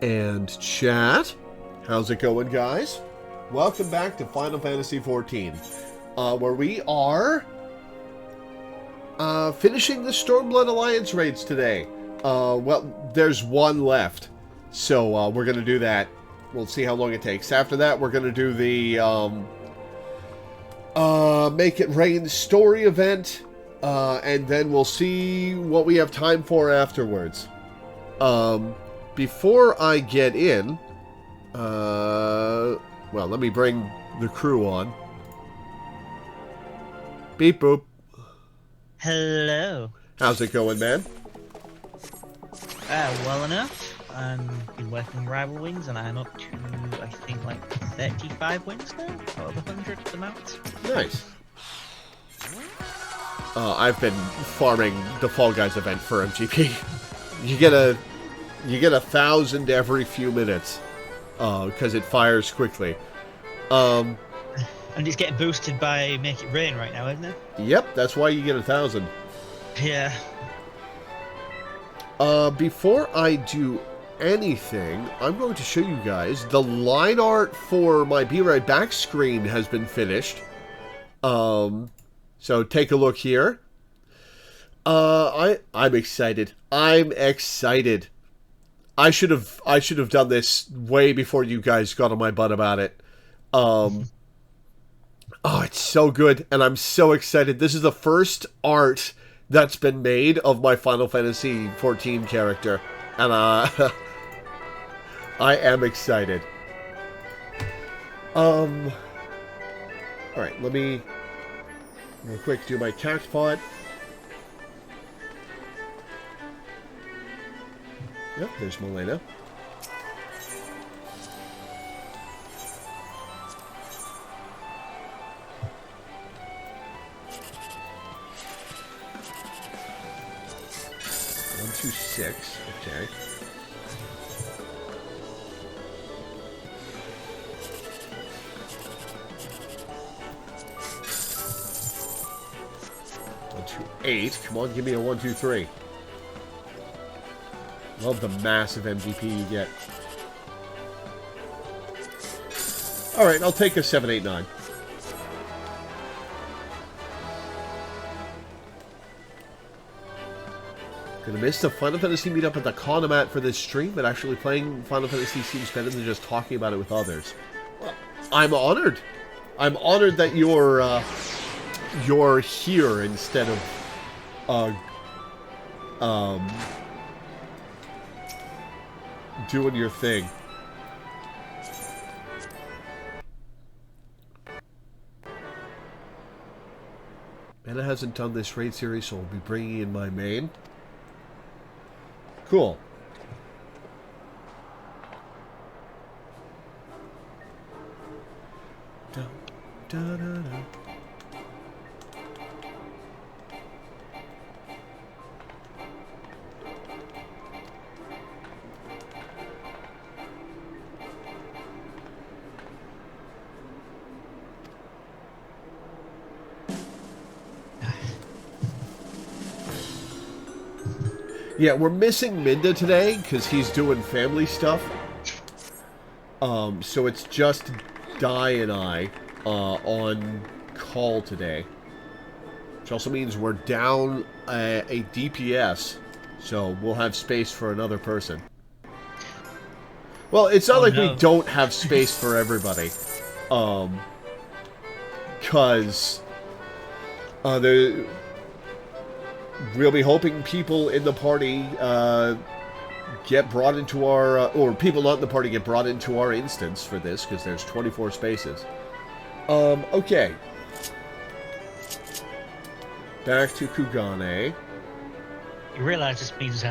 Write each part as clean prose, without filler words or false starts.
And chat, how's it going, guys? Welcome back to Final Fantasy XIV, where we are finishing the Stormblood Alliance raids today. Well, there's one left, so we're going to do that. We'll see how long it takes. After that, we're going to do the Make It Rain story event, and then we'll see what we have time for afterwards. Before I get in, well, let me bring the crew on. Beep boop. Hello. How's it going, man? Well enough. I've been working Rival Wings, and I'm up to, I think, like 35 wins now? Out of 100 at the max. Nice. I've been farming the Fall Guys event for MGP. You get 1,000 every few minutes, because it fires quickly. And it's getting boosted by Make It Rain right now, isn't it? Yep, that's why you get 1,000. Yeah. Before I do anything, I'm going to show you guys the line art for my Be Right Back screen has been finished. So take a look here. I'm excited. I'm excited. I should have done this way before you guys got on my butt about it. Oh, it's so good, and I'm so excited. This is the first art that's been made of my Final Fantasy XIV character, and I am excited. All right, let me real quick do my tact pod. Yep, there's Milena. One, two, six. Okay. One, two, eight. Come on, give me a 1, 2, 3. Love the massive MGP you get. Alright, I'll take a 7, 8, 9. Gonna miss the Final Fantasy meetup at the Conomat for this stream, but actually playing Final Fantasy seems better than just talking about it with others. Well, I'm honored. I'm honored that you're here instead of doing your thing. Anna hasn't done this raid series, so I'll be bringing in my main. Cool. Da, da, da, da. Yeah, we're missing Minda today because he's doing family stuff. So it's just Di and I on call today. Which also means we're down a DPS, so we'll have space for another person. Well, it's not we don't have space for everybody. Because we'll be hoping people in the party get brought into our... or people not in the party get brought into our instance for this, because there's 24 spaces. Okay. Back to Kugane. You realise this means,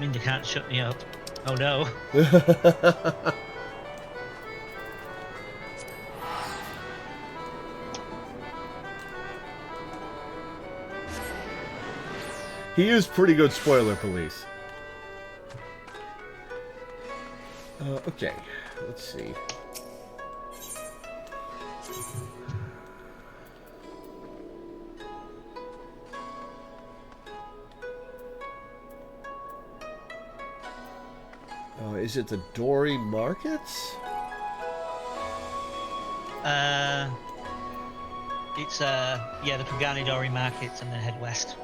Minda can't shut me up. Oh no. He is pretty good spoiler police. Okay, let's see. Is it the Dory Markets? It's yeah, the Pagani Dori markets and then head west.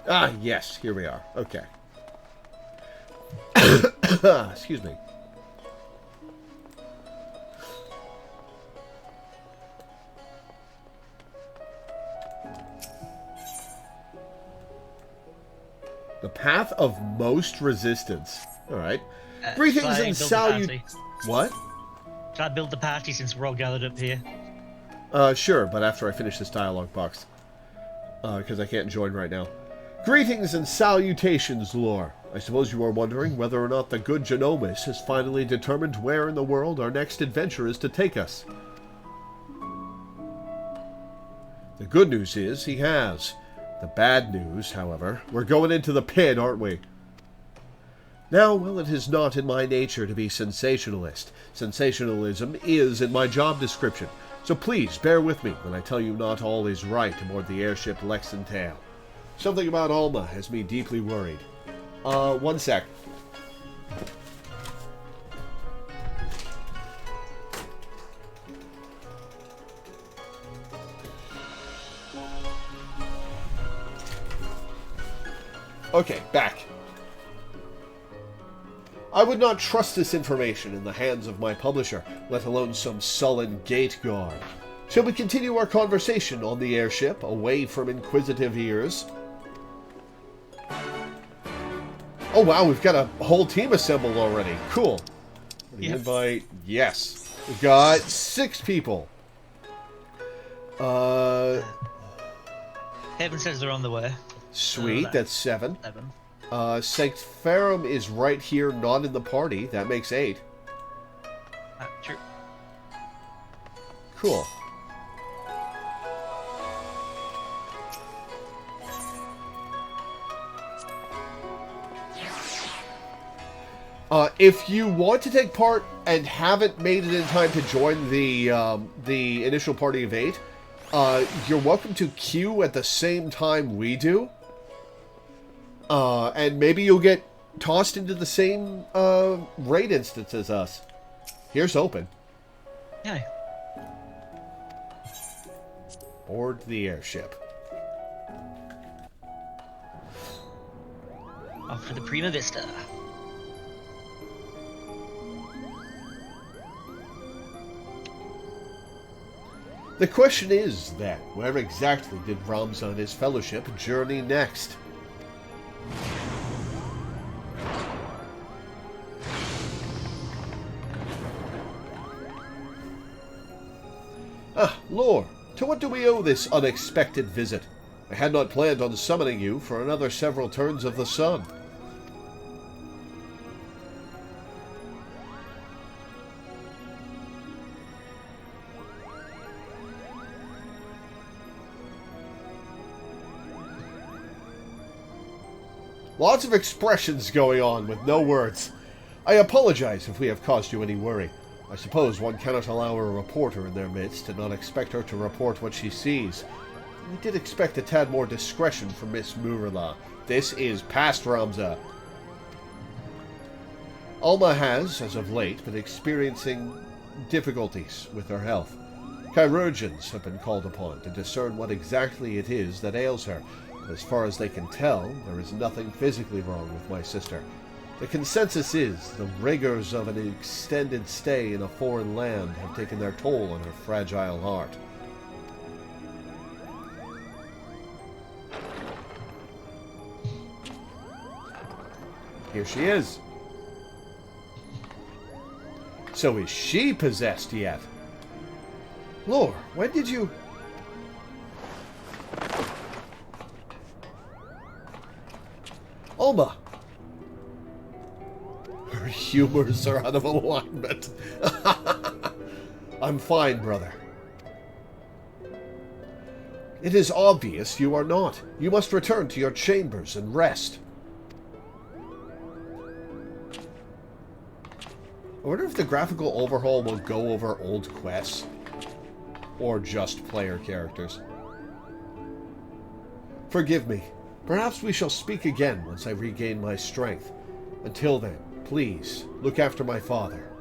Ah, yes, here we are. Okay. Excuse me. The path of most resistance. All right. Greetings and salutations. What? Should I build the party since we're all gathered up here? Sure, but after I finish this dialogue box. Because I can't join right now. Greetings and salutations, Lore. I suppose you are wondering whether or not the good Genomus has finally determined where in the world our next adventure is to take us. The good news is he has. The bad news, however, we're going into the pit, aren't we? Now, well, it is not in my nature to be sensationalist. Sensationalism is in my job description, so please bear with me when I tell you not all is right aboard the airship Lexington. Something about Alma has me deeply worried. One sec. Okay, back. I would not trust this information in the hands of my publisher, let alone some sullen gate guard. Shall we continue our conversation on the airship, away from inquisitive ears? Oh wow, we've got a whole team assembled already. Cool. The invite, yes. We've got 6 people. Heaven says they're on the way. Sweet, that's 7. 7. Sanctferum is right here, not in the party. That makes 8. True. Cool. If you want to take part and haven't made it in time to join the initial party of 8, you're welcome to queue at the same time we do. And maybe you'll get tossed into the same raid instance as us. Here's open. Yeah. Board the airship. Off to the Prima Vista. The question is, then, where exactly did Ramza and his fellowship journey next? Ah, Lore, to what do we owe this unexpected visit? I had not planned on summoning you for another several turns of the sun. Lots of expressions going on with no words. I apologize if we have caused you any worry. I suppose one cannot allow a reporter in their midst and not expect her to report what she sees. We did expect a tad more discretion from Miss Murala. This is past Ramza. Alma has, as of late, been experiencing difficulties with her health. Chirurgeons have been called upon to discern what exactly it is that ails her. As far as they can tell, there is nothing physically wrong with my sister. The consensus is the rigors of an extended stay in a foreign land have taken their toll on her fragile heart. Here she is. So is she possessed yet? Lore, when did you... Alma! Her humors are out of alignment. I'm fine, brother. It is obvious you are not. You must return to your chambers and rest. I wonder if the graphical overhaul will go over old quests. Or just player characters. Forgive me. Perhaps we shall speak again once I regain my strength. Until then, please, look after my father.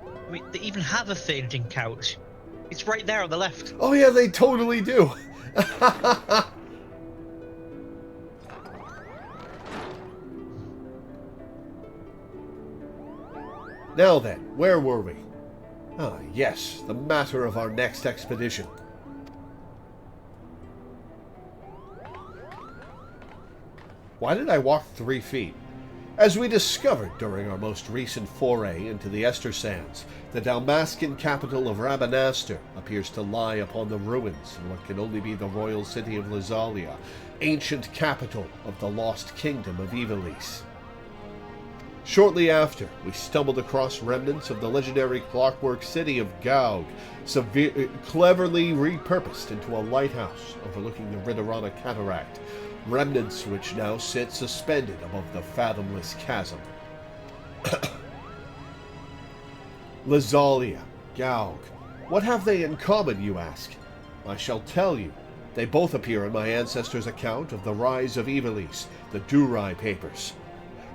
I mean, they even have a fainting couch. It's right there on the left. Oh yeah, they totally do. Now then, where were we? Ah, yes, the matter of our next expedition. Why did I walk 3 feet? As we discovered during our most recent foray into the Ester Sands, the Dalmascan capital of Rabanastre appears to lie upon the ruins in what can only be the royal city of Lazalia, ancient capital of the lost kingdom of Ivalice. Shortly after, we stumbled across remnants of the legendary clockwork city of Gaug, cleverly repurposed into a lighthouse overlooking the Ridorana Cataract, remnants which now sit suspended above the fathomless chasm. Lazalia, Gaug, what have they in common, you ask? I shall tell you. They both appear in my ancestors' account of the rise of Ivalice, the Durai Papers.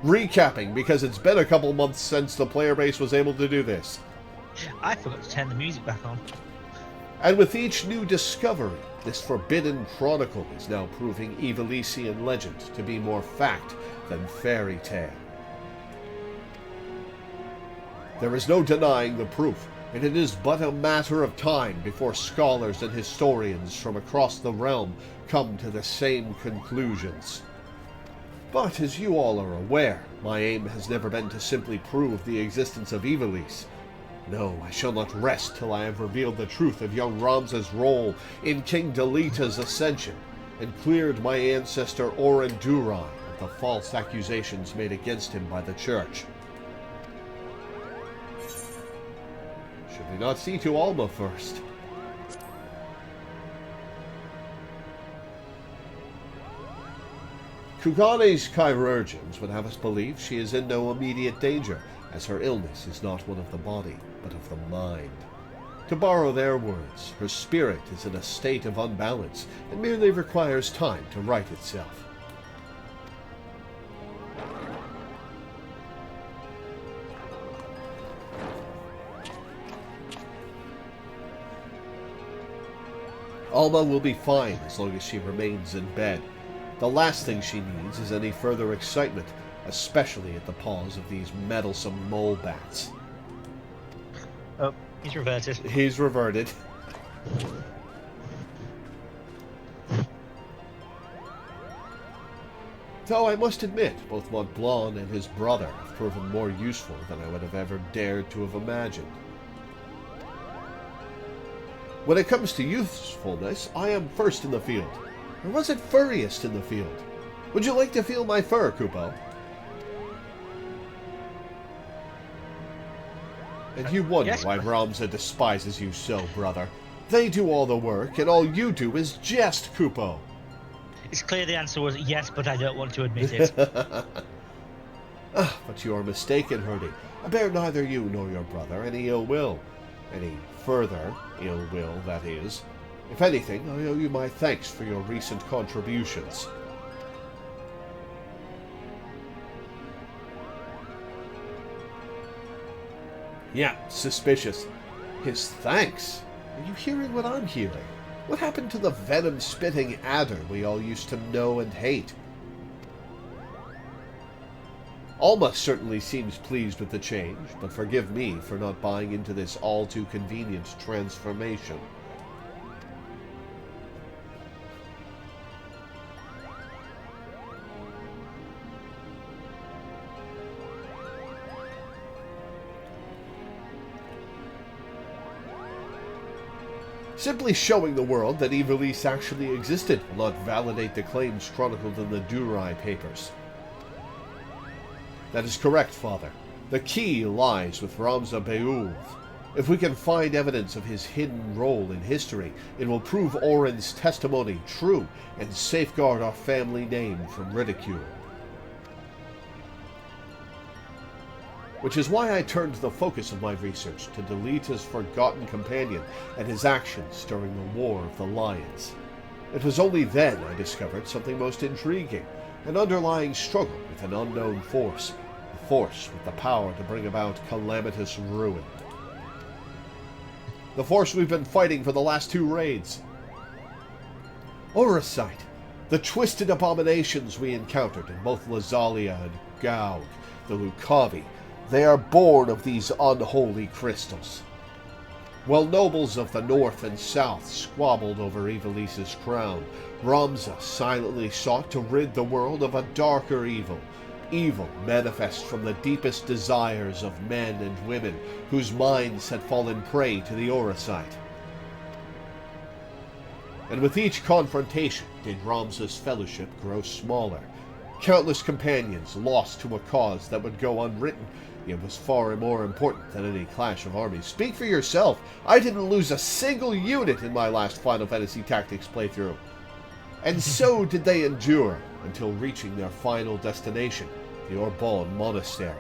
Recapping, because it's been a couple months since the player base was able to do this. I forgot to turn the music back on. And with each new discovery, this forbidden chronicle is now proving Ivalician legend to be more fact than fairy tale. There is no denying the proof, and it is but a matter of time before scholars and historians from across the realm come to the same conclusions. But as you all are aware, my aim has never been to simply prove the existence of Ivalice. No, I shall not rest till I have revealed the truth of young Ramza's role in King Delita's ascension, and cleared my ancestor Oren Durai of the false accusations made against him by the Church. Should we not see to Alma first? Kugane's chirurgeons would have us believe she is in no immediate danger, as her illness is not one of the body, but of the mind. To borrow their words, her spirit is in a state of unbalance, and merely requires time to right itself. Alma will be fine as long as she remains in bed. The last thing she needs is any further excitement, especially at the paws of these meddlesome mole bats. Oh, he's reverted. He's reverted. Though I must admit, both Mont Blanc and his brother have proven more useful than I would have ever dared to have imagined. When it comes to usefulness, I am first in the field. Or was it furriest in the field? Would you like to feel my fur, Kupo? And you wonder yes, why Ramza despises you so, brother. They do all the work, and all you do is jest, Kupo. It's clear the answer was yes, but I don't want to admit it. But you are mistaken, Hurdy. I bear neither you nor your brother any ill will. Any further ill will, that is. If anything, I owe you my thanks for your recent contributions. Yeah, suspicious. His thanks? Are you hearing what I'm hearing? What happened to the venom-spitting adder we all used to know and hate? Alma certainly seems pleased with the change, but forgive me for not buying into this all-too-convenient transformation. Simply showing the world that Ivalice actually existed will not validate the claims chronicled in the Durai Papers. That is correct, Father. The key lies with Ramza Beyouv. If we can find evidence of his hidden role in history, it will prove Oren's testimony true and safeguard our family name from ridicule. which is why I turned the focus of my research to Delita's forgotten companion and his actions during the War of the Lions. It was only then I discovered something most intriguing, an underlying struggle with an unknown force, a force with the power to bring about calamitous ruin. The force we've been fighting for the last 2 raids. Orosite, the twisted abominations we encountered in both Lazalia and Gaug, the Lucavi, they are born of these unholy crystals. While nobles of the north and south squabbled over Ivalice's crown, Ramza silently sought to rid the world of a darker evil, evil manifest from the deepest desires of men and women whose minds had fallen prey to the Orosite. And with each confrontation did Ramza's fellowship grow smaller. Countless companions lost to a cause that would go unwritten, yet was far more important than any clash of armies. Speak for yourself. I didn't lose a single unit in my last Final Fantasy Tactics playthrough. And so did they endure until reaching their final destination, the Orbon Monastery.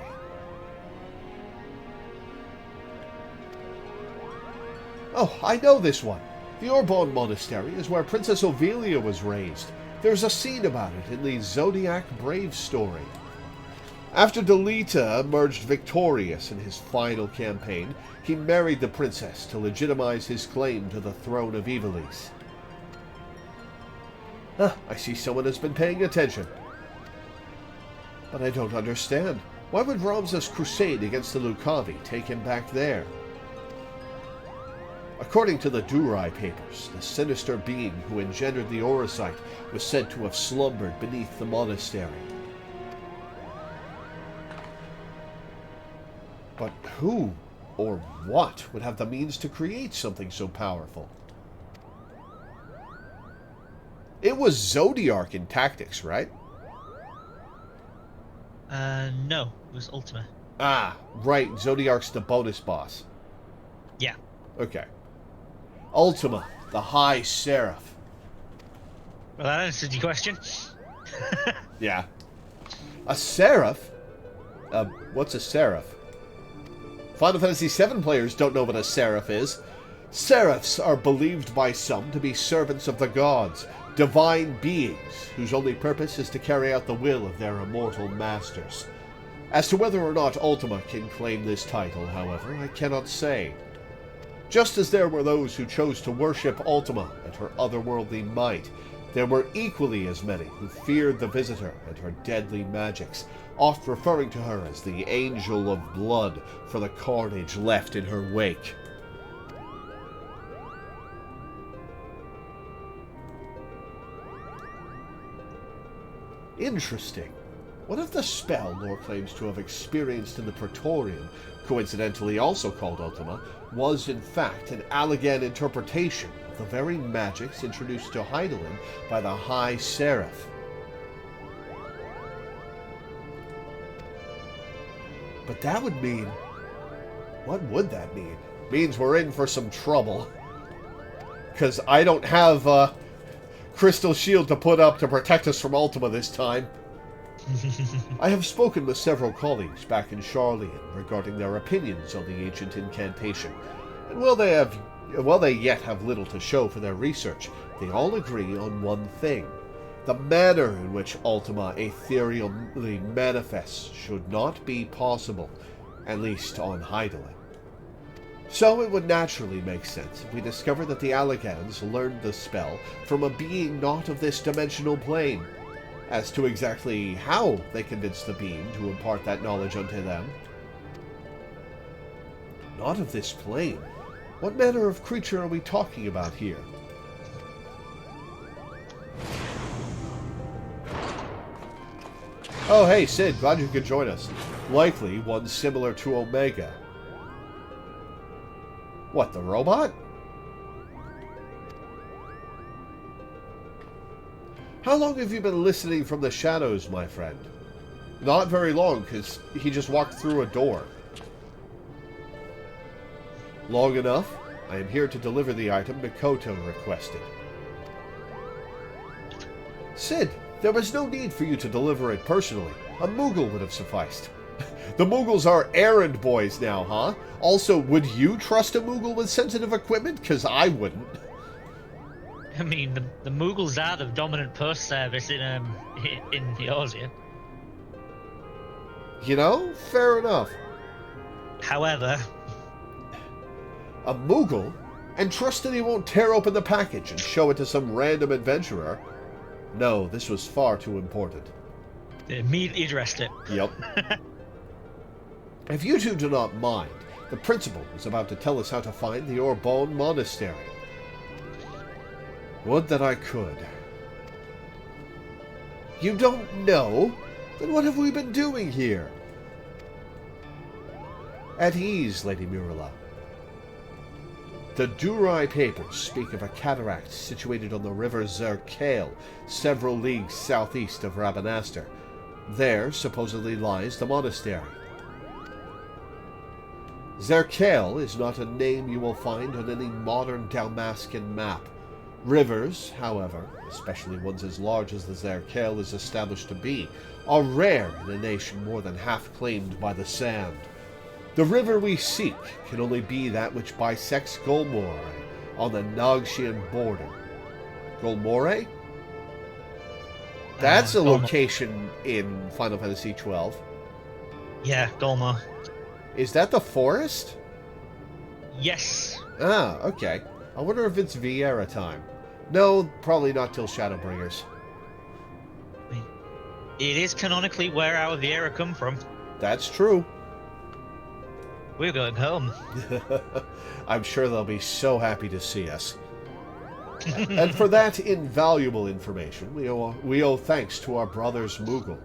Oh, I know this one. The Orbon Monastery is where Princess Ovelia was raised. There's a scene about it in the Zodiac Brave story. After Delita emerged victorious in his final campaign, he married the princess to legitimize his claim to the throne of Ivalice. I see someone has been paying attention. But I don't understand. Why would Ramza's crusade against the Lucavi take him back there? According to the Durai papers, the sinister being who engendered the Orosite was said to have slumbered beneath the monastery. But who or what would have the means to create something so powerful? It was Zodiark in Tactics, right? No, it was Ultima. Ah, right, Zodiark's the bonus boss. Yeah. Okay. Ultima, the High Seraph. Well, that answered your question. Yeah. A Seraph? What's a Seraph? Final Fantasy VII players don't know what a Seraph is. Seraphs are believed by some to be servants of the gods, divine beings whose only purpose is to carry out the will of their immortal masters. As to whether or not Ultima can claim this title, however, I cannot say. Just as there were those who chose to worship Ultima and her otherworldly might, there were equally as many who feared the Visitor and her deadly magics, oft referring to her as the Angel of Blood for the carnage left in her wake. Interesting. What if the spell Lore claims to have experienced in the Praetorium, coincidentally also called Ultima, was in fact an Allagan interpretation of the very magics introduced to Hydaelyn by the High Seraph? But that would mean... What would that mean? Means we're in for some trouble. Because I don't have a crystal shield to put up to protect us from Ultima this time. I have spoken with several colleagues back in Charlian regarding their opinions on the ancient incantation, and while they yet have little to show for their research, they all agree on one thing. The manner in which Ultima ethereally manifests should not be possible, at least on Hydaelyn. So it would naturally make sense if we discover that the Allagans learned the spell from a being not of this dimensional plane. As to exactly how they convinced the being to impart that knowledge unto them. Not of this plane? What manner of creature are we talking about here? Oh hey Sid, glad you could join us. Likely one similar to Omega. What, the robot? How long have you been listening from the shadows, my friend? Not very long, because he just walked through a door. Long enough? I am here to deliver the item Mikoto requested. Sid, there was no need for you to deliver it personally. A Moogle would have sufficed. The Moogles are errand boys now, huh? Also, would you trust a Moogle with sensitive equipment? Because I wouldn't. I mean, the Moogles are the dominant post service in Eorzea. You know, fair enough. However, A Moogle? And trust that he won't tear open the package and show it to some random adventurer? No, this was far too important. they immediately addressed it. Yep. If you two do not mind, the principal is about to tell us how to find the Orbonne Monastery. Would that I could. You don't know? Then what have we been doing here? At ease, Lady Murilla. The Durai papers speak of a cataract situated on the river Zerkale, several leagues southeast of Rabanastre. There supposedly lies the monastery. Zerkale is not a name you will find on any modern Dalmascan map. Rivers, however, especially ones as large as the Zerkale is established to be, are rare in a nation more than half claimed by the sand. The river we seek can only be that which bisects Golmore on the Nogshian border. Golmore? That's a location in Final Fantasy XII. Yeah, Golmore. Is that the forest? Yes. Ah, okay. I wonder if it's Viera time. No, probably not till Shadowbringers. It is canonically where our Viera come from. That's true. We're going home. I'm sure they'll be so happy to see us. And for that invaluable information, we owe thanks to our brothers Moogle.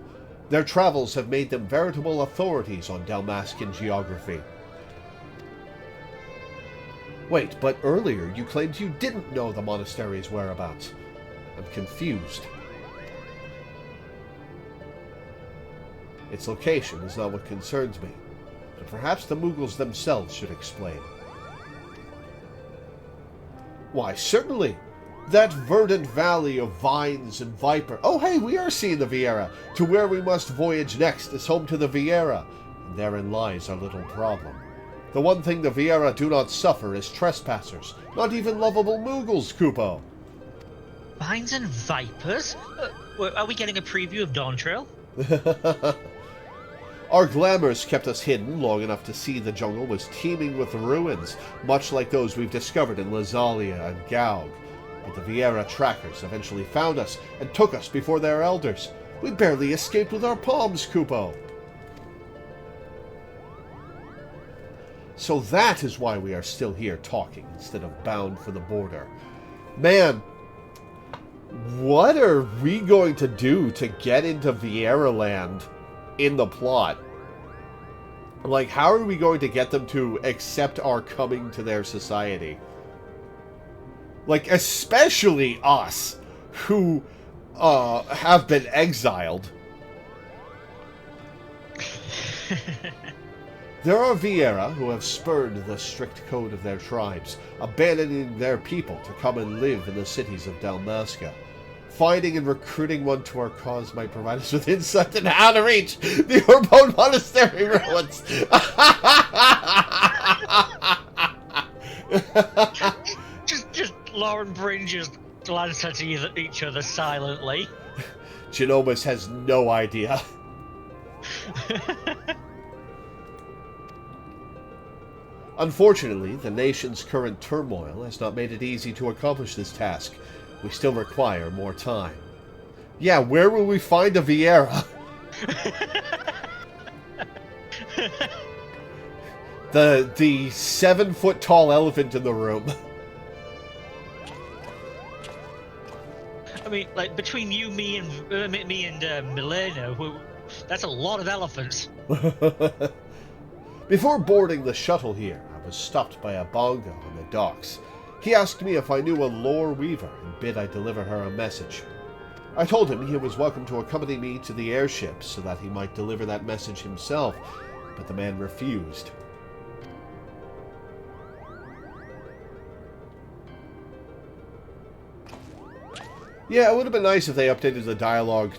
Their travels have made them veritable authorities on Dalmascan geography. Wait, but earlier you claimed you didn't know the monastery's whereabouts. I'm confused. Its location is not what concerns me, but perhaps the Moogles themselves should explain. Why, certainly! That verdant valley of vines and viper... Oh, hey, we are seeing the Viera! To where we must voyage next is home to the Viera, and therein lies our little problem. The one thing the Viera do not suffer is trespassers, not even lovable Moogles, Kupo. Vines and vipers? Are we getting a preview of Dawn Trail? Our glamours kept us hidden long enough to see the jungle was teeming with ruins, much like those we've discovered in Lazalia and Gaug. But the Viera trackers eventually found us and took us before their elders. We barely escaped with our palms, Kupo. So that is why we are still here talking instead of bound for the border. Man, what are we going to do to get into Viera land in the plot? Like, how are we going to get them to accept our coming to their society? Like, especially us, who have been exiled. There are Viera who have spurned the strict code of their tribes, abandoning their people to come and live in the cities of Dalmasca. Finding and recruiting one to our cause might provide us with insight into how to reach the Orbonne Monastery ruins. just Lauren Bryn just glance at each other silently. Genomus has no idea. Unfortunately, the nation's current turmoil has not made it easy to accomplish this task. We still require more time. Yeah, where will we find a Viera? the 7-foot-tall elephant in the room. I mean, like, between you, me, and Mileno, that's a lot of elephants. Before boarding the shuttle here, I was stopped by a bongo on the docks. He asked me if I knew a Loreweaver and bid I deliver her a message. I told him he was welcome to accompany me to the airship so that he might deliver that message himself, but the man refused. Yeah, it would have been nice if they updated the dialogue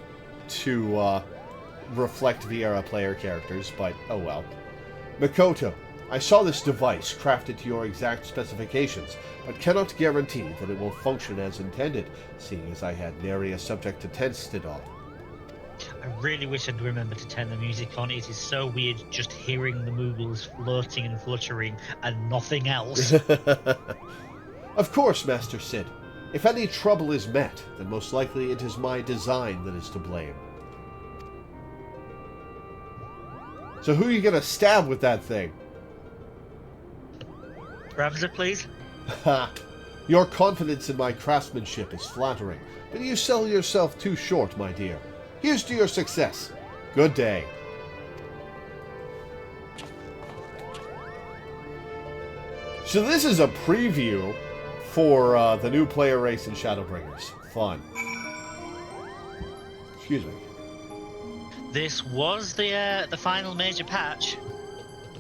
to reflect Viera player characters, but oh well. Mikoto, I saw this device crafted to your exact specifications, but cannot guarantee that it will function as intended, seeing as I had nary a subject to test it on. I really wish I'd remember to turn the music on. It is so weird just hearing the Moogles floating and fluttering and nothing else. Of course, Master Sid. If any trouble is met, then most likely it is my design that is to blame. So who are you gonna stab with that thing? Ramza, please. Ha! Your confidence in my craftsmanship is flattering, but you sell yourself too short, my dear. Here's to your success. Good day. So this is a preview for the new player race in Shadowbringers. Fun. Excuse me. This was the final major patch.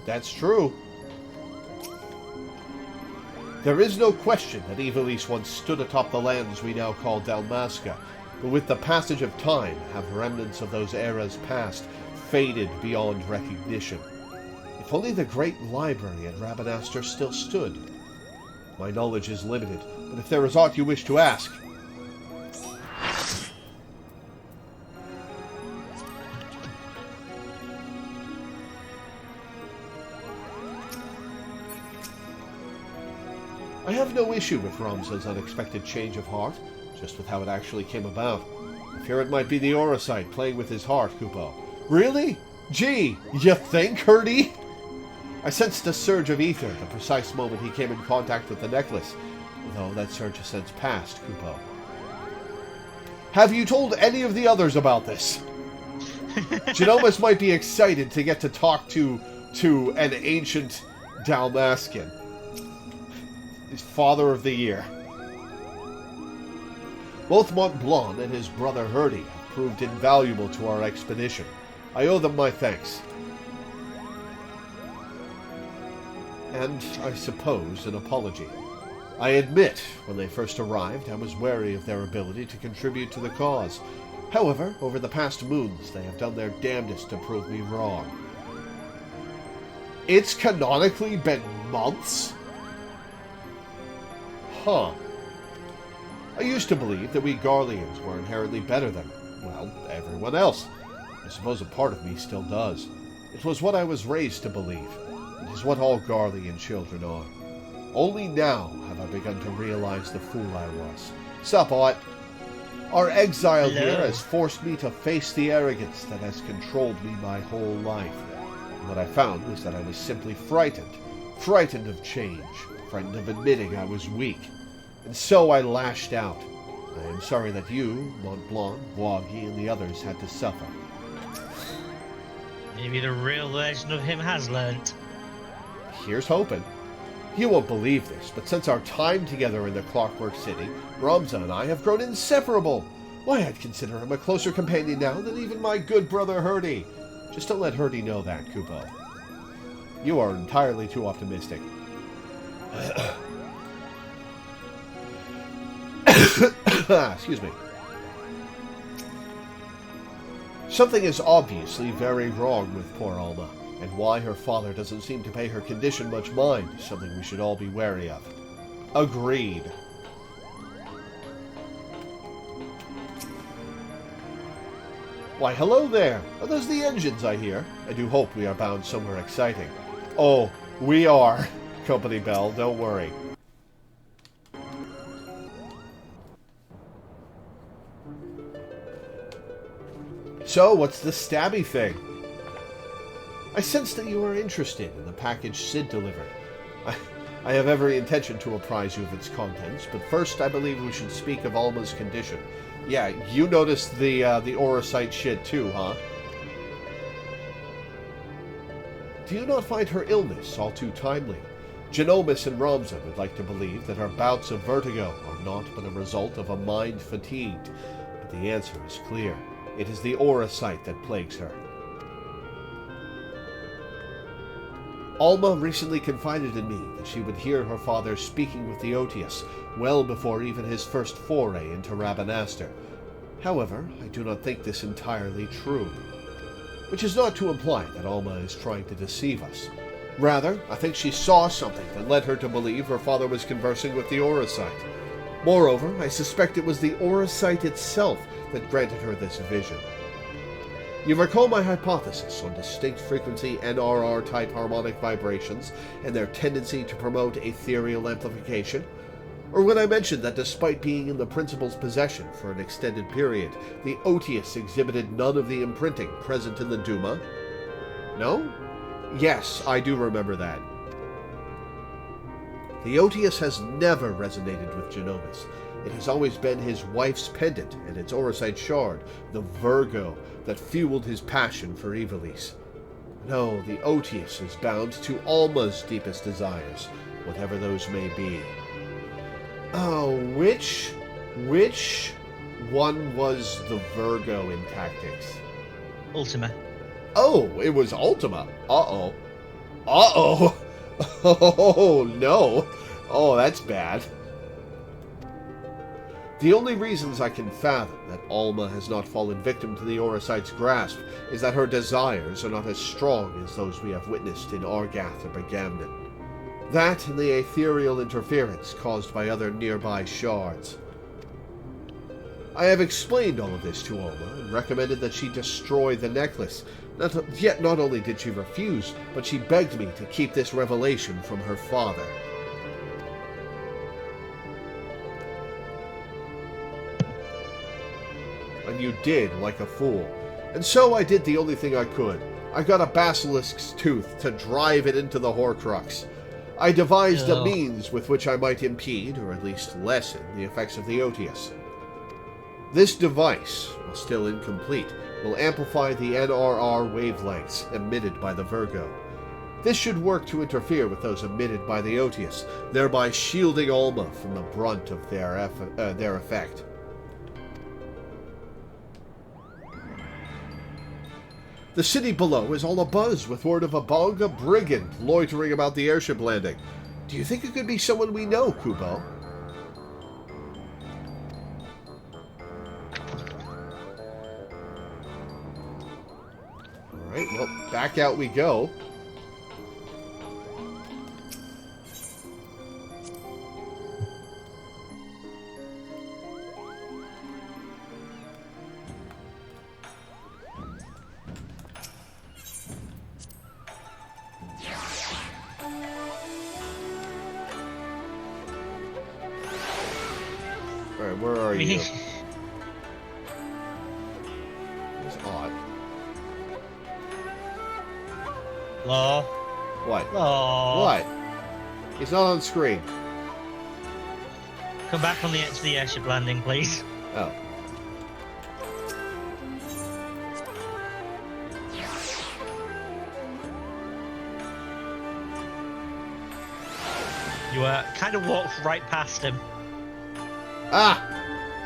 That's true. There is no question that Ivalice once stood atop the lands we now call Dalmasca, but with the passage of time have remnants of those eras past faded beyond recognition. If only the great library at Rabanastre still stood. My knowledge is limited, but if there is aught you wish to ask... I have no issue with Ramza's unexpected change of heart, just with how it actually came about. I fear it might be the Orosite playing with his heart, Kupo. Really? Gee, you think, Hurdy? I sensed a surge of ether the precise moment he came in contact with the necklace, though that surge has since passed, Kupo. Have you told any of the others about this? Genomus might be excited to get to talk to an ancient Dalmascan. His father of the year. Both Mont Blanc and his brother Hurdy have proved invaluable to our expedition. I owe them my thanks. And, I suppose, an apology. I admit, when they first arrived, I was wary of their ability to contribute to the cause. However, over the past moons, they have done their damnedest to prove me wrong. It's canonically been months? Huh. I used to believe that we Garleans were inherently better than, well, everyone else. I suppose a part of me still does. It was what I was raised to believe. It is what all Garlean children are. Only now have I begun to realize the fool I was. Sup, Ott? Our exile here has forced me to face the arrogance that has controlled me my whole life. And what I found was that I was simply frightened. Frightened of change. Frightened of admitting I was weak. And so I lashed out. I am sorry that you, Mont Blanc, Boagi, and the others had to suffer. Maybe the real version of him has learnt. Here's hoping. You won't believe this, but since our time together in the Clockwork City, Ramza and I have grown inseparable. Why, I'd consider him a closer companion now than even my good brother Hurdy. Just don't let Hurdy know that, Kupo. You are entirely too optimistic. Excuse me. Something is obviously very wrong with poor Alma, and why her father doesn't seem to pay her condition much mind is something we should all be wary of. Agreed. Why, hello there! Are those the engines I hear? I do hope we are bound somewhere exciting. Oh, we are. Company Bell, don't worry. So, what's the stabby thing? I sense that you are interested in the package Sid delivered. I have every intention to apprise you of its contents, but first I believe we should speak of Alma's condition. Yeah, you noticed the Orosite shit too, huh? Do you not find her illness all too timely? Genomus and Ramza would like to believe that her bouts of vertigo are naught but a result of a mind fatigued, but the answer is clear. It is the Orosite that plagues her. Alma recently confided in me that she would hear her father speaking with the Otius well before even his first foray into Rabanastre. However, I do not think this entirely true. which is not to imply that Alma is trying to deceive us. Rather, I think she saw something that led her to believe her father was conversing with the Auracite. Moreover, I suspect it was the Auracite itself that granted her this vision. You recall my hypothesis on distinct frequency NRR-type harmonic vibrations and their tendency to promote ethereal amplification? Or when I mentioned that despite being in the principal's possession for an extended period, the Otius exhibited none of the imprinting present in the Duma? No? Yes, I do remember that. The Otius has never resonated with Genomus. It has always been his wife's pendant and its Auracite shard, the Virgo, that fueled his passion for Ivalice. No, the Otius is bound to Alma's deepest desires, whatever those may be. Oh, which one was the Virgo in tactics? Ultima. Oh, it was Ultima. Uh-oh. Uh-oh. Oh, no. Oh, that's bad. The only reasons I can fathom that Alma has not fallen victim to the Auracite's grasp is that her desires are not as strong as those we have witnessed in Argath or Begamnon. That and the ethereal interference caused by other nearby shards. I have explained all of this to Alma and recommended that she destroy the necklace. Yet not only did she refuse, but she begged me to keep this revelation from her father. And you did, like a fool. And so I did the only thing I could. I got a basilisk's tooth to drive it into the Horcrux. I devised a means with which I might impede, or at least lessen, the effects of the Otius. This device, while still incomplete, will amplify the NRR wavelengths emitted by the Virgo. This should work to interfere with those emitted by the Otius, thereby shielding Alma from the brunt of their effect. The city below is all abuzz with word of a Bonga brigand loitering about the airship landing. Do you think it could be someone we know, Kubo? Alright, well, back out we go. Alright, where are you? It's odd. Law. What? Law. What? He's not on screen. Come back on the edge of the airship landing, please. Oh. You kind of walked right past him. Ah!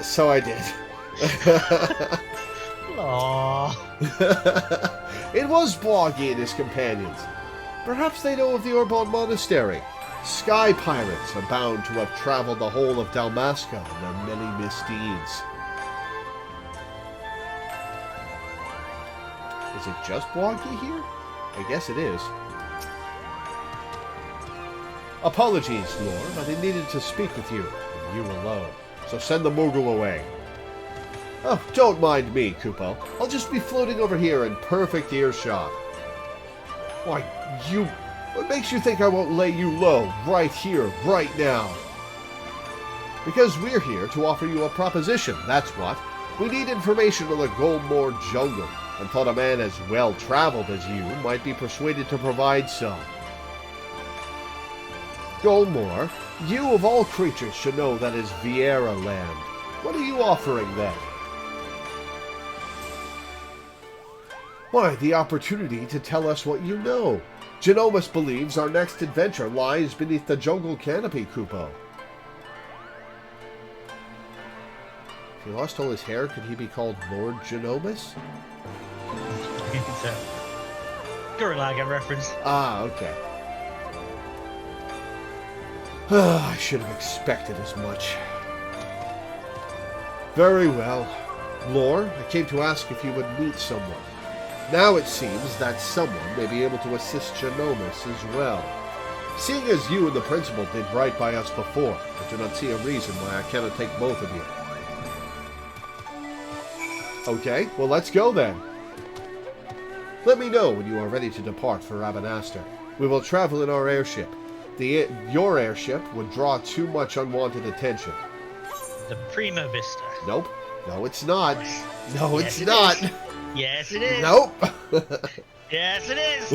So I did. Aww. It was Bloggy and his companions. Perhaps they know of the Orbon Monastery. Sky pirates are bound to have traveled the whole of Dalmasca in their many misdeeds. Is it just Bloggy here? I guess it is. Apologies, Lord, but I needed to speak with you, and you alone. So send the Moogle away. Oh, don't mind me, Kupo. I'll just be floating over here in perfect earshot. Why, what makes you think I won't lay you low right here, right now? Because we're here to offer you a proposition, that's what. We need information on the Goldmoor jungle, and thought a man as well-traveled as you might be persuaded to provide some. Goldmoor, you of all creatures should know that is Viera land. What are you offering then? Why, the opportunity to tell us what you know. Genomus believes our next adventure lies beneath the jungle canopy, Kupo. If he lost all his hair, could he be called Lord Genomus? Gurren Lagann reference. Ah, okay. I should have expected as much. Very well. Lore, I came to ask if you would meet someone. Now it seems that someone may be able to assist Genomus as well. Seeing as you and the principal did right by us before, I do not see a reason why I cannot take both of you. Okay, well let's go then. Let me know when you are ready to depart for Rabanastre. We will travel in our airship. Your airship would draw too much unwanted attention. The Prima Vista. Nope. No, it's not. No, Yes, it's not. Is. Yes, it is. Nope. Yes, it is.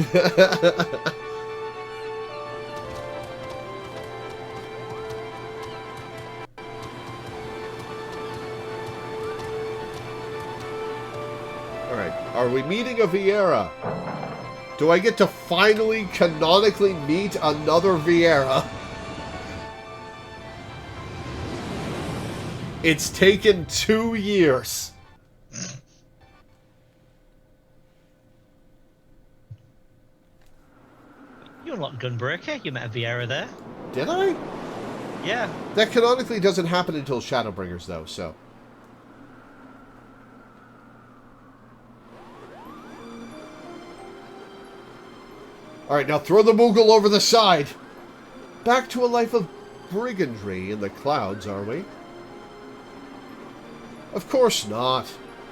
Alright, are we meeting a Vieira? Do I get to finally, canonically meet another Vieira? It's taken 2 years. You unlocked Gunbreaker. You met a Vieira there. Did I? Yeah. That canonically doesn't happen until Shadowbringers, though, so... Alright, now throw the Moogle over the side! Back to a life of brigandry in the clouds, are we? Of course not.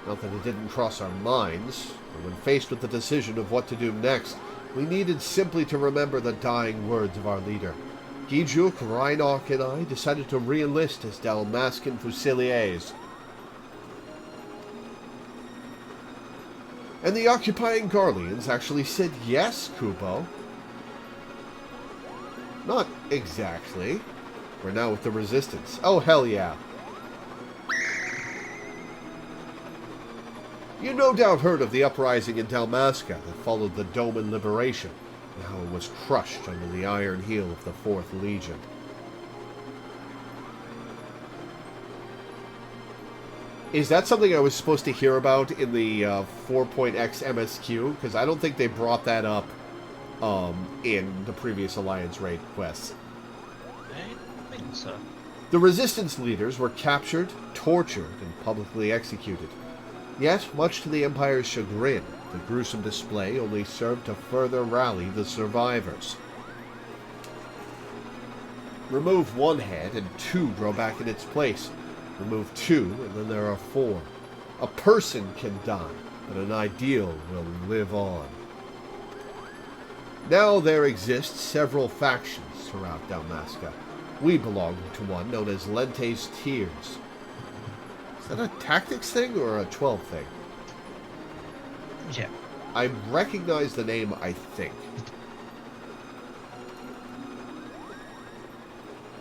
Not that it didn't cross our minds. But when faced with the decision of what to do next, we needed simply to remember the dying words of our leader. Gijuk, Reinach, and I decided to re-enlist as Dalmascan Fusiliers. And the occupying Garleans actually said yes, Kupo. Not exactly. We're now with the Resistance. Oh, hell yeah. You no doubt heard of the uprising in Dalmasca that followed the Doman liberation, and how it was crushed under the iron heel of the 4th Legion. Is that something I was supposed to hear about in the 4.x MSQ? Because I don't think they brought that up in the previous Alliance raid quests. I don't think so. The Resistance leaders were captured, tortured, and publicly executed. Yet, much to the Empire's chagrin, the gruesome display only served to further rally the survivors. Remove one head and 2 grow back in its place. Remove 2 and then there are 4. A person can die, but an ideal will live on. Now there exist several factions throughout Dalmasca. We belong to one known as Lente's Tears. Is that a tactics thing or a 12 thing? Yeah. I recognize the name, I think.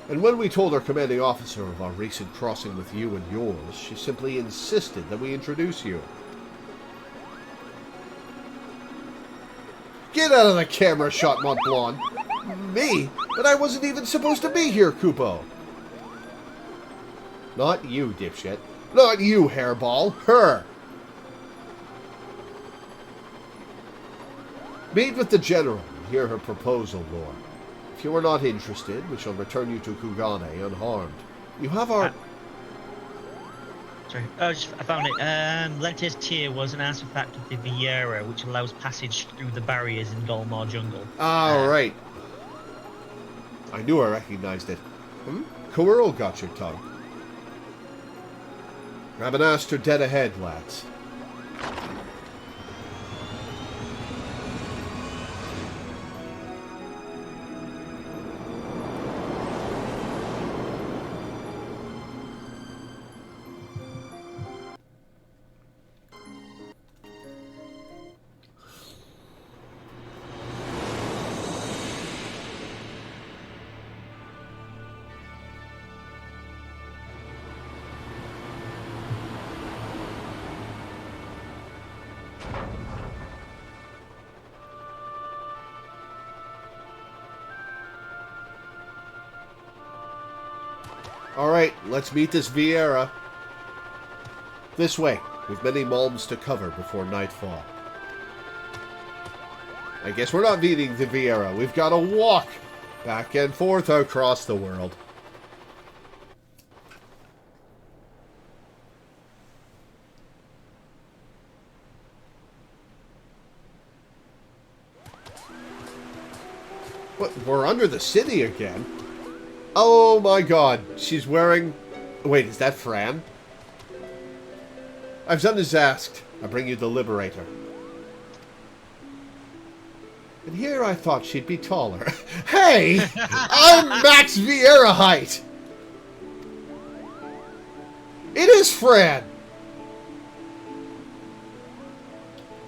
And when we told our commanding officer of our recent crossing with you and yours, she simply insisted that we introduce you. Get out of the camera shot, Montblanc! Me? But I wasn't even supposed to be here, Kupo! Not you, dipshit. Not you, hairball. Her! Meet with the General and hear her proposal, Lord. If you are not interested, we shall return you to Kugane unharmed. You have our... Sorry. Oh, I found it. Lente's Tear was an artifact of the Vieira, which allows passage through the barriers in Dolmar Jungle. Ah, right. I knew I recognized it. Coeurl got your tongue. Rabanastre dead ahead, lads. Alright, let's meet this Vieira. This way. We've many malms to cover before nightfall. I guess we're not meeting the Vieira. We've got to walk back and forth across the world. But we're under the city again. Oh my god. She's wearing... Wait, is that Fran? I've done as asked. I bring you the Liberator. And here I thought she'd be taller. Hey! I'm Max Vieira height! It is Fran!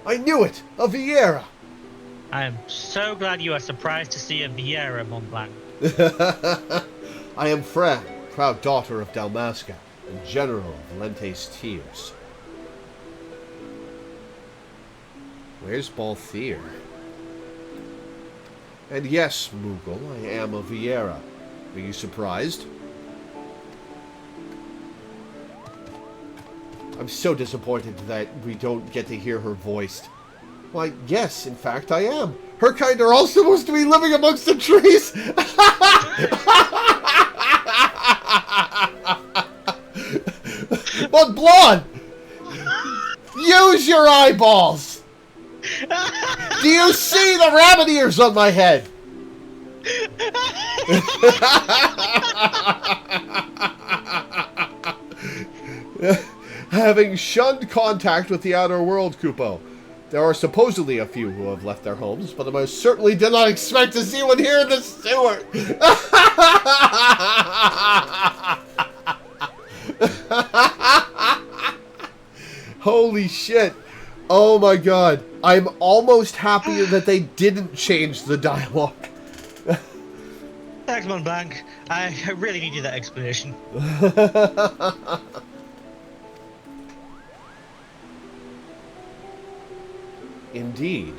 I knew it! A Vieira! I am so glad you are surprised to see a Vieira, Mont Blanc. I am Fran, proud daughter of Dalmasca, and general of Lente's Tears. Where's Balthier? And yes, Moogle, I am a Vieira. Are you surprised? I'm so disappointed that we don't get to hear her voiced. Why, yes, in fact, I am. Her kind are all supposed to be living amongst the trees! But Blonde! Use your eyeballs! Do you see the rabbit ears on my head? Having shunned contact with the outer world, Kupo. There are supposedly a few who have left their homes, but I most certainly did not expect to see one here in the sewer. Holy shit. Oh my god. I'm almost happy that they didn't change the dialogue. Thanks, Mont Blanc. I really needed that explanation. Indeed.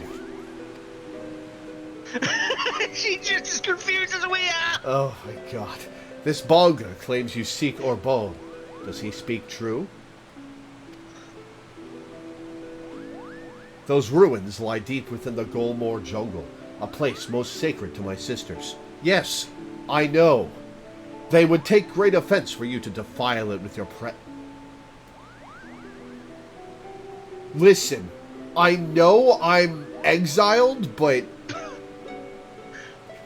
She's just as confused as we are! Oh my god. This Bonga claims you seek Orbone. Does he speak true? Those ruins lie deep within the Golmore jungle, a place most sacred to my sisters. Yes, I know. They would take great offense for you to defile it with your Listen, I know I'm exiled, but...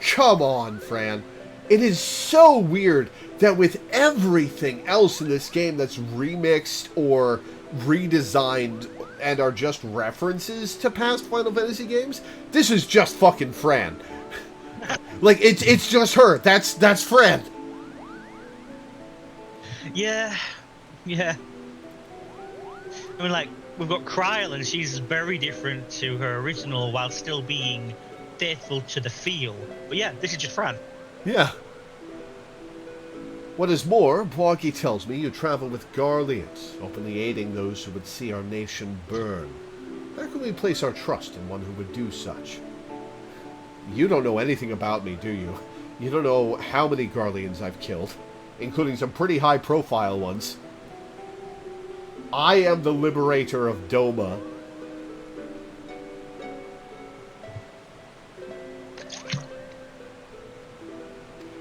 Come on, Fran. It is so weird that with everything else in this game that's remixed or redesigned and are just references to past Final Fantasy games, this is just fucking Fran. Like, it's just her. That's Fran. Yeah. I mean, like, we've got Kryl, and she's very different to her original while still being faithful to the feel. But yeah, this is just Fran. Yeah. What is more, Bwagi tells me you travel with Garleans, openly aiding those who would see our nation burn. How can we place our trust in one who would do such? You don't know anything about me, do you? You don't know how many Garleans I've killed, including some pretty high-profile ones. I am the liberator of Doma.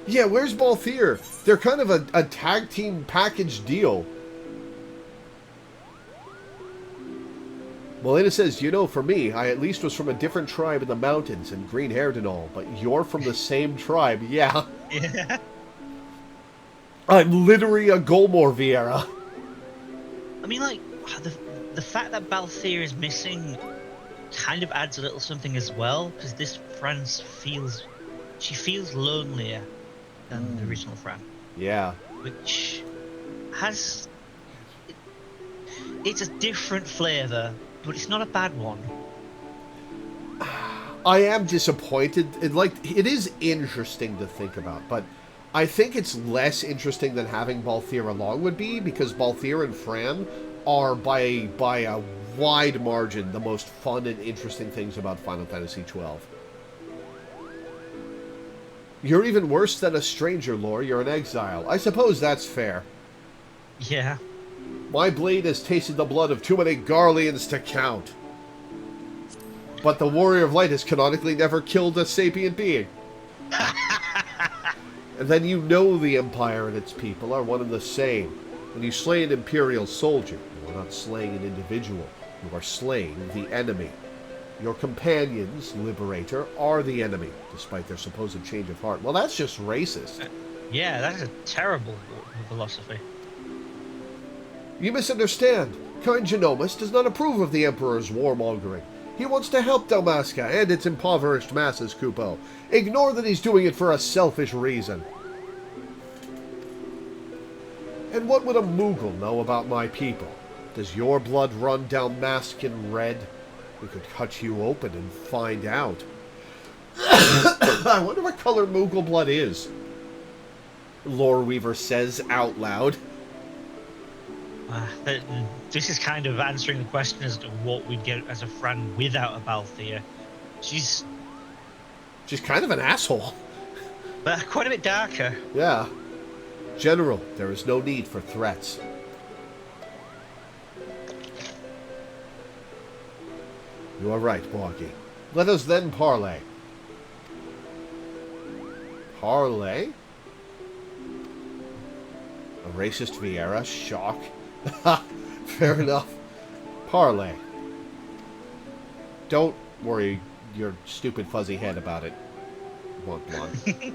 Yeah, where's Balthier? They're kind of a tag team package deal. Melina says, you know, for me, I at least was from a different tribe in the mountains and green-haired and all, but you're from the same tribe, yeah. Yeah. I'm literally a Golmore Vieira. I mean, like, the fact that Balthier is missing kind of adds a little something as well, because this Fran feels lonelier than the original Fran. Yeah. Which has... It's a different flavour, but it's not a bad one. I am disappointed. It is interesting to think about, but I think it's less interesting than having Balthier along would be, because Balthier and Fran are by a wide margin the most fun and interesting things about Final Fantasy XII. You're even worse than a stranger, Lore. You're an exile. I suppose that's fair. Yeah. My blade has tasted the blood of too many Garleans to count. But the Warrior of Light has canonically never killed a sapient being. And then you know the Empire and its people are one and the same. When you slay an Imperial soldier, you are not slaying an individual. You are slaying the enemy. Your companions, Liberator, are the enemy, despite their supposed change of heart. Well, that's just racist. Yeah, that's a terrible philosophy. You misunderstand. Kind Genomus does not approve of the Emperor's warmongering. He wants to help Dalmasca and its impoverished masses, Kupo. Ignore that he's doing it for a selfish reason. And what would a Moogle know about my people? Does your blood run Dalmascan red? We could cut you open and find out. I wonder what color Moogle blood is. Loreweaver says out loud. This is kind of answering the question as to what we'd get as a Fran without a Balthier. She's kind of an asshole. But quite a bit darker. Yeah. General, there is no need for threats. You are right, Boggy. Let us then parley. Parley? A racist Vieira? Shock. Fair enough. Parley. Don't worry your stupid fuzzy head about it. Won't blonde.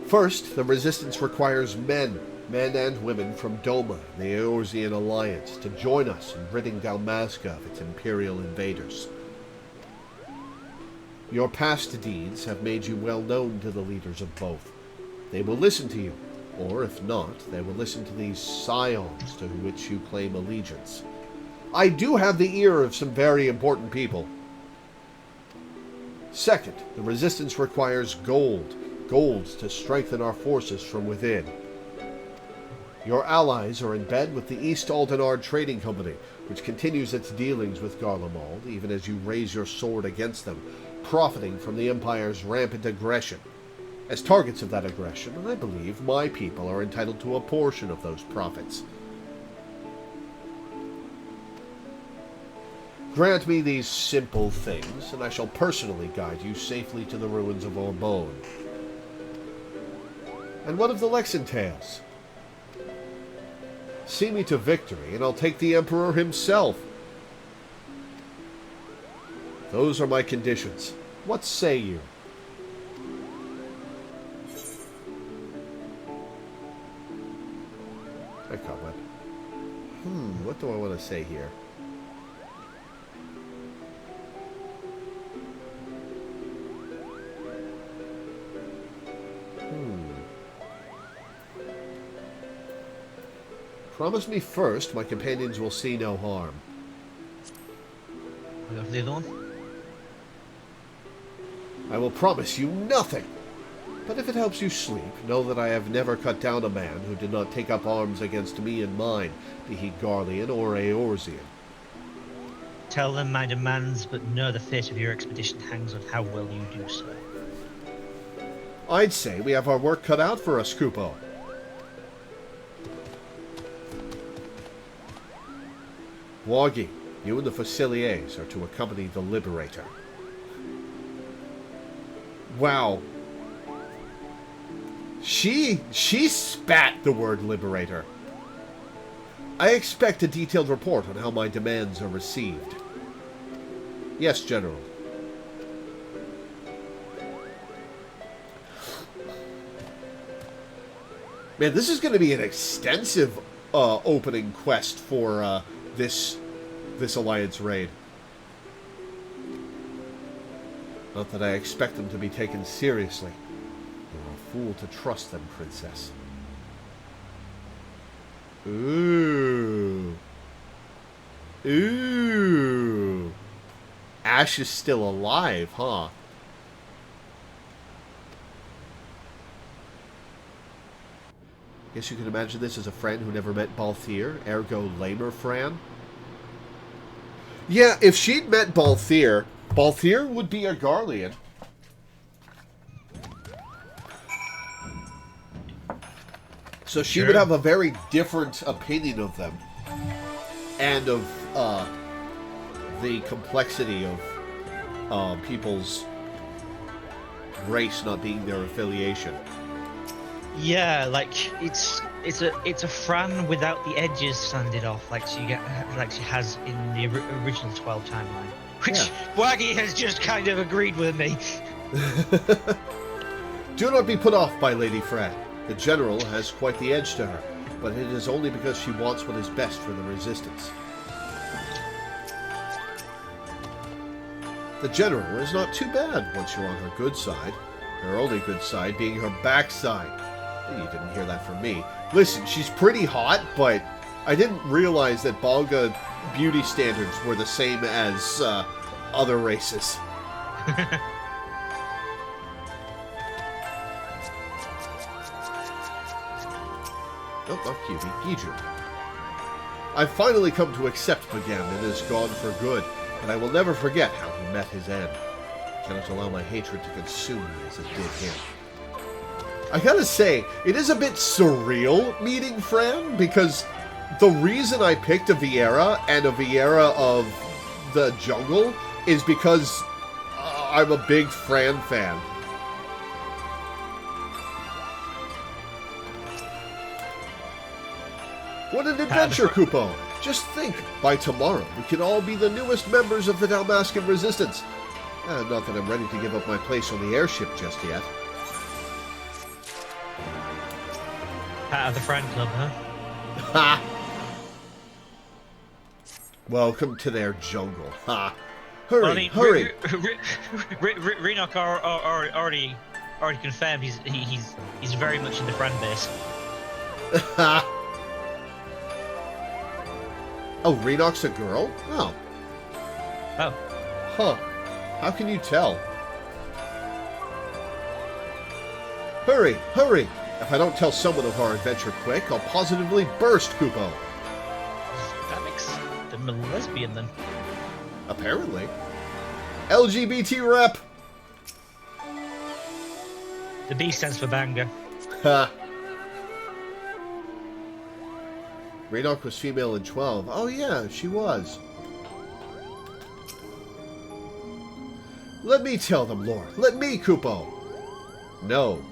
First, the resistance requires men and women from Doma, the Eorzean Alliance, to join us in ridding Dalmasca of its imperial invaders. Your past deeds have made you well known to the leaders of both. They will listen to you, or if not, they will listen to these scions to which you claim allegiance. I do have the ear of some very important people. Second, the resistance requires gold to strengthen our forces from within. Your allies are in bed with the East Aldenard Trading Company, which continues its dealings with Garlemald, even as you raise your sword against them, profiting from the Empire's rampant aggression. As targets of that aggression, I believe my people are entitled to a portion of those profits. Grant me these simple things, and I shall personally guide you safely to the ruins of Orbonne. And what of the Lexentales? See me to victory, and I'll take the Emperor himself. Those are my conditions. What say you? I comment. What do I want to say here? Promise me first my companions will see no harm. We have the other one? I will promise you nothing. But if it helps you sleep, know that I have never cut down a man who did not take up arms against me and mine, be he Garlean or Eorzean. Tell them my demands, but know the fate of your expedition hangs on how well you do so. I'd say we have our work cut out for us, Kupo. Woggy, you and the Faciliers are to accompany the Liberator. Wow. She spat the word Liberator. I expect a detailed report on how my demands are received. Yes, General. Man, this is going to be an extensive opening quest for this Alliance raid. Not that I expect them to be taken seriously. You're a fool to trust them, Princess. Ooh. Ooh. Ash is still alive, huh? Guess you can imagine this as a friend who never met Balthier, ergo lamer Fran. Yeah, if she'd met Balthier, Balthier would be a Garlean. So she would have a very different opinion of them. And of the complexity of people's race not being their affiliation. Yeah, like it's a Fran without the edges sanded off, like she has in the original 12 timeline. Which Yeah. Waggy has just kind of agreed with me. Do not be put off by Lady Fran. The General has quite the edge to her, but it is only because she wants what is best for the Resistance. The General is not too bad once you're on her good side. Her only good side being her backside. You didn't hear that from me. Listen, she's pretty hot, but I didn't realize that Balga beauty standards were the same as other races. Oh, not Cutie, Giju. I've finally come to accept Pagan and is gone for good, and I will never forget how he met his end. I cannot allow my hatred to consume me as it did him. I gotta say, it is a bit surreal meeting Fran, because the reason I picked a Vieira and a Vieira of the jungle is because I'm a big Fran fan. What an adventure, Kupo! Just think, by tomorrow we can all be the newest members of the Dalmascan Resistance. Not that I'm ready to give up my place on the airship just yet. Part of the Fran Club, huh? Ha! Welcome to their jungle. Ha! Hurry, hurry! Renok already confirmed he's very much in the Fran base. Ha! Oh, Renok's a girl? Oh. Oh. Huh. How can you tell? Hurry, hurry! If I don't tell someone of our adventure quick, I'll positively burst, Kupo. That makes them a lesbian then. Apparently. LGBT rep! The B stands for banger. Ha! Renok was female in 12. Oh yeah, she was. Let me tell them, Lord. Let me, Kupo. No.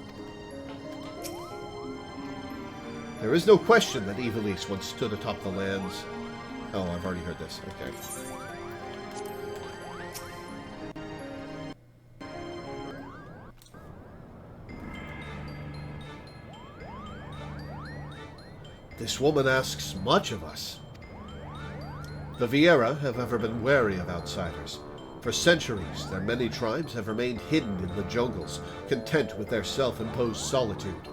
There is no question that Ivalice once stood atop the lands. Oh, I've already heard this. Okay. This woman asks much of us. The Vieira have ever been wary of outsiders. For centuries, their many tribes have remained hidden in the jungles, content with their self-imposed solitude.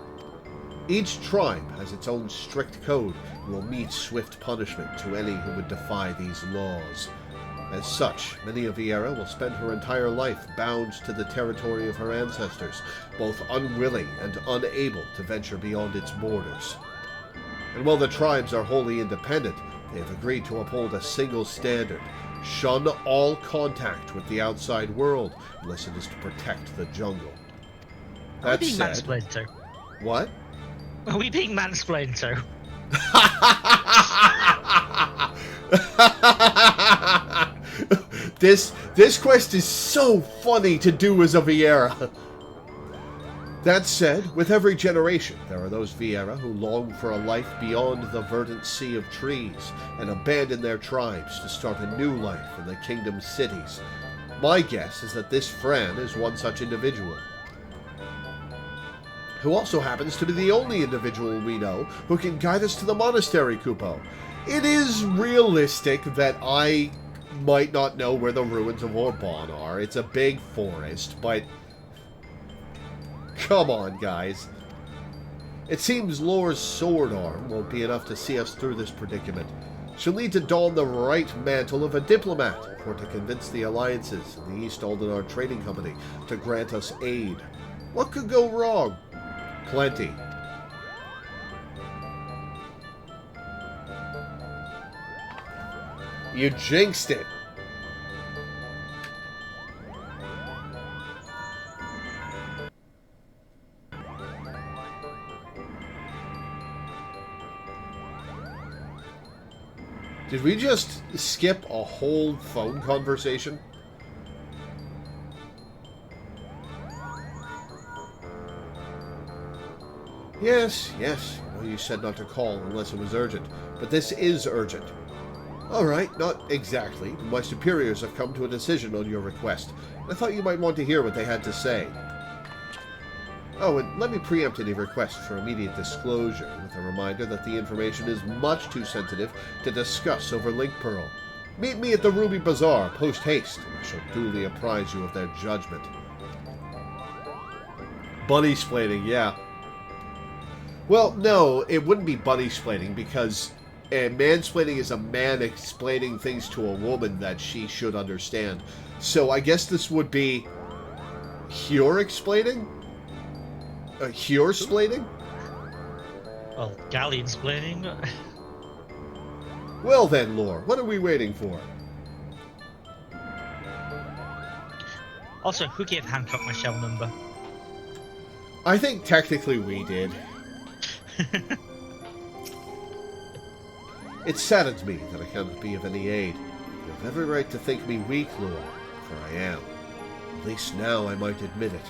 Each tribe has its own strict code and will meet swift punishment to any who would defy these laws. As such, many a Vieira will spend her entire life bound to the territory of her ancestors, both unwilling and unable to venture beyond its borders. And while the tribes are wholly independent, they have agreed to uphold a single standard: shun all contact with the outside world unless it is to protect the jungle. Are That we being said, mansplained to? what? Are we being mansplained to? This quest is so funny to do as a Vieira. That said, with every generation, there are those Vieira who long for a life beyond the verdant sea of trees and abandon their tribes to start a new life in the kingdom's cities. My guess is that this Fran is one such individual, who also happens to be the only individual we know who can guide us to the monastery, Kupo. It is realistic that I might not know where the ruins of Orban are. It's a big forest, but come on, guys. It seems Lore's sword arm won't be enough to see us through this predicament. She'll need to don the right mantle of a diplomat or to convince the alliances in the East Aldenar Trading Company to grant us aid. What could go wrong? Plenty. You jinxed it. Did we just skip a whole phone conversation? Yes, yes. I know you said not to call unless it was urgent, but this is urgent. Alright, not exactly. My superiors have come to a decision on your request. I thought you might want to hear what they had to say. Oh, and let me preempt any request for immediate disclosure, with a reminder that the information is much too sensitive to discuss over Link Pearl. Meet me at the Ruby Bazaar, post-haste, and I shall duly apprise you of their judgment. Bunny-splaining, yeah. Well, no, it wouldn't be bunny-splaining, because mansplaining is a man explaining things to a woman that she should understand. So I guess this would be Hure-explaining? Hure-splaining? Well, galleon-splaining. Well then, Lore, what are we waiting for? Also, who gave Hancock my shell number? I think technically we did. It saddens me that I cannot be of any aid. You have every right to think me weak, Lore, for I am. At least now I might admit it.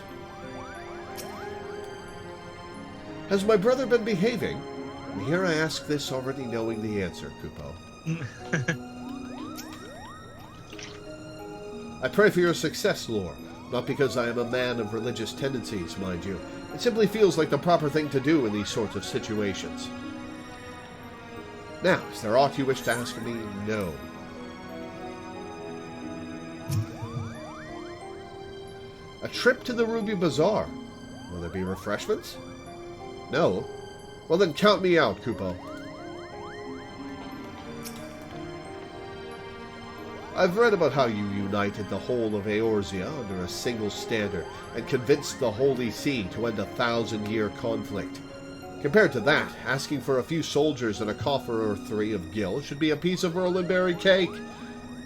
Has my brother been behaving? And here I ask this already knowing the answer, Kupo. I pray for your success, Lore. Not because I am a man of religious tendencies, mind you. It simply feels like the proper thing to do in these sorts of situations. Now, is there aught you wish to ask of me? No. A trip to the Ruby Bazaar. Will there be refreshments? No? Well then count me out, Kupo. I've read about how you united the whole of Eorzea under a single standard and convinced the Holy See to end a 1,000-year conflict. Compared to that, asking for a few soldiers and a coffer or three of gil should be a piece of Erlenberry cake.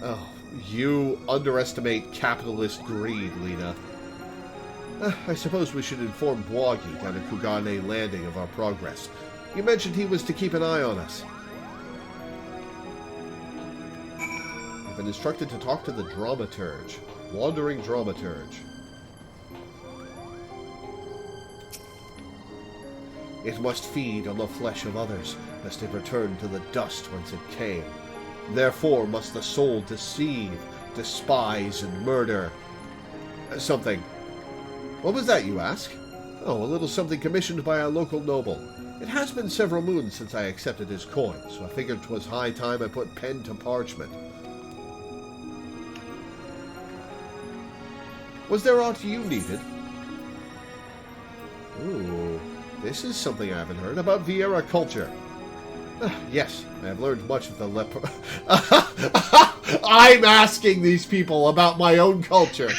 Oh, you underestimate capitalist greed, Lena. I suppose we should inform Bwagi down at Kugane Landing of our progress. You mentioned he was to keep an eye on us. I've been instructed to talk to the dramaturge. Wandering dramaturge. It must feed on the flesh of others, lest it return to the dust whence it came. Therefore must the soul deceive, despise, and murder. Something. What was that, you ask? Oh, a little something commissioned by a local noble. It has been several moons since I accepted his coin, so I figured 'twas high time I put pen to parchment. Was there aught you needed? Ooh, this is something I haven't heard about Viera culture. Yes, I have learned much of the leper... I'm asking these people about my own culture.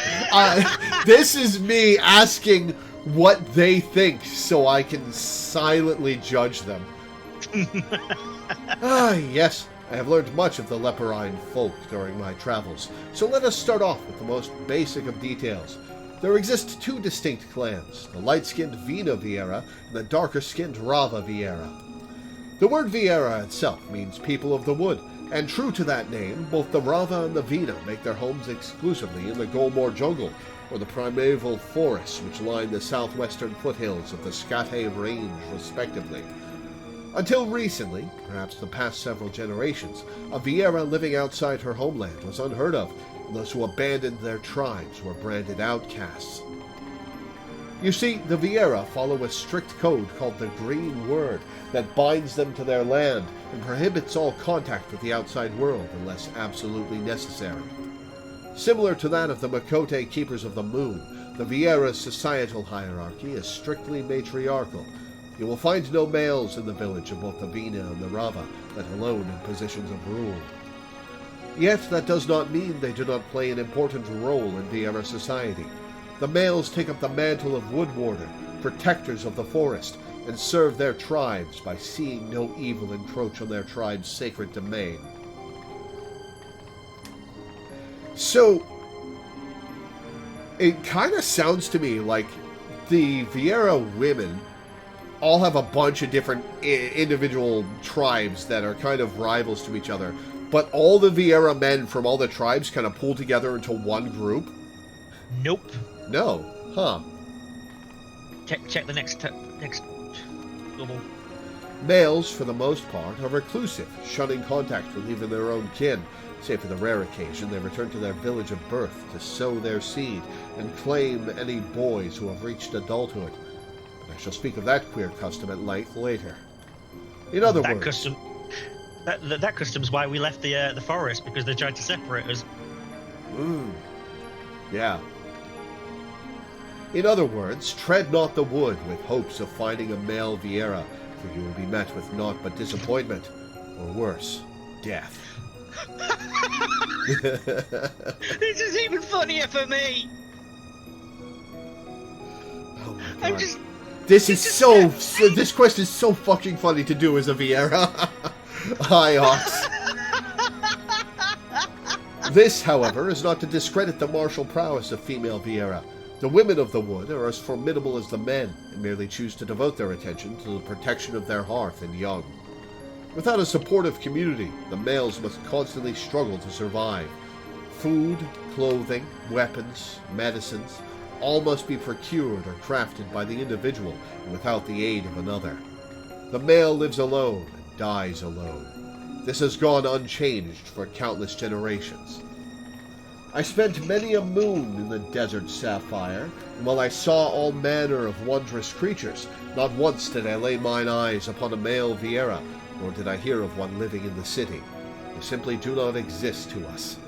This is me asking what they think so I can silently judge them. Yes, I have learned much of the leperine folk during my travels, so let us start off with the most basic of details. There exist two distinct clans, the light-skinned Vina Viera and the darker-skinned Rava Viera. The word Viera itself means people of the wood, and true to that name, both the Rava and the Vina make their homes exclusively in the Golmore jungle, or the primeval forests which line the southwestern foothills of the Skate Range, respectively. Until recently, perhaps the past several generations, a Viera living outside her homeland was unheard of, and those who abandoned their tribes were branded outcasts. You see, the Viera follow a strict code called the Green Word that binds them to their land and prohibits all contact with the outside world unless absolutely necessary. Similar to that of the Makote Keepers of the Moon, the Viera's societal hierarchy is strictly matriarchal. You will find no males in the village of both the Vina and the Rava, let alone in positions of rule. Yet that does not mean they do not play an important role in Viera society. The males take up the mantle of Wood Warder, protectors of the forest, and serve their tribes by seeing no evil encroach on their tribe's sacred domain. So, it kind of sounds to me like the Viera women all have a bunch of different individual tribes that are kind of rivals to each other, but all the Viera men from all the tribes kind of pull together into one group? Nope. No. Huh. Check the next double. Males, for the most part, are reclusive, shunning contact with even their own kin. Save for the rare occasion, they return to their village of birth to sow their seed and claim any boys who have reached adulthood. But I shall speak of that queer custom at length later. In other words... That custom's why we left the forest, because they tried to separate us. Yeah. In other words, tread not the wood with hopes of finding a male Vieira, for you will be met with naught but disappointment, or worse, death. This is even funnier for me. Oh my god. This quest is so fucking funny to do as a Vieira. Hi, Ox. This, however, is not to discredit the martial prowess of female Vieira. The women of the wood are as formidable as the men, and merely choose to devote their attention to the protection of their hearth and young. Without a supportive community, the males must constantly struggle to survive. Food, clothing, weapons, medicines, all must be procured or crafted by the individual and without the aid of another. The male lives alone and dies alone. This has gone unchanged for countless generations. I spent many a moon in the desert sapphire, and while I saw all manner of wondrous creatures, not once did I lay mine eyes upon a male Vieira, nor did I hear of one living in the city. They simply do not exist to us.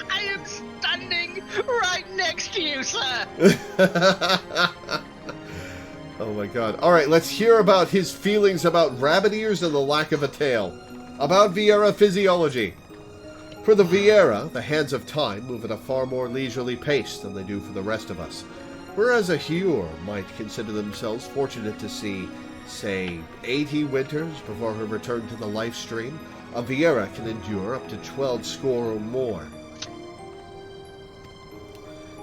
I am standing right next to you, sir! Oh my god. Alright, let's hear about his feelings about rabbit ears and the lack of a tail. About Vieira physiology. For the Vieira, the hands of time move at a far more leisurely pace than they do for the rest of us. Whereas a Huor might consider themselves fortunate to see, say, 80 winters before her return to the life stream, a Vieira can endure up to 12 score or more.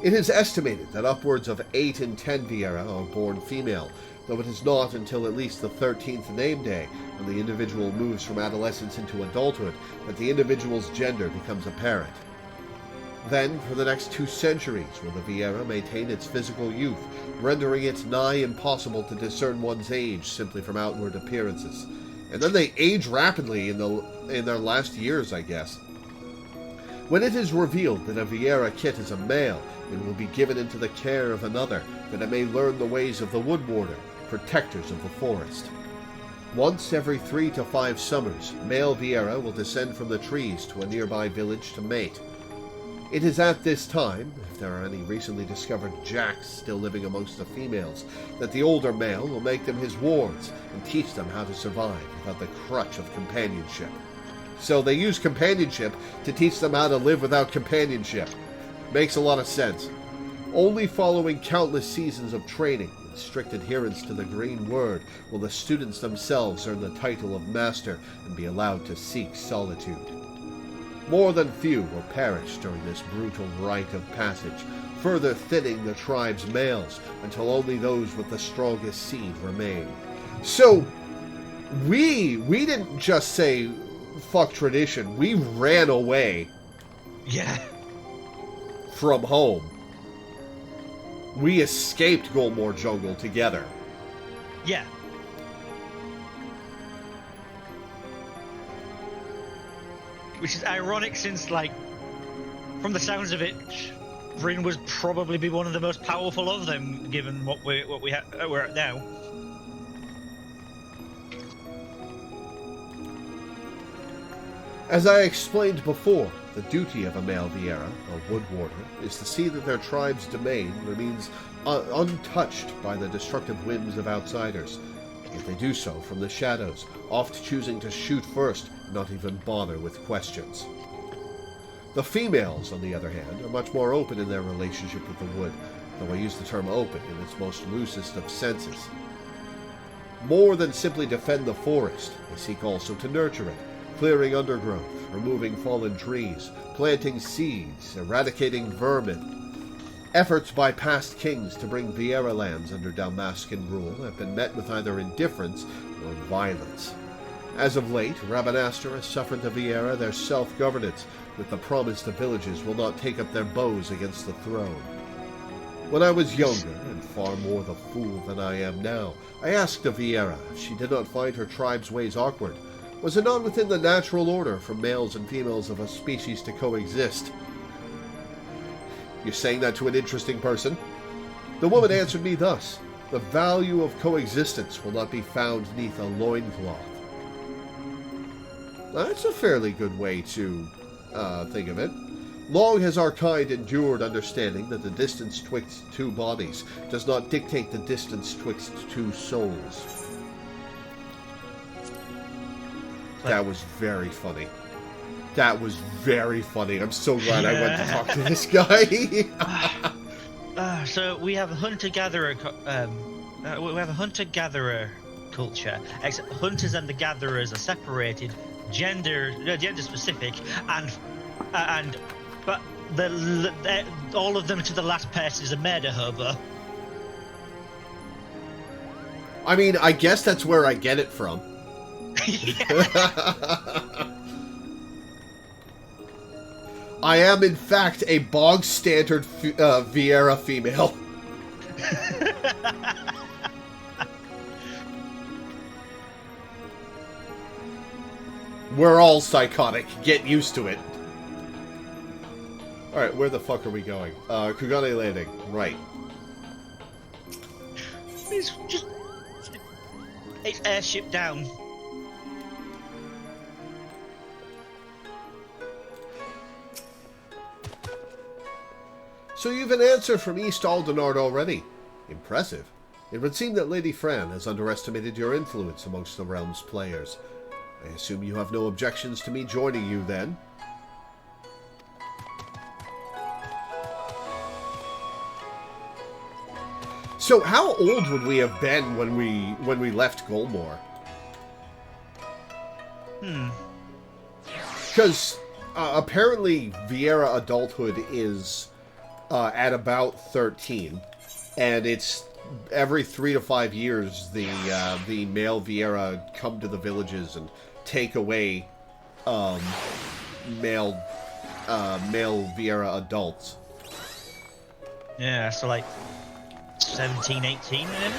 It is estimated that upwards of 8 in 10 Vieira are born female, though it is not until at least the 13th name day, when the individual moves from adolescence into adulthood, that the individual's gender becomes apparent. Then, for the next 2 centuries, will the Vieira maintain its physical youth, rendering it nigh impossible to discern one's age simply from outward appearances. And then they age rapidly in their last years, I guess. When it is revealed that a Vieira kit is a male, it will be given into the care of another, that it may learn the ways of the wood warder, protectors of the forest. Once every 3 to 5 summers, male Vieira will descend from the trees to a nearby village to mate. It is at this time, if there are any recently discovered jacks still living amongst the females, that the older male will make them his wards and teach them how to survive without the crutch of companionship. So they use companionship to teach them how to live without companionship. Makes a lot of sense. Only following countless seasons of training and strict adherence to the green word will the students themselves earn the title of master and be allowed to seek solitude. More than few will perish during this brutal rite of passage, further thinning the tribe's males until only those with the strongest seed remain. So, we didn't just say, fuck tradition, we ran away. Yeah. From home. We escaped Golmore Jungle together. Yeah. Which is ironic since, like, from the sounds of it, Bryn would probably be one of the most powerful of them, given what we're at now. As I explained before, the duty of a male Vieira, or wood warder, is to see that their tribe's domain remains untouched by the destructive whims of outsiders. Yet they do so from the shadows, oft choosing to shoot first and not even bother with questions. The females, on the other hand, are much more open in their relationship with the wood, though I use the term open in its most loosest of senses. More than simply defend the forest, they seek also to nurture it, clearing undergrowth, removing fallen trees, planting seeds, eradicating vermin. Efforts by past kings to bring Vieira lands under Dalmascan rule have been met with either indifference or violence. As of late, Rabanastre has suffered the Viera their self-governance, with the promise the villages will not take up their bows against the throne. When I was younger, and far more the fool than I am now, I asked the Viera if she did not find her tribe's ways awkward. Was it not within the natural order for males and females of a species to coexist? You're saying that to an interesting person? The woman answered me thus: the value of coexistence will not be found neath a loincloth. That's a fairly good way to think of it. Long has our kind endured understanding that the distance twixt two bodies does not dictate the distance twixt two souls. That was very funny. That was very funny. I'm so glad I went to talk to this guy. So we have a hunter-gatherer. We have a hunter-gatherer culture. Except hunters and the gatherers are separated, gender specific, but all of them to the last person is a murder hobo. I mean, I guess that's where I get it from. I am, in fact, a bog-standard Viera female. We're all psychotic. Get used to it. Alright, where the fuck are we going? Kugane Landing. Right. It's airship down. So you've an answer from East Aldenard already. Impressive. It would seem that Lady Fran has underestimated your influence amongst the realm's players. I assume you have no objections to me joining you, then? So how old would we have been when we left Golmore? Because apparently Viera adulthood is at about 13, and it's every 3 to 5 years the male Viera come to the villages and take away male Viera adults. Yeah, so like 17, 18 maybe?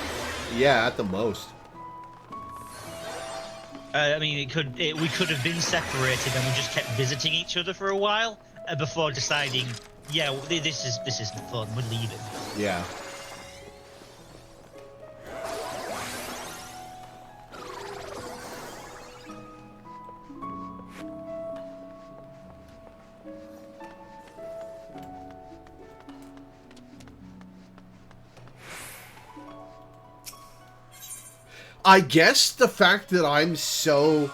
Yeah, at the most. I mean, we could have been separated and we just kept visiting each other for a while before deciding, yeah, this isn't fun, we're leaving. Yeah. I guess the fact that I'm so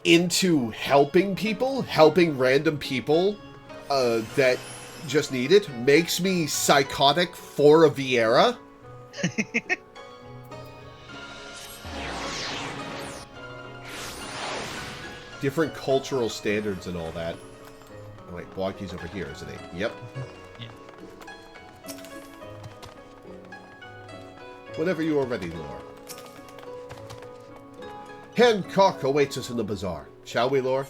into helping people, helping random people that just need it, makes me psychotic for a Viera. Different cultural standards and all that. Oh, wait, Blocky's over here, isn't he? Yep. Yeah. Whenever you are ready, Lore. Hancock awaits us in the bazaar. Shall we, Lore?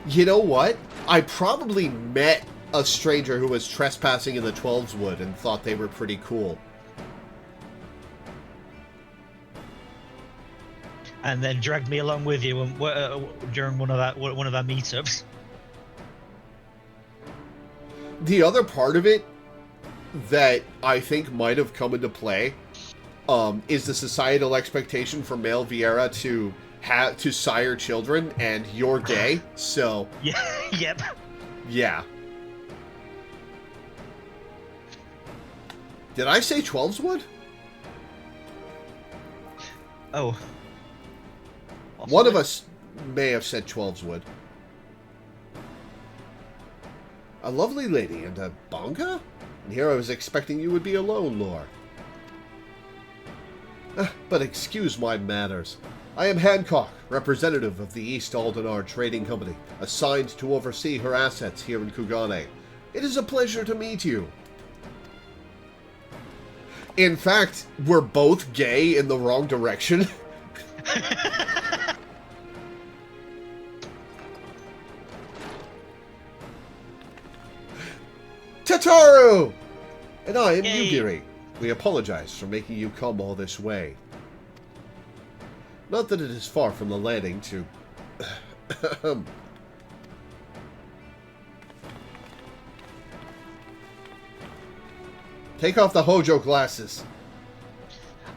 You know what? I probably met a stranger who was trespassing in the Twelveswood and thought they were pretty cool. And then dragged me along with you during one of our meetups. The other part of it that I think might have come into play is the societal expectation for male Viera to sire children, and you're gay, so Yeah. Yep. Yeah. Did I say Twelveswood? Oh. One of us may have said Twelveswood. A lovely lady and a bonga? And here I was expecting you would be alone, Lore. But excuse my manners. I am Hancock, representative of the East Aldenar Trading Company, assigned to oversee her assets here in Kugane. It is a pleasure to meet you. In fact, we're both gay in the wrong direction. Tataru! And I am Yugiri. We apologize for making you come all this way. Not that it is far from the landing to... Take off the Hojo glasses.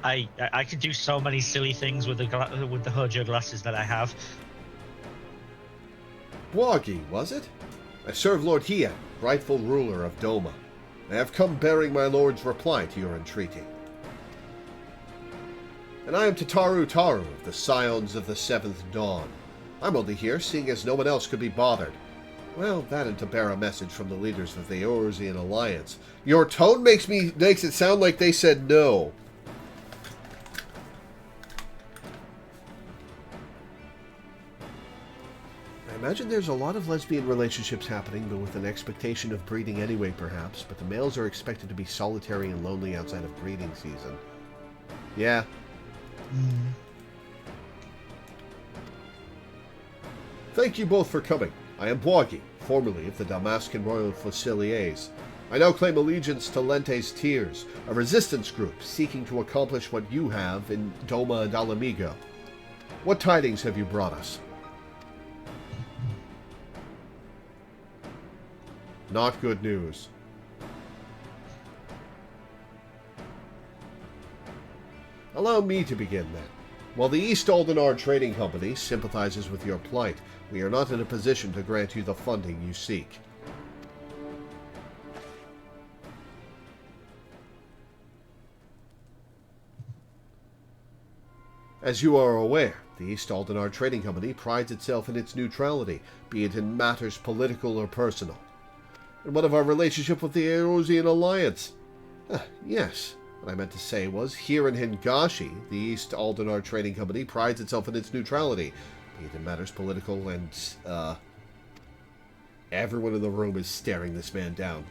I can do so many silly things with the Hojo glasses that I have. Wagi, was it? I serve Lord Hia, rightful ruler of Doma. I have come bearing my lord's reply to your entreaty. And I am Tataru Taru of the Scions of the Seventh Dawn. I'm only here seeing as no one else could be bothered. Well, that and to bear a message from the leaders of the Eorzean Alliance. Your tone makes it sound like they said no. I imagine there's a lot of lesbian relationships happening, though with an expectation of breeding anyway, perhaps, but the males are expected to be solitary and lonely outside of breeding season. Yeah. Thank you both for coming. I am Wagi, formerly of the Damascan Royal Fusiliers. I now claim allegiance to Lente's Tears, a resistance group seeking to accomplish what you have in Doma and Alamigo. What tidings have you brought us? Not good news. Allow me to begin then. While the East Aldenar Trading Company sympathizes with your plight, we are not in a position to grant you the funding you seek. As you are aware, the East Aldenar Trading Company prides itself in its neutrality, be it in matters political or personal. And what of our relationship with the Eorzean Alliance? Yes. What I meant to say was, here in Hingashi, the East Aldenar Trading Company prides itself in its neutrality, be it in matters political and, Everyone in the room is staring this man down.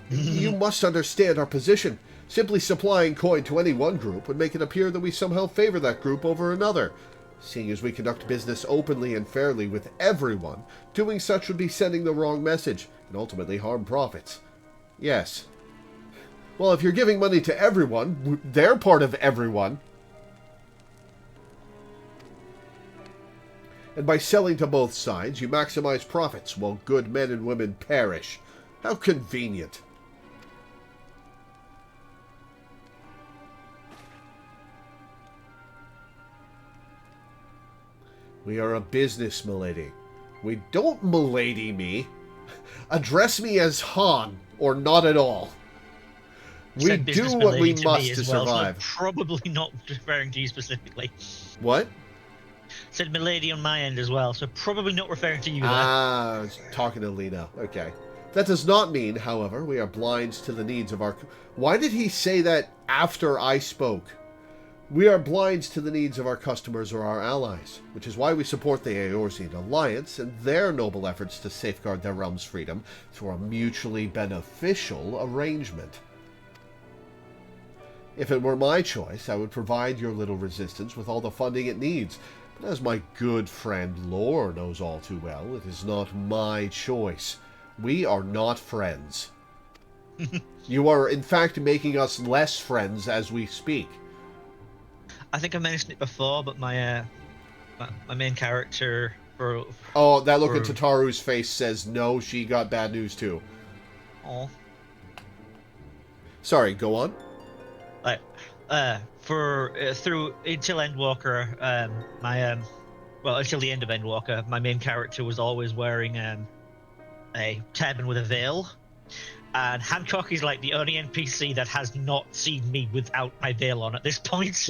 You must understand our position. Simply supplying coin to any one group would make it appear that we somehow favor that group over another. Seeing as we conduct business openly and fairly with everyone, doing such would be sending the wrong message, and ultimately harm profits. Yes. Well, if you're giving money to everyone, they're part of everyone. And by selling to both sides, you maximize profits while good men and women perish. How convenient. We are a business, milady. We don't milady me. Address me as Han, or not at all. We do what we must to survive. So probably not referring to you specifically. What? Said milady on my end as well, so probably not referring to you there. I was talking to Lena. Okay. That does not mean, however, we are blind to the needs of our... Why did he say that after I spoke? We are blind to the needs of our customers or our allies, which is why we support the Eorzean Alliance and their noble efforts to safeguard their realm's freedom through a mutually beneficial arrangement. If it were my choice, I would provide your little resistance with all the funding it needs, but as my good friend Lore knows all too well, it is not my choice. We are not friends. You are, in fact, making us less friends as we speak. I think I mentioned it before, but my main character for oh, that look at Tataru's face says no. She got bad news too. Oh, sorry. Go on. Through until Endwalker, until the end of Endwalker, my main character was always wearing a turban with a veil. And Hancock is like the only NPC that has not seen me without my veil on at this point.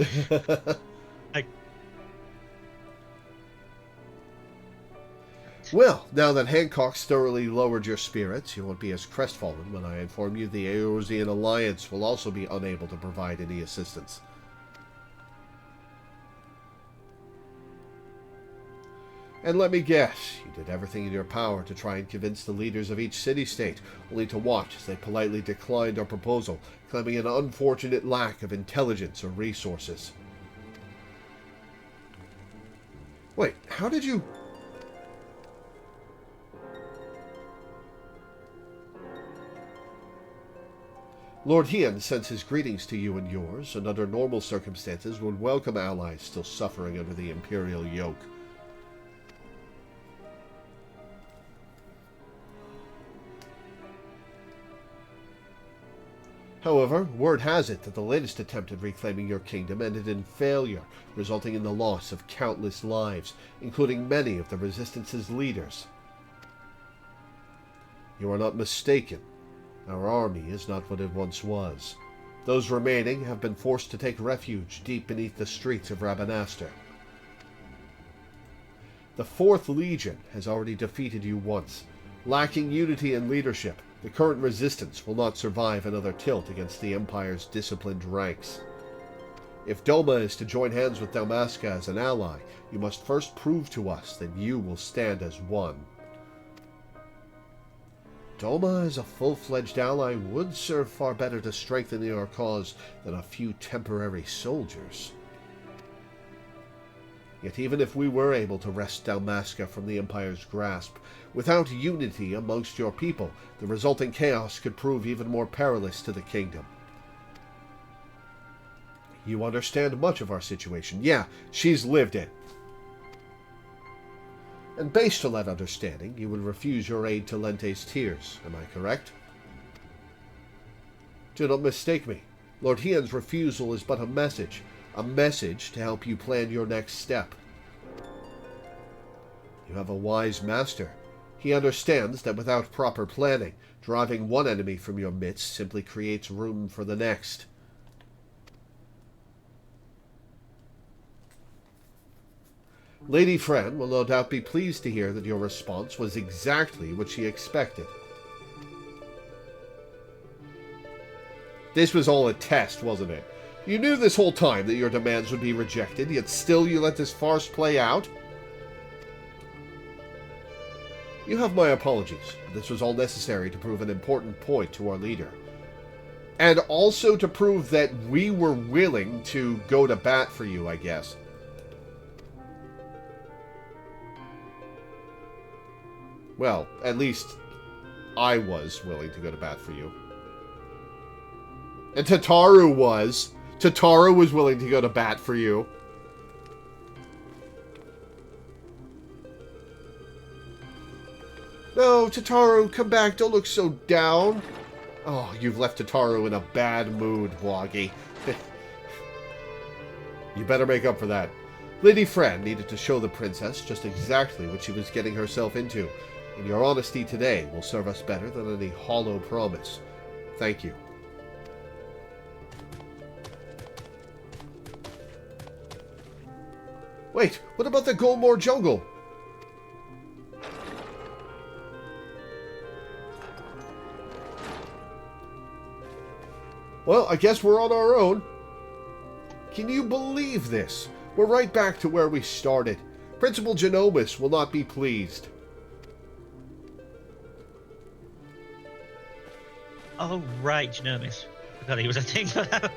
Well, now that Hancock's thoroughly lowered your spirits, you won't be as crestfallen when I inform you the Eorzean Alliance will also be unable to provide any assistance. And let me guess, you did everything in your power to try and convince the leaders of each city-state, only to watch as they politely declined our proposal, claiming an unfortunate lack of intelligence or resources. Wait, how did you... Lord Hien sends his greetings to you and yours, and under normal circumstances would welcome allies still suffering under the Imperial yoke. However, word has it that the latest attempt at reclaiming your kingdom ended in failure, resulting in the loss of countless lives, including many of the Resistance's leaders. You are not mistaken. Our army is not what it once was. Those remaining have been forced to take refuge deep beneath the streets of Rabanastre. The 4th Legion has already defeated you once. Lacking unity and leadership, the current resistance will not survive another tilt against the Empire's disciplined ranks. If Doma is to join hands with Dalmasca as an ally, you must first prove to us that you will stand as one. Doma as a full-fledged ally would serve far better to strengthen our cause than a few temporary soldiers. Yet even if we were able to wrest Dalmasca from the Empire's grasp, without unity amongst your people, the resulting chaos could prove even more perilous to the kingdom. You understand much of our situation. Yeah, she's lived it. And based on that understanding, you would refuse your aid to Lente's Tears, am I correct? Do not mistake me. Lord Hien's refusal is but a message to help you plan your next step. You have a wise master. He understands that without proper planning, driving one enemy from your midst simply creates room for the next. Lady Fran will no doubt be pleased to hear that your response was exactly what she expected. This was all a test, wasn't it? You knew this whole time that your demands would be rejected, yet still you let this farce play out? You have my apologies, but this was all necessary to prove an important point to our leader. And also to prove that we were willing to go to bat for you, I guess. Well, at least I was willing to go to bat for you. And Tataru was. Tataru was willing to go to bat for you. No, Tataru, come back. Don't look so down. Oh, you've left Tataru in a bad mood, Woggy. You better make up for that. Lady Fran needed to show the princess just exactly what she was getting herself into. And your honesty today will serve us better than any hollow promise. Thank you. Wait, what about the Golmore jungle? Well, I guess we're on our own. Can you believe this? We're right back to where we started. Principal Genomus will not be pleased. Oh, right, Genomus. I forgot he was a thing for that.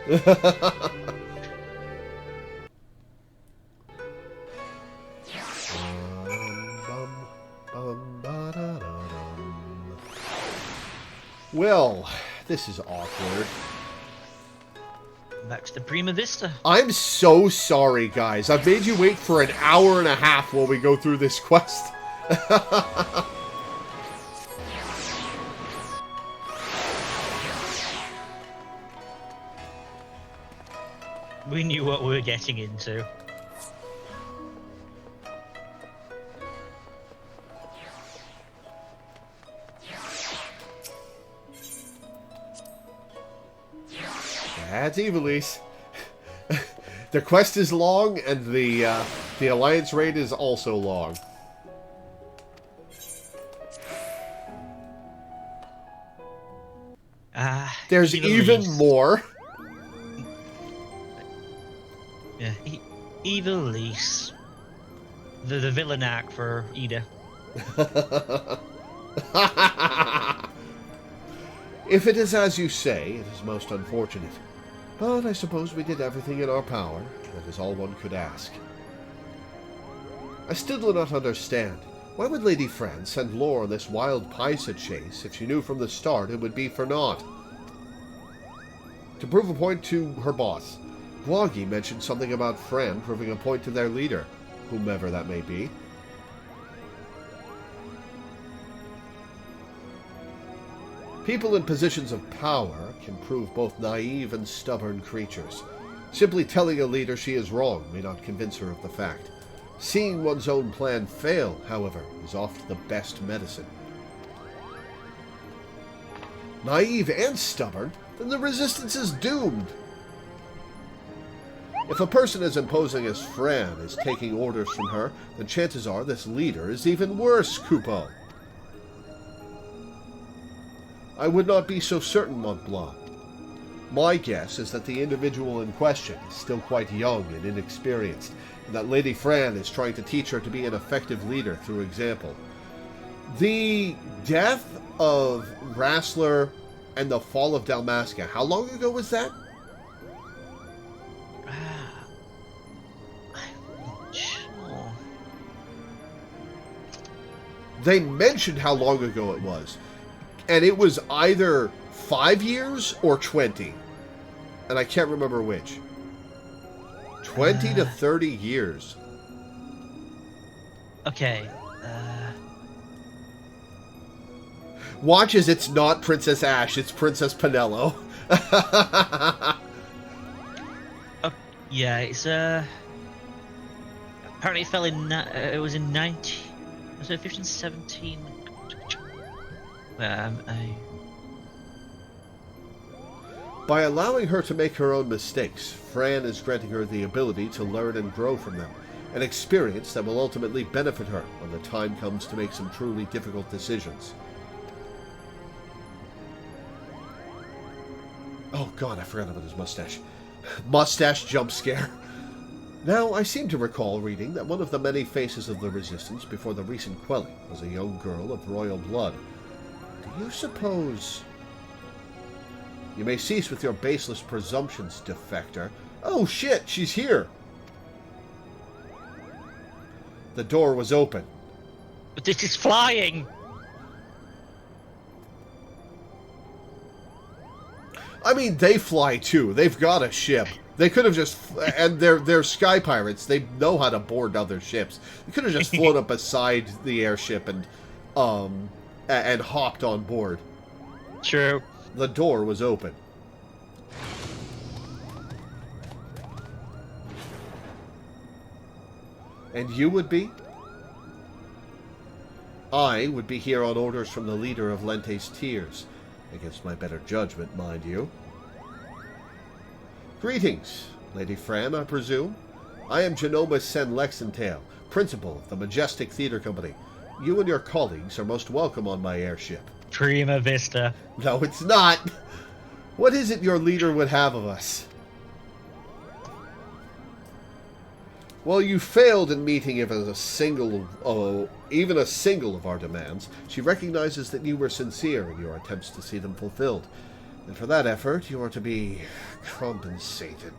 Well, this is awkward. Back to the Prima Vista. I'm so sorry, guys. I've made you wait for an hour and a half while we go through this quest. We knew what we were getting into. That's Evilise. The quest is long, and the Alliance raid is also long. There's even more. Yeah, Evilise. the villain arc for Ida. If it is as you say, it is most unfortunate. But I suppose we did everything in our power. That is all one could ask. I still do not understand. Why would Lady Fran send Lore on this wild Paisa chase if she knew from the start it would be for naught? To prove a point to her boss, Gwagi mentioned something about Fran proving a point to their leader, whomever that may be. People in positions of power can prove both naive and stubborn creatures. Simply telling a leader she is wrong may not convince her of the fact. Seeing one's own plan fail, however, is oft the best medicine. Naive and stubborn? Then the resistance is doomed. If a person as imposing as Fran is taking orders from her, then chances are this leader is even worse, Kupo. I would not be so certain, Mont Blanc. My guess is that the individual in question is still quite young and inexperienced, and that Lady Fran is trying to teach her to be an effective leader through example. The death of Rassler and the fall of Dalmasca, how long ago was that? I'm not sure. They mentioned how long ago it was. And it was either 5 years or 20. And I can't remember which. 20 to 30 years. Okay. Watch as it's not Princess Ash, it's Princess Penelo. Yeah, it's apparently it fell in. It was in 90. Was it 15, 17? By allowing her to make her own mistakes, Fran is granting her the ability to learn and grow from them, an experience that will ultimately benefit her when the time comes to make some truly difficult decisions. Oh god, I forgot about his mustache. Mustache jump scare. Now, I seem to recall reading that one of the many faces of the Resistance before the recent quelling was a young girl of royal blood. Do you suppose... You may cease with your baseless presumptions, defector. Oh shit, she's here! The door was open. But this is flying! I mean, they fly too. They've got a ship. They could have just... And they're sky pirates. They know how to board other ships. They could have just flown up beside the airship and hopped on board. True. The door was open. And you would be? I would be here on orders from the leader of Lente's Tears. Against my better judgment, mind you. Greetings, Lady Fran, I presume. I am Genoma Sen Lexentale, principal of the Majestic Theater Company. You and your colleagues are most welcome on my airship. Prima Vista. No, it's not. What is it your leader would have of us? Well, you failed in meeting even a single of our demands. She recognizes that you were sincere in your attempts to see them fulfilled. And for that effort, you are to be compensated.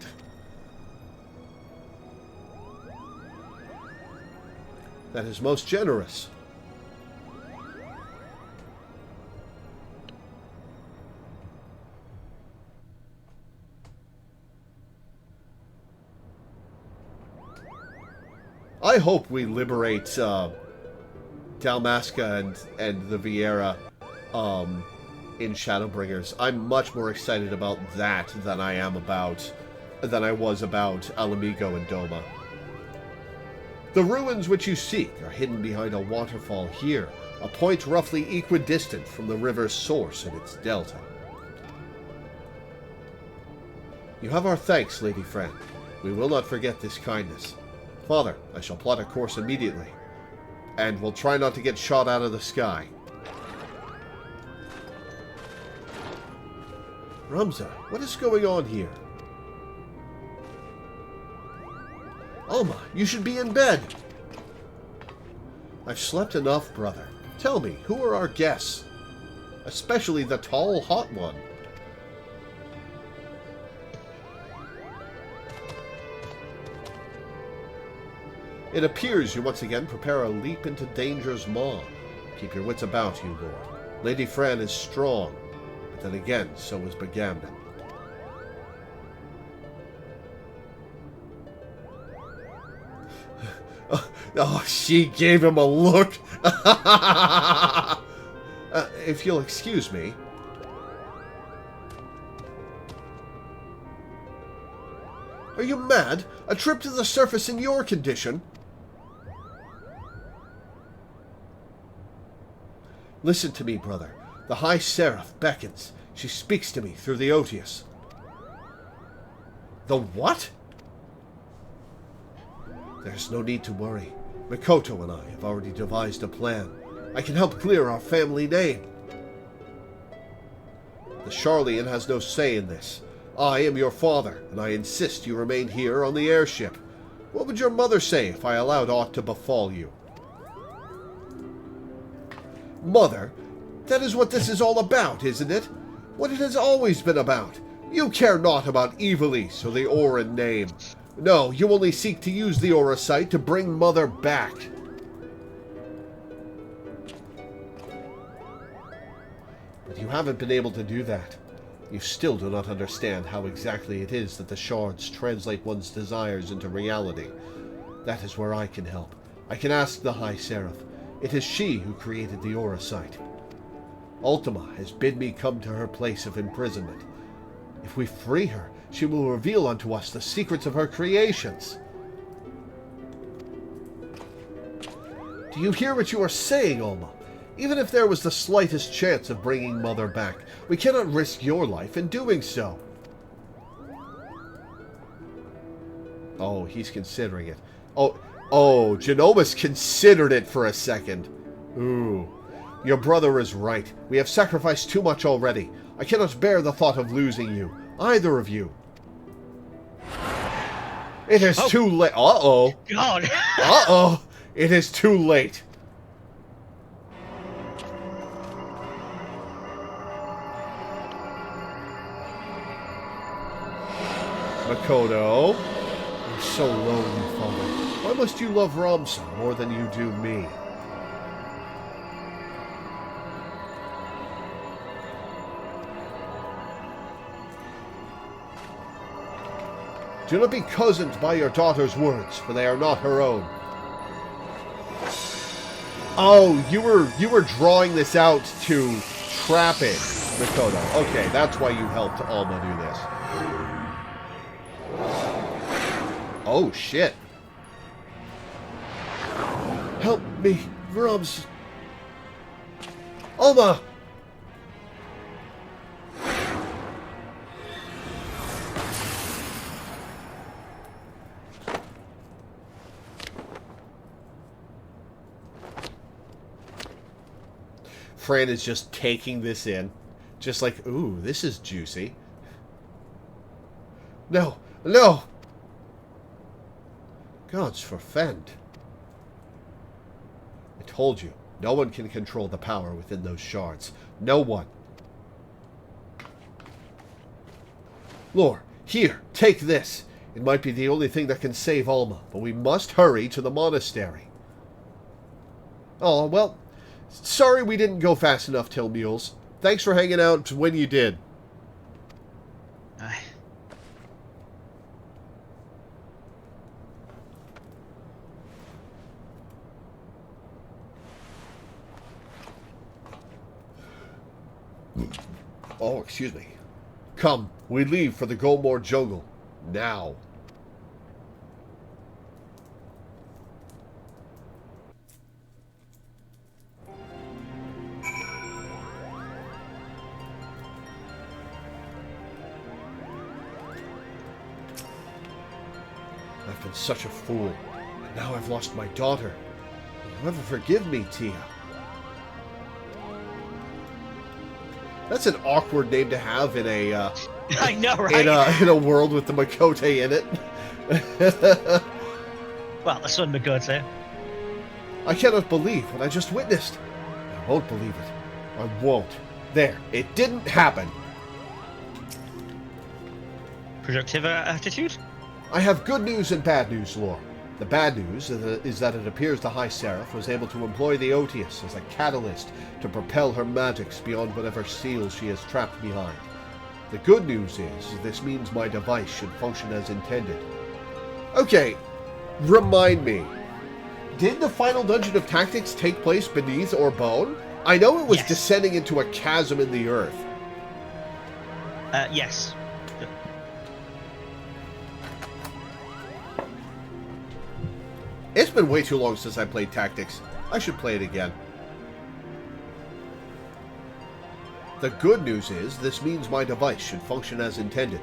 That is most generous. I hope we liberate Dalmasca and the Viera in Shadowbringers. I'm much more excited about that than I was about Alamigo and Doma. The ruins which you seek are hidden behind a waterfall here, a point roughly equidistant from the river's source and its delta. You have our thanks, Lady Fran. We will not forget this kindness. Father, I shall plot a course immediately, and we'll try not to get shot out of the sky. Ramza, what is going on here? Alma, you should be in bed. I've slept enough, brother. Tell me, who are our guests? Especially the tall, hot one. It appears you once again prepare a leap into danger's maw. Keep your wits about you, Lord. Lady Fran is strong, but then again, so is Bagamnon. Oh, she gave him a look. If you'll excuse me. Are you mad? A trip to the surface in your condition? Listen to me, brother. The High Seraph beckons. She speaks to me through the Otius. The what? There's no need to worry. Mikoto and I have already devised a plan. I can help clear our family name. The Charlian has no say in this. I am your father, and I insist you remain here on the airship. What would your mother say if I allowed aught to befall you? Mother, that is what this is all about, isn't it? What it has always been about. You care not about Evilise or the Orin name. No, you only seek to use the Aura Site to bring Mother back. But you haven't been able to do that. You still do not understand how exactly it is that the shards translate one's desires into reality. That is where I can help. I can ask the High Seraph. It is she who created the Aura Site. Ultima has bid me come to her place of imprisonment. If we free her, she will reveal unto us the secrets of her creations. Do you hear what you are saying, Alma? Even if there was the slightest chance of bringing Mother back, we cannot risk your life in doing so. Oh, he's considering it. Oh, Genomus considered it for a second. Ooh. Your brother is right. We have sacrificed too much already. I cannot bear the thought of losing you. Either of you. It is too late. Uh-oh. God. Uh-oh. It is too late. Makoto. I'm so lonely, Father. Why must you love Ramsa more than you do me? Do not be cozened by your daughter's words, for they are not her own. Oh, you were drawing this out to trap it, Makoto. Okay, that's why you helped Alma do this. Oh, shit. Help me, Rums. Alma! Fran is just taking this in. Just like, ooh, this is juicy. No, no! Gods forfend. I told you, no one can control the power within those shards. No one. Lore, here, take this. It might be the only thing that can save Alma, but we must hurry to the monastery. Oh, well, sorry we didn't go fast enough, Till Mules. Thanks for hanging out when you did. Oh, excuse me. Come, we leave for the Golmore Jungle. Now. I've been such a fool. And now I've lost my daughter. Will you ever forgive me, Tia? That's an awkward name to have in a I know, right? in a world with the Makote in it. Well, the son Makote. I cannot believe what I just witnessed. I won't believe it. I won't. There, it didn't happen. Productive attitude? I have good news and bad news, Lore. The bad news is that it appears the High Seraph was able to employ the Otius as a catalyst to propel her magics beyond whatever seal she is trapped behind. The good news is this means my device should function as intended. Okay, remind me. Did the final dungeon of Tactics take place beneath Orbone? I know it was Yes. descending into a chasm in the earth. Yes. It's been way too long since I played Tactics. I should play it again. The good news is this means my device should function as intended.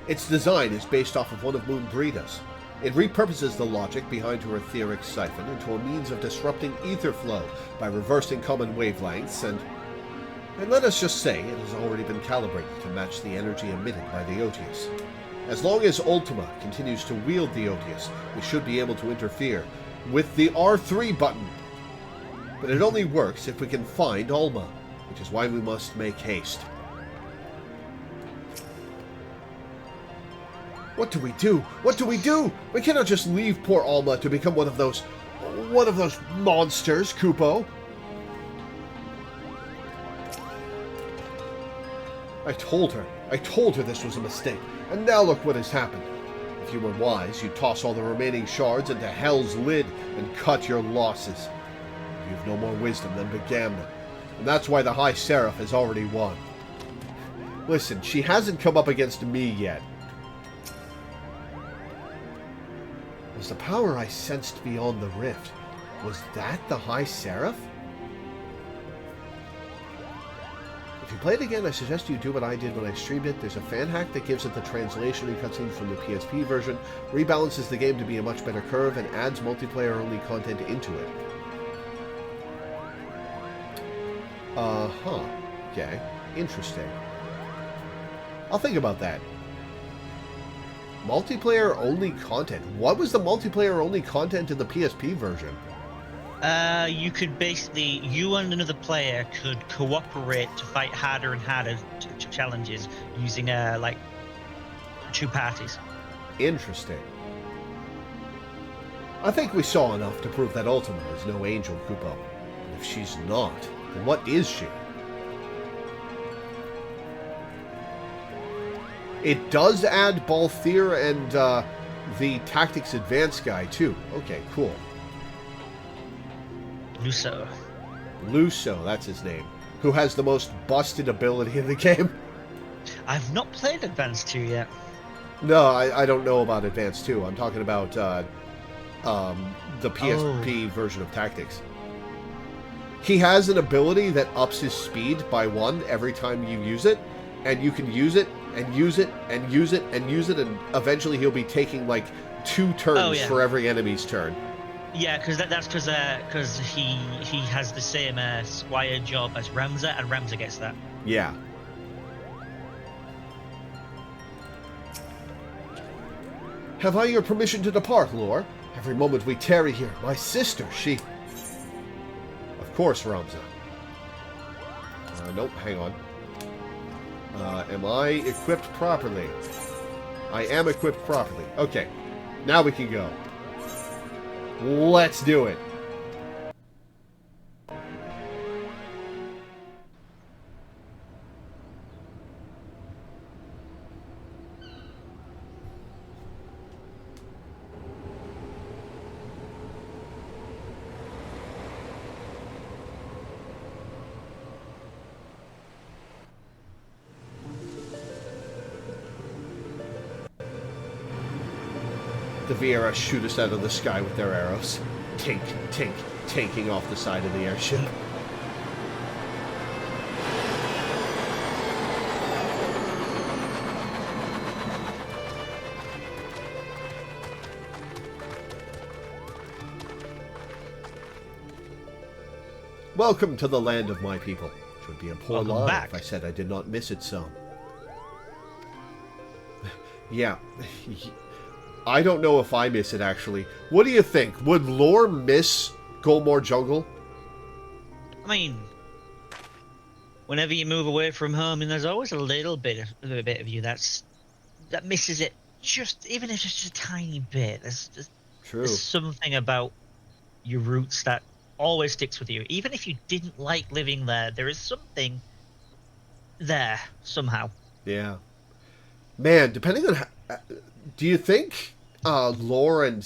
Its design is based off of one of Moon Brida's. It repurposes the logic behind her etheric siphon into a means of disrupting ether flow by reversing common wavelengths, and let us just say it has already been calibrated to match the energy emitted by the Otius. As long as Ultima continues to wield the Otius, we should be able to interfere with the R3 button. But it only works if we can find Alma, which is why we must make haste. What do we do? What do we do? We cannot just leave poor Alma to become one of those monsters, Kupo. I told her this was a mistake, and now look what has happened. If you were wise, you'd toss all the remaining shards into Hell's Lid and cut your losses. You've no more wisdom than Begamna, and that's why the High Seraph has already won. Listen, she hasn't come up against me yet. Was the power I sensed beyond the rift, was that the High Seraph? If you play it again, I suggest you do what I did when I streamed it. There's a fan hack that gives it the translation and cutscenes from the PSP version, rebalances the game to be a much better curve, and adds multiplayer-only content into it. Uh-huh. Okay. Interesting. I'll think about that. Multiplayer-only content. What was the multiplayer-only content in the PSP version? You could basically, you and another player could cooperate to fight harder and harder challenges using like two parties. Interesting. I think we saw enough to prove that Ultima is no angel, Kupo. And if she's not, then what is she? It does add Balthier and the Tactics Advanced guy, too. Okay, cool. Luso, that's his name. Who has the most busted ability in the game. I've not played Advanced 2 yet. No, I don't know about Advanced 2. I'm talking about the PSP version of Tactics. He has an ability that ups his speed by 1 every time you use it, and you can use it, and use it, and use it, and use it, and eventually he'll be taking, like, 2 turns for every enemy's turn. Yeah, that's because he has the same squire job as Ramza, and Ramza gets that. Yeah. Have I your permission to depart, Lore? Every moment we tarry here, my sister, she... Of course, Ramza. Nope, hang on. Am I equipped properly? I am equipped properly. Okay, now we can go. Let's do it. The Viera shoot us out of the sky with their arrows. Tink, tink, tanking off the side of the airship. Welcome to the land of my people. It would be a poor lie if I said I did not miss it some. Yeah. I don't know if I miss it, actually. What do you think? Would Lore miss Go more jungle. I mean, whenever you move away from home, and there's always a bit of you that misses it. Just even if it's just a tiny bit. There's True. something about your roots that always sticks with you. Even if you didn't like living there, there is something there somehow. Yeah. Man, depending on do you think Lore and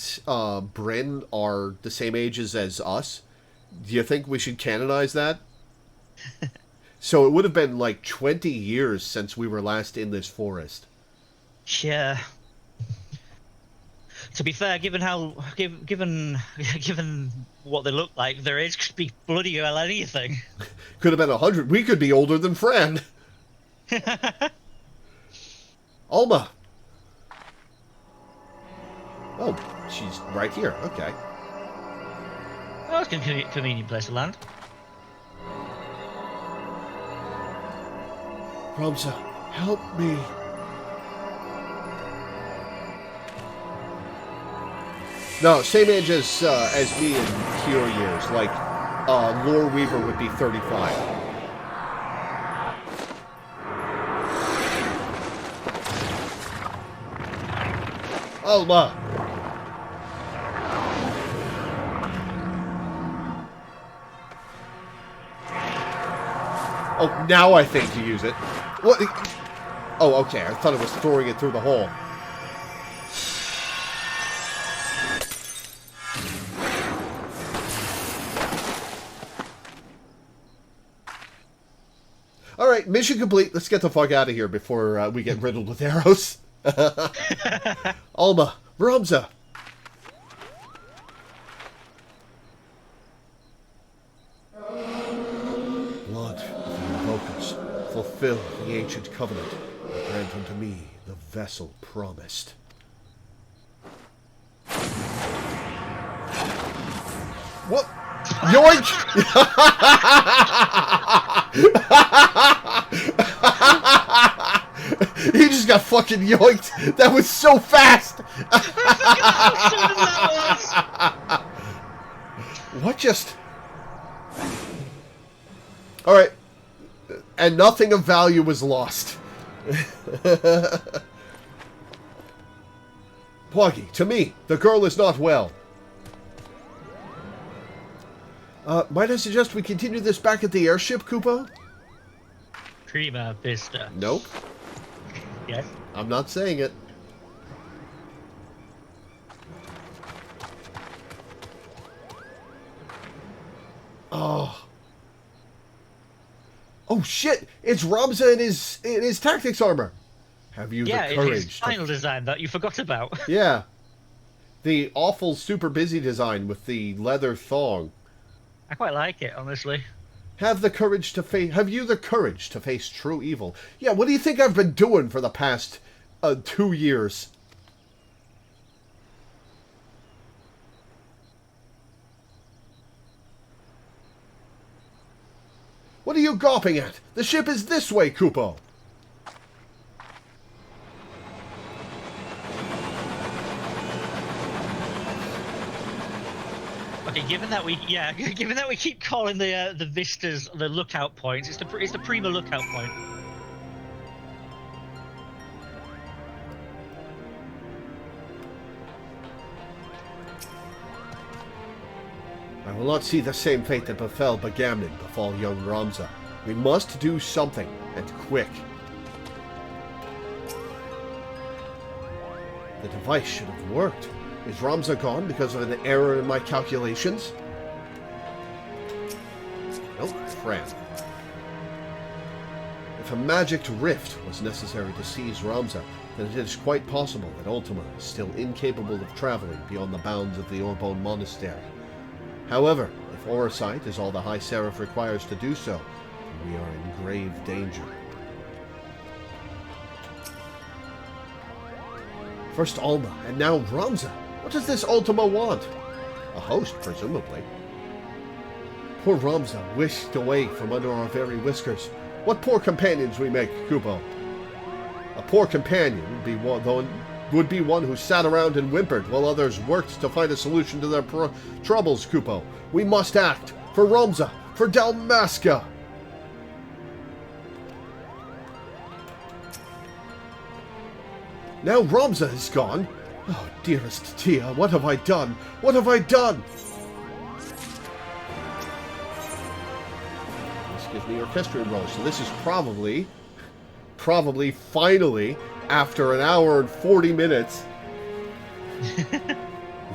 Bryn are the same ages as us? Do you think we should canonize that? So it would have been like 20 years since we were last in this forest. Yeah. To be fair, given what they look like, their age could be bloody well anything. Could have been 100. We could be older than Fran. Alma. Oh, she's right here. Okay. Well, it's a convenient place to land. Ramza, help me. No, same age as me in Cure years. Like, Loreweaver would be 35. Alma! Oh, now I think to use it. What? Oh, okay. I thought it was throwing it through the hole. Alright, mission complete. Let's get the fuck out of here before we get riddled with arrows. Alma, Ramza. Blood of the invokers, fulfill the ancient covenant, and grant unto me the vessel promised. What? Yoink! He just got fucking yoinked. That was so fast. What just? All right, and nothing of value was lost. Pluggy, to me, the girl is not well. Might I suggest we continue this back at the airship, Kupo? Prima Vista. Nope. Yes? I'm not saying it. Oh. Oh shit! It's Ramza in his tactics armor. Have you the courage? His final design that you forgot about. Yeah. The awful super busy design with the leather thong. I quite like it, honestly. Have you the courage to face true evil? Yeah, what do you think I've been doing for the past 2 years? What are you gawping at? The ship is this way, Kupo. Okay, given that we keep calling the vistas the lookout points, it's the Prima lookout point. I will not see the same fate that befell Bagamnon befall young Ramza. We must do something, and quick. The device should have worked. Is Ramza gone because of an error in my calculations? Nope, Fran. If a magic rift was necessary to seize Ramza, then it is quite possible that Ultima is still incapable of traveling beyond the bounds of the Orbone Monastery. However, if Orisight is all the High Seraph requires to do so, then we are in grave danger. First Alma, and now Ramza. What does this Ultima want? A host, presumably. Poor Ramza whisked away from under our very whiskers. What poor companions we make, Kupo. A poor companion would be one, though would be one who sat around and whimpered while others worked to find a solution to their troubles, Kupo. We must act. For Romza. For Dalmasca. Now Romza is gone. Oh, dearest Tia, what have I done? What have I done? This gives me orchestrion rolls. So this is probably, finally, after an hour and 40 minutes,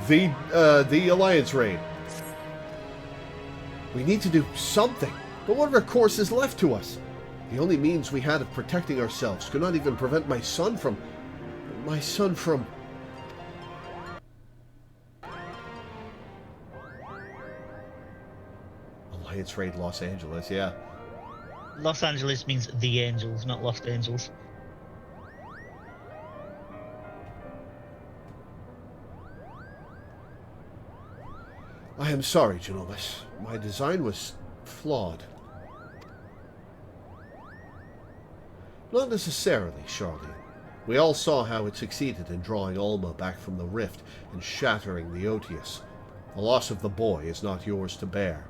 the Alliance raid. We need to do something, but what recourse is left to us? The only means we had of protecting ourselves could not even prevent my son from... Alliance raid Los Angeles, yeah. Los Angeles means the Angels, not Lost Angels. I am sorry, Genomus. My design was flawed. Not necessarily, Charlene. We all saw how it succeeded in drawing Ulma back from the rift and shattering the Otius. The loss of the boy is not yours to bear.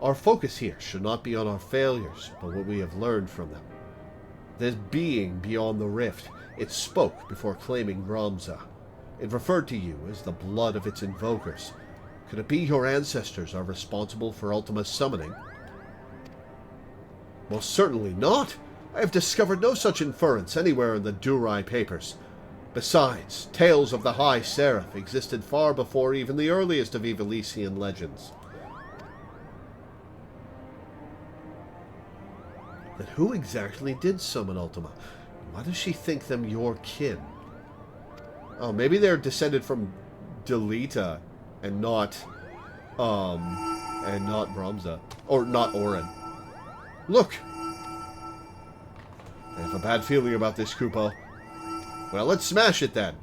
Our focus here should not be on our failures, but what we have learned from them. This being beyond the rift, it spoke before claiming Ramza. It referred to you as the blood of its invokers. Could it be your ancestors are responsible for Ultima's summoning? Most certainly not! I have discovered no such inference anywhere in the Durai papers. Besides, tales of the High Seraph existed far before even the earliest of Evilisian legends. Then who exactly did summon Ultima? Why does she think them your kin? Oh, maybe they're descended from Delita and not Ramza. Or not Orin. Look! I have a bad feeling about this, Kupo. Well, let's smash it then.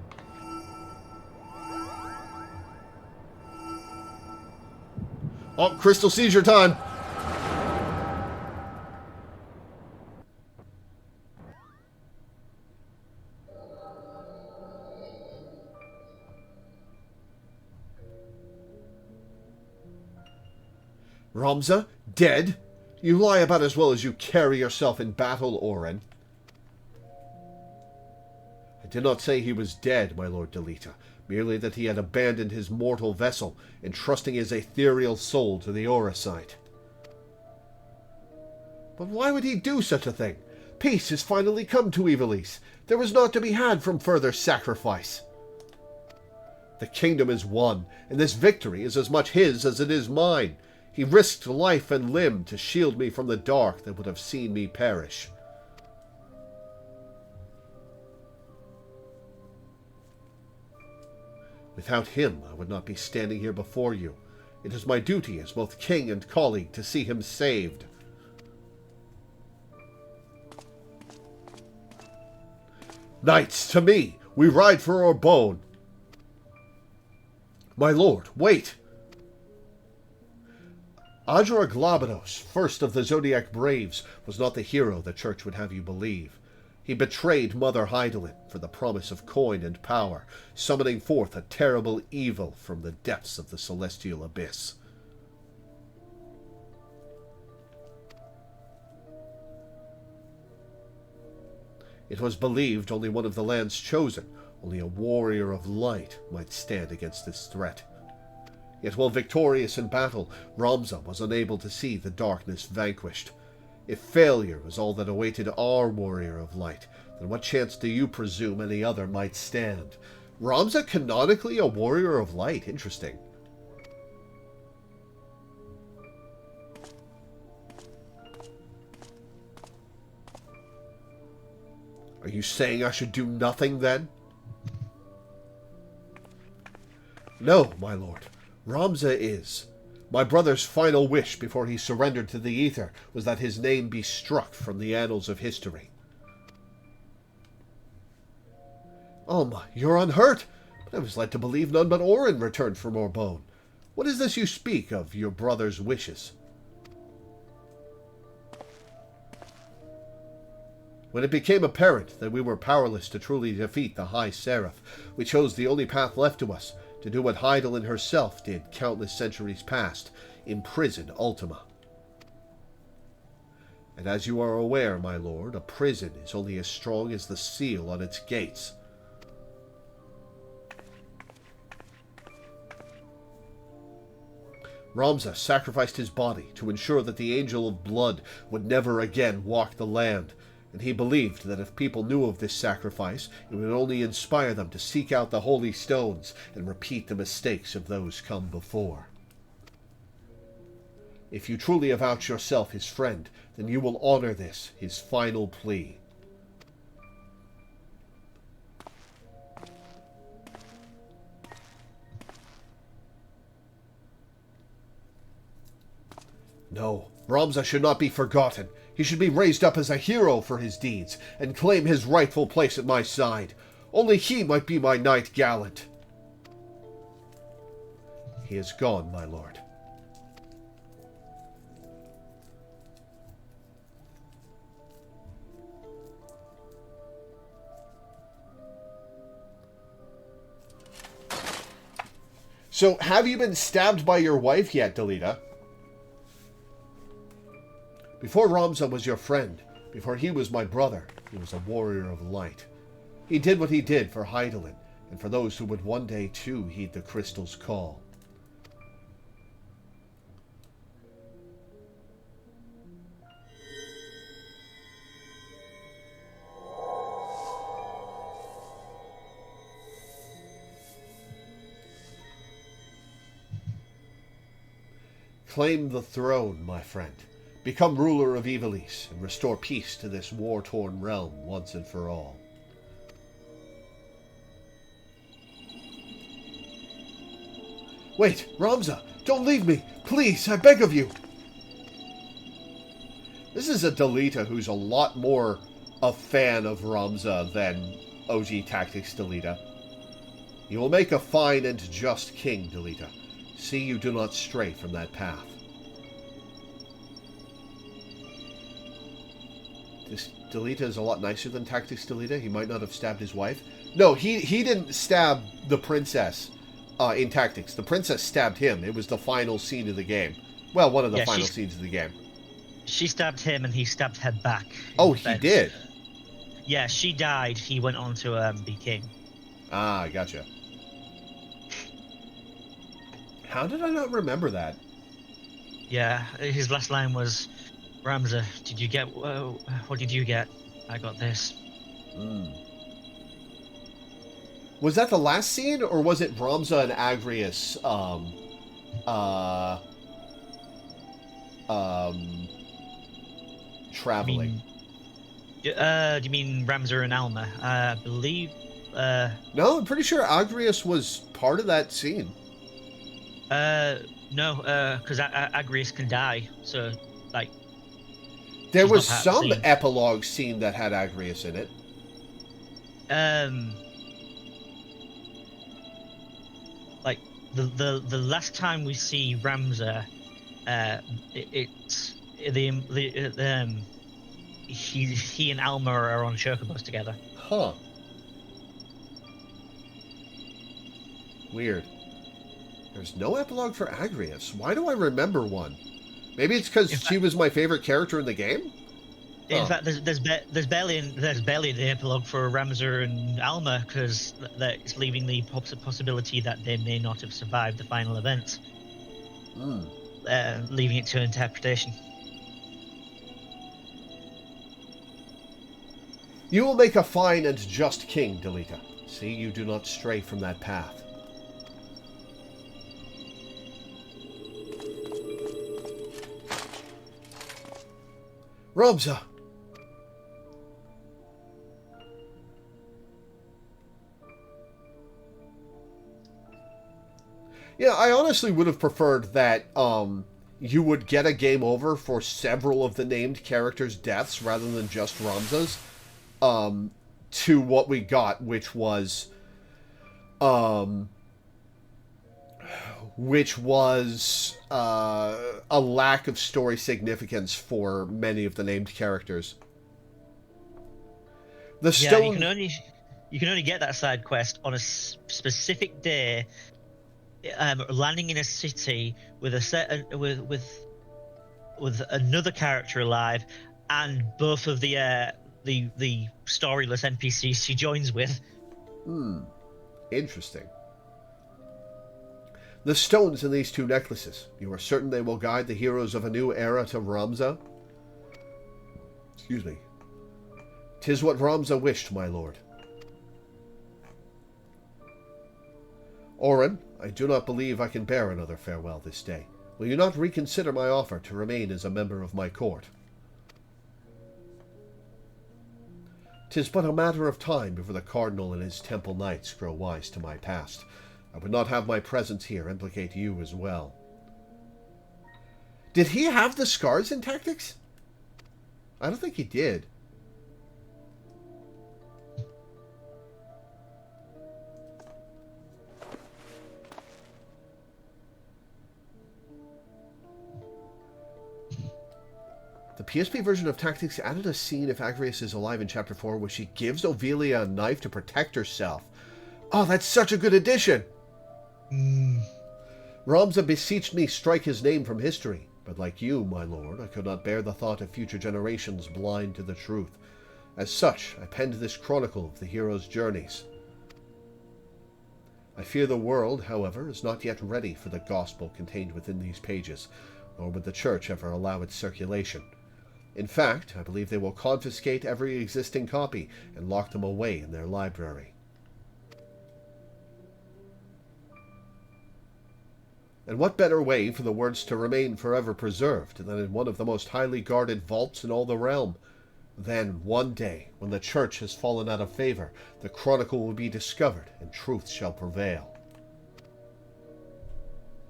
Oh, crystal seizure time! Ramza? Dead? You lie about as well as you carry yourself in battle, Orin. I did not say he was dead, my Lord Delita, merely that he had abandoned his mortal vessel, entrusting his ethereal soul to the Auracite. But why would he do such a thing? Peace has finally come to Ivalice. There is naught to be had from further sacrifice. The kingdom is won, and this victory is as much his as it is mine. He risked life and limb to shield me from the dark that would have seen me perish. Without him, I would not be standing here before you. It is my duty as both king and colleague to see him saved. Knights, to me! We ride for our bone! My lord, wait! Adra Glabados, first of the Zodiac Braves, was not the hero the Church would have you believe. He betrayed Mother Hydaelyn for the promise of coin and power, summoning forth a terrible evil from the depths of the celestial abyss. It was believed only one of the land's chosen, only a warrior of light, might stand against this threat. Yet while victorious in battle, Ramza was unable to see the darkness vanquished. If failure was all that awaited our warrior of light, then what chance do you presume any other might stand? Ramza canonically a warrior of light? Interesting. Are you saying I should do nothing, then? No, my lord. Ramza is. My brother's final wish before he surrendered to the Ether was that his name be struck from the annals of history. Ulma, you're unhurt, but I was led to believe none but Orin returned from Orbone. What is this you speak of, your brother's wishes? When it became apparent that we were powerless to truly defeat the High Seraph, we chose the only path left to us, to do what Hydaelyn herself did countless centuries past, imprison Ultima. And as you are aware, my lord, a prison is only as strong as the seal on its gates. Ramza sacrificed his body to ensure that the Angel of Blood would never again walk the land, and he believed that if people knew of this sacrifice, it would only inspire them to seek out the holy stones and repeat the mistakes of those come before. If you truly avouch yourself his friend, then you will honor this, his final plea. No, Ramza should not be forgotten. He should be raised up as a hero for his deeds, and claim his rightful place at my side. Only he might be my knight gallant. He is gone, my lord. So, have you been stabbed by your wife yet, Delita? Before Ramza was your friend, before he was my brother, he was a warrior of light. He did what he did for Hydaelyn, and for those who would one day too heed the crystal's call. Claim the throne, my friend. Become ruler of Ivalice and restore peace to this war-torn realm once and for all. Wait, Ramza! Don't leave me! Please, I beg of you! This is a Delita who's a lot more a fan of Ramza than OG Tactics Delita. You will make a fine and just king, Delita. See you do not stray from that path. This Delita is a lot nicer than Tactics Delita. He might not have stabbed his wife. No, he didn't stab the princess in Tactics. The princess stabbed him. It was the final scene of the game. Well, one of the final scenes of the game. She stabbed him and he stabbed her back. Oh, he did? Yeah, she died. He went on to be king. Ah, gotcha. How did I not remember that? Yeah, his last line was, Ramza, did you get... what did you get? I got this. Was that the last scene, or was it Ramza and Agrius, traveling? Do you mean Ramza and Alma? I believe... No, I'm pretty sure Agrius was part of that scene. No, because Agrius can die, so, like... There was some epilogue scene that had Agrius in it. Like, the last time we see Ramza, he and Alma are on Chocobos together. Huh. Weird. There's no epilogue for Agrius. Why do I remember one? Maybe it's because she was my favorite character in the game? In fact, there's barely an epilogue for Ramza and Alma, because it's leaving the possibility that they may not have survived the final events. Leaving it to interpretation. You will make a fine and just king, Delita. See you do not stray from that path. Ramza! Yeah, I honestly would have preferred that you would get a game over for several of the named characters' deaths rather than just Ramza's, to what we got, which was a lack of story significance for many of the named characters. The Yeah, stone... you can only get that side quest on a specific day, landing in a city with a set with another character alive, and both of the storyless NPCs she joins with. Interesting. The stones in these two necklaces. You are certain they will guide the heroes of a new era to Ramza? Excuse me. 'Tis what Ramza wished, my lord. Orin, I do not believe I can bear another farewell this day. Will you not reconsider my offer to remain as a member of my court? 'Tis but a matter of time before the Cardinal and his temple knights grow wise to my past. I would not have my presence here implicate you as well. Did he have the scars in Tactics? I don't think he did. The PSP version of Tactics added a scene if Agrias is alive in Chapter 4 where she gives Ovelia a knife to protect herself. Oh, that's such a good addition! Ramza beseeched me strike his name from history, but like you, my lord, I could not bear the thought of future generations blind to the truth. As such, I penned this chronicle of the hero's journeys. I fear the world, however, is not yet ready for the gospel contained within these pages, nor would the Church ever allow its circulation. In fact, I believe they will confiscate every existing copy and lock them away in their library. And what better way for the words to remain forever preserved than in one of the most highly guarded vaults in all the realm? Then, one day, when the Church has fallen out of favor, the chronicle will be discovered and truth shall prevail.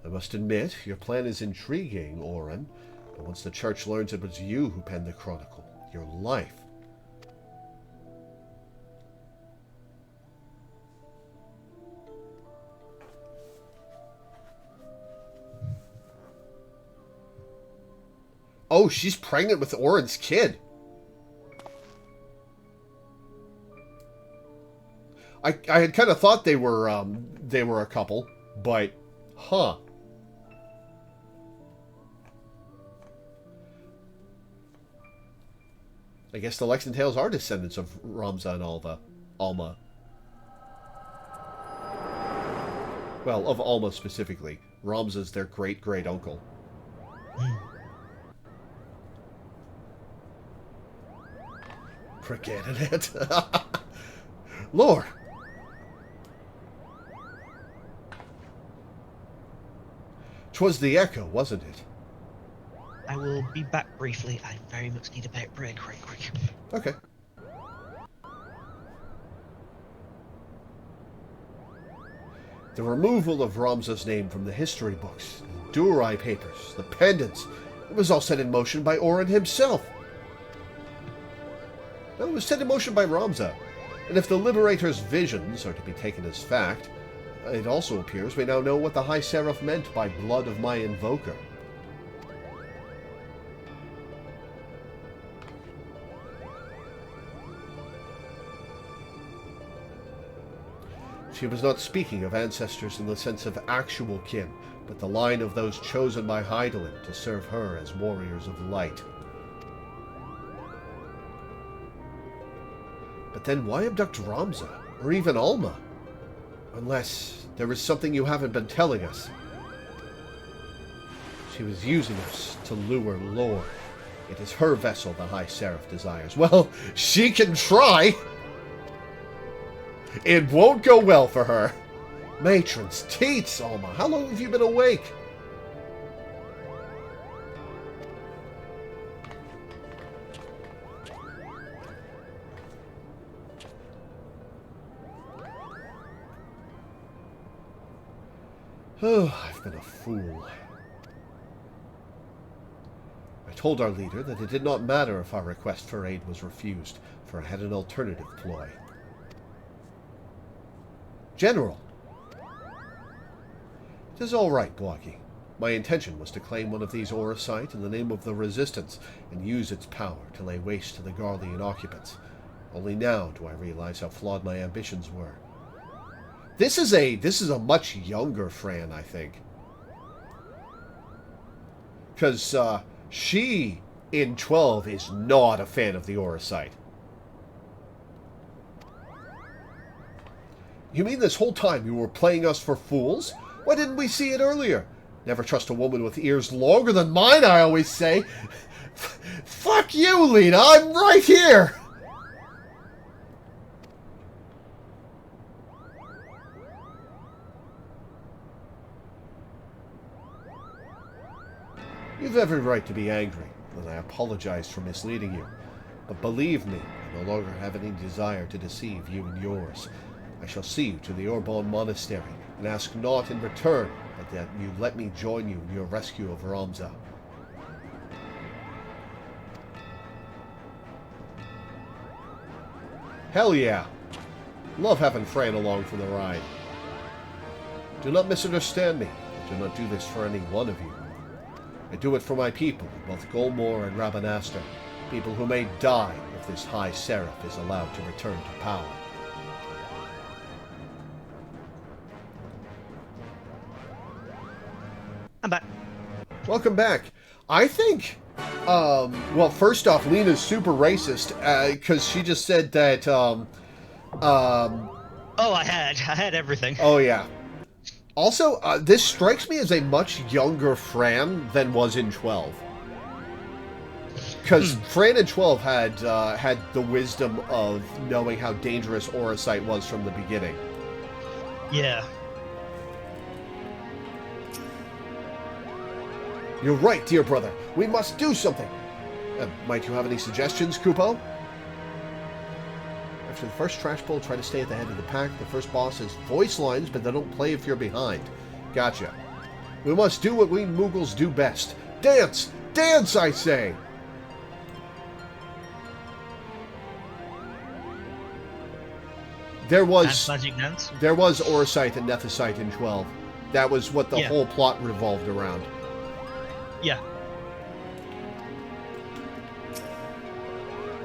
I must admit, your plan is intriguing, Orin. But once the Church learns it was you who penned the chronicle, your life... Oh, she's pregnant with Orin's kid. I had kind of thought they were a couple, but huh. I guess the Lexingtales are descendants of Ramza and Alma. Well, of Alma specifically. Ramza's their great-great-uncle. Forgetting it. Lord! 'Twas the echo, wasn't it? I will be back briefly. I very much need a break right quick. Okay. The removal of Ramza's name from the history books, the Durai papers, the pendants, it was all set in motion by Orin himself. No, it was set in motion by Ramza. And if the Liberator's visions are to be taken as fact, it also appears we now know what the High Seraph meant by blood of my invoker. She was not speaking of ancestors in the sense of actual kin, but the line of those chosen by Hydaelyn to serve her as warriors of light. But then why abduct Ramza, or even Alma? Unless there is something you haven't been telling us. She was using us to lure Lore. It is her vessel the High Seraph desires. Well, she can try! It won't go well for her. Matrons, teats, Alma, how long have you been awake? Oh, I've been a fool. I told our leader that it did not matter if our request for aid was refused, for I had an alternative ploy. General! It is all right, Bloggy. My intention was to claim one of these Orosite in the name of the Resistance and use its power to lay waste to the Garlean occupants. Only now do I realize how flawed my ambitions were. This is a much younger Fran, I think. Because she, in 12, is not a fan of the Orosite. You mean this whole time you were playing us for fools? Why didn't we see it earlier? Never trust a woman with ears longer than mine, I always say. Fuck you, Lena, I'm right here! You've every right to be angry, and I apologize for misleading you. But believe me, I no longer have any desire to deceive you and yours. I shall see you to the Orban Monastery, and ask naught in return but that you let me join you in your rescue of Ramza. Hell yeah! Love having Fran along for the ride. Do not misunderstand me. I do not do this for any one of you. I do it for my people, both Golmore and Rabanastre, people who may die if this High Seraph is allowed to return to power. I'm back. Welcome back. I think, well, first off, Lena's super racist, because she just said that, Oh, I had everything. Oh, yeah. Also, this strikes me as a much younger Fran than was in 12. Because Fran in 12 had the wisdom of knowing how dangerous Orosite was from the beginning. Yeah. You're right, dear brother. We must do something. Might you have any suggestions, Kupo? After the first trash pull, try to stay at the head of the pack. The first boss has voice lines, but they don't play if you're behind. Gotcha. We must do what we Moogles do best. Dance! Dance, I say! There was magic dance. There was Orosite and Nethicite in 12. That was what the whole plot revolved around. Yeah.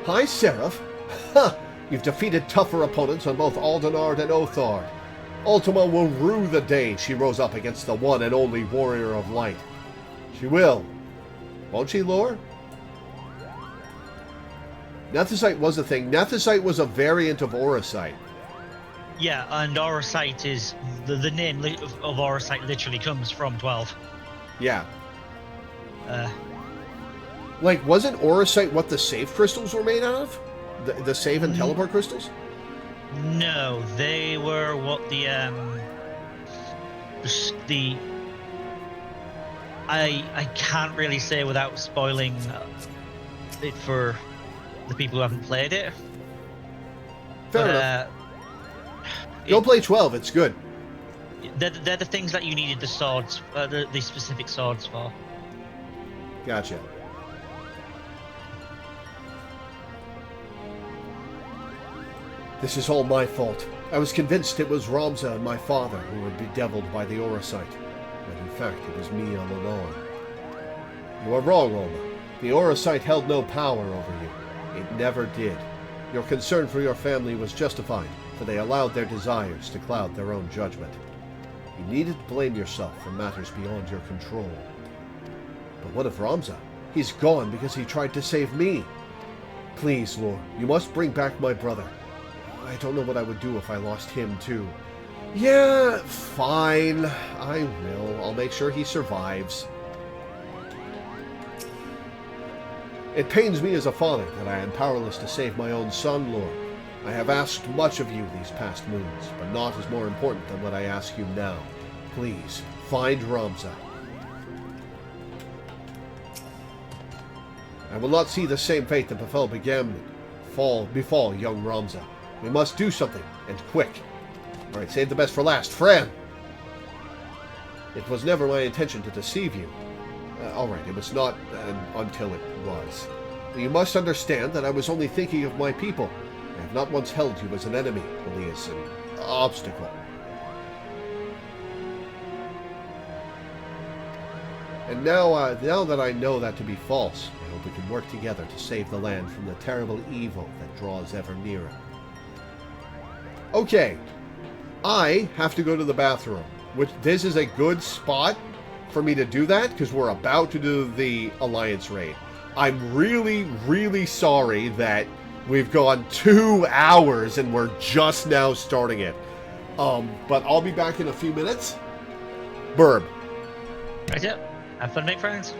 High Seraph? Ha! You've defeated tougher opponents on both Aldenard and Othard. Ultima will rue the day she rose up against the one and only Warrior of Light. She will. Won't she, Lore? Nethicite was a thing. Nethicite was a variant of Orosite. Yeah, and Orosite is... The name of Orosite literally comes from 12. Yeah. Like, wasn't Orosite what the save crystals were made out of? The save and teleport crystals? No, they were what I can't really say without spoiling it for the people who haven't played it. Fair enough. Go play 12, it's good. They're the things that you needed the swords, the specific swords for. Gotcha. This is all my fault. I was convinced it was Ramza and my father who were bedeviled by the Orosite, when in fact it was me all along. You are wrong, Olma. The Orosite held no power over you. It never did. Your concern for your family was justified, for they allowed their desires to cloud their own judgment. You needed to blame yourself for matters beyond your control. But what of Ramza? He's gone because he tried to save me. Please, Lord, you must bring back my brother. I don't know what I would do if I lost him, too. Yeah, fine. I will. I'll make sure he survives. It pains me as a father that I am powerless to save my own son, Lord. I have asked much of you these past moons, but naught is more important than what I ask you now. Please, find Ramza. I will not see the same fate that befell befall young Ramza. We must do something, and quick. Alright, save the best for last. Fran! It was never my intention to deceive you. Alright, it was not until it was. You must understand that I was only thinking of my people. I have not once held you as an enemy, only as an obstacle. And now that I know that to be false, I hope we can work together to save the land from the terrible evil that draws ever nearer. Okay, I have to go to the bathroom, which this is a good spot for me to do that, because we're about to do the Alliance raid. I'm really, really sorry that we've gone 2 hours and we're just now starting it. But I'll be back in a few minutes. Burb. Right, yeah. Have fun, make friends.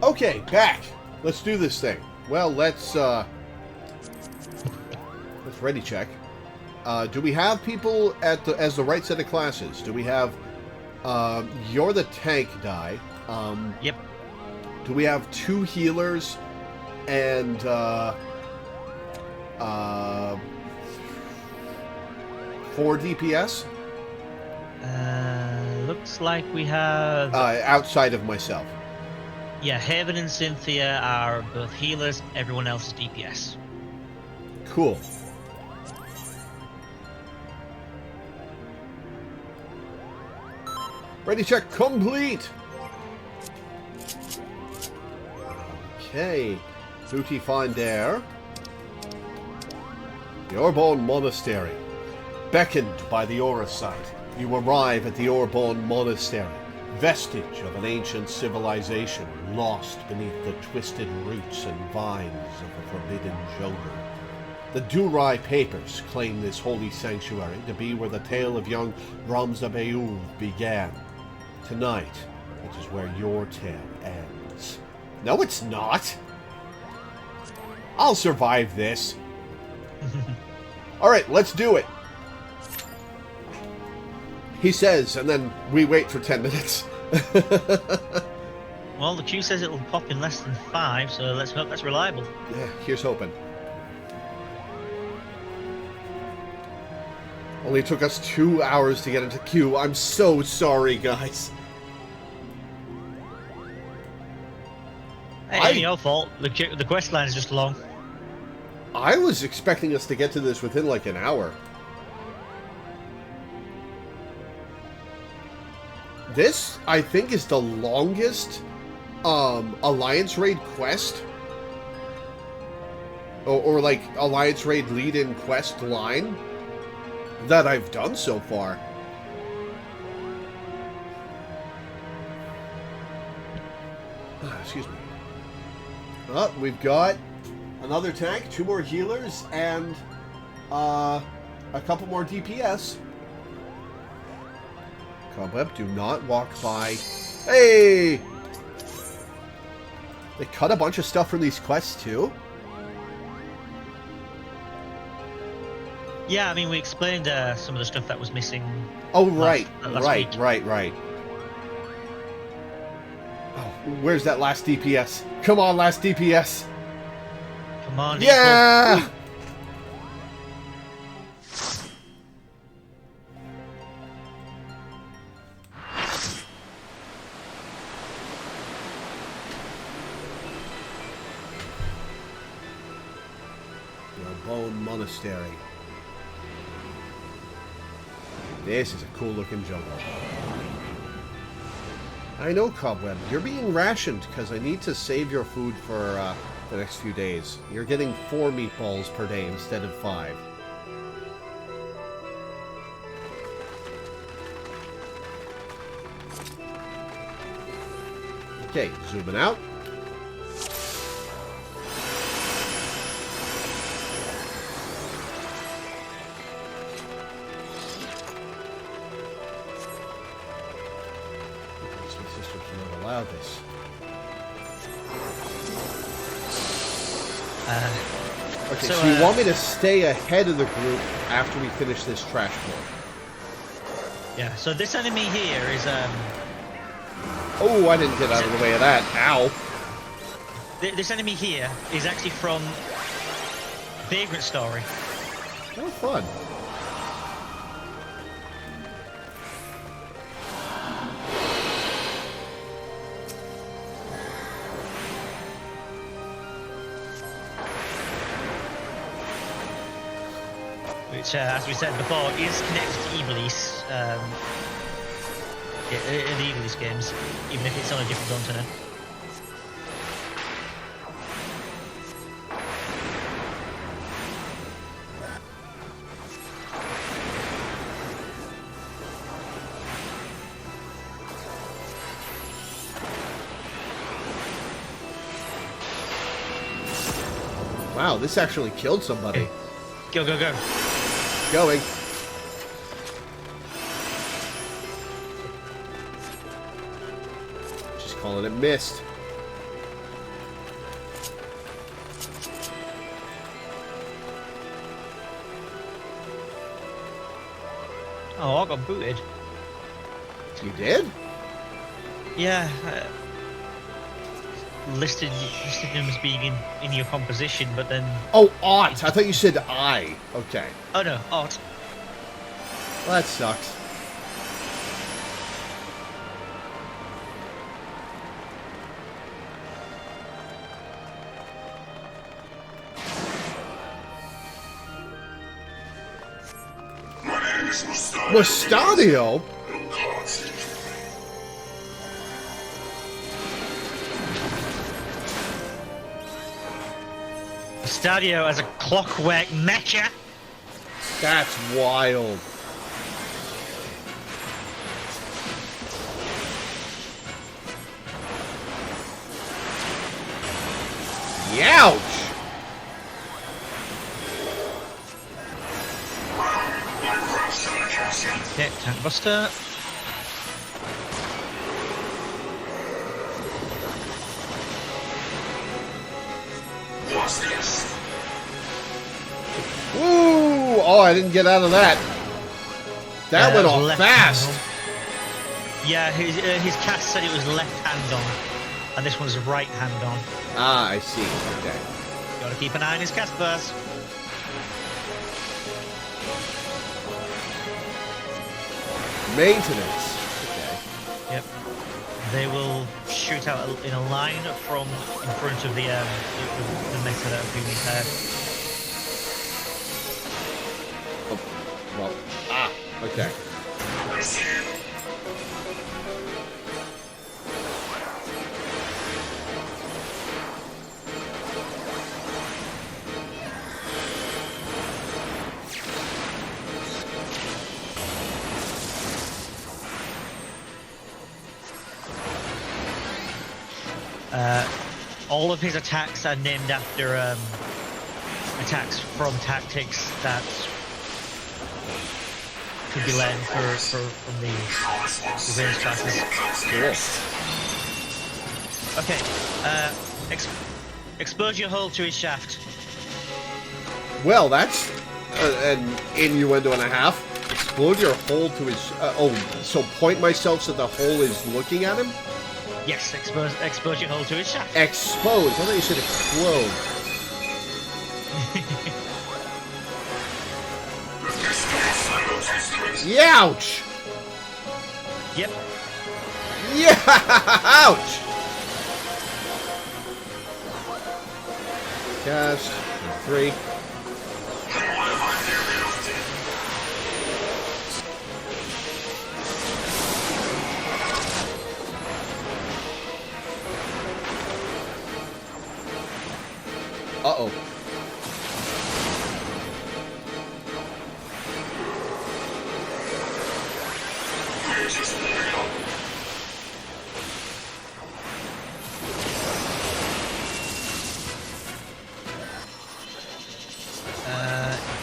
Okay, back. Let's do this thing. Well, let's ready check. Do we have people at as the right set of classes? Do we have you're the tank guy. Yep. Do we have 2 healers and 4 DPS. Looks like we have... outside of myself. Yeah, Haven and Cynthia are both healers. Everyone else is DPS. Cool. Ready check complete. Okay. Booty find there. The Orborn Monastery. Beckoned by the aura site, you arrive at the Orborn Monastery, vestige of an ancient civilization lost beneath the twisted roots and vines of a forbidden jungle. The Durai papers claim this holy sanctuary to be where the tale of young Ramza Beyuv began. Tonight, it is where your tale ends. No, it's not! I'll survive this. Alright, let's do it. He says, and then we wait for 10 minutes. Well, the queue says it'll pop in less than 5, so let's hope that's reliable. Yeah, here's hoping. Only took us 2 hours to get into queue. I'm so sorry, guys. Hey, ain't your fault. The quest line is just long. I was expecting us to get to this within like an hour. This, I think, is the longest Alliance Raid quest. Or like, Alliance Raid lead-in quest line that I've done so far. Excuse me. Oh, we've got another tank, 2 more healers, and a couple more DPS. Cobweb, do not walk by. Hey! They cut a bunch of stuff from these quests, too? Yeah, I mean, we explained some of the stuff that was missing. Oh, right. Last week. Right. Oh, where's that last DPS? Come on, last DPS! Come on, yeah! Nico. Bone Monastery. This is a cool looking jungle. I know, Cobweb. You're being rationed because I need to save your food for the next few days. You're getting 4 meatballs per day instead of 5. Okay, zooming out. Allow this. Okay, so you want me to stay ahead of the group after we finish this trash floor? Yeah, so this enemy here is Oh, I didn't get out of the way of that. Ow. This enemy here is actually from Vagrant Story. Oh, fun. Which, as we said before, is connected to Ivalice. In the Ivalice games, even if it's on a different continent. Wow, this actually killed somebody. Go, go, go. Going. Just calling it missed. Oh, I got booted. You did? Yeah. listed him as being in your composition, but then Oh, Art. I thought you said I. Okay. oh no, Art. Well, that sucks. Mustadio? Stadio as a clockwork mecha. That's wild. Youch! Okay, tank buster. Woo! Oh, I didn't get out of that. That went off fast. Yeah, his cast said it was left hand on, and this one's right hand on. Ah, I see. Okay. Gotta keep an eye on his cast burst. Maintenance. Okay. Yep. They will shoot out in a line from in front of the meta that are being there. Oh, well. Ah. Okay. All of his attacks are named after attacks from tactics that could be learned from the various classes. Cool. Okay, expose your hole to his shaft. Well, that's an innuendo and a half. Explode your hole to his... oh, so point myself so the hole is looking at him? Yes, expose your hole to his shaft. Expose. I thought you said explode. Youch! Yep. Ouch! Cast 3. Uh-oh.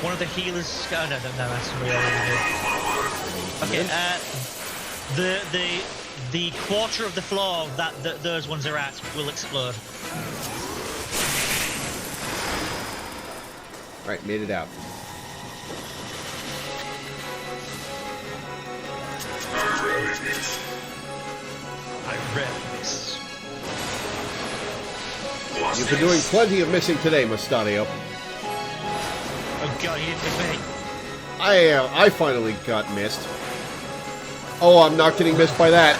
One of the healers. Oh no, that's somebody else. Okay, the quarter of the floor that those ones are at will explode. Alright, made it out. I read this. You've been doing plenty of missing today, Mustadio. Oh god, you didn't miss me. I finally got missed. Oh, I'm not getting missed by that.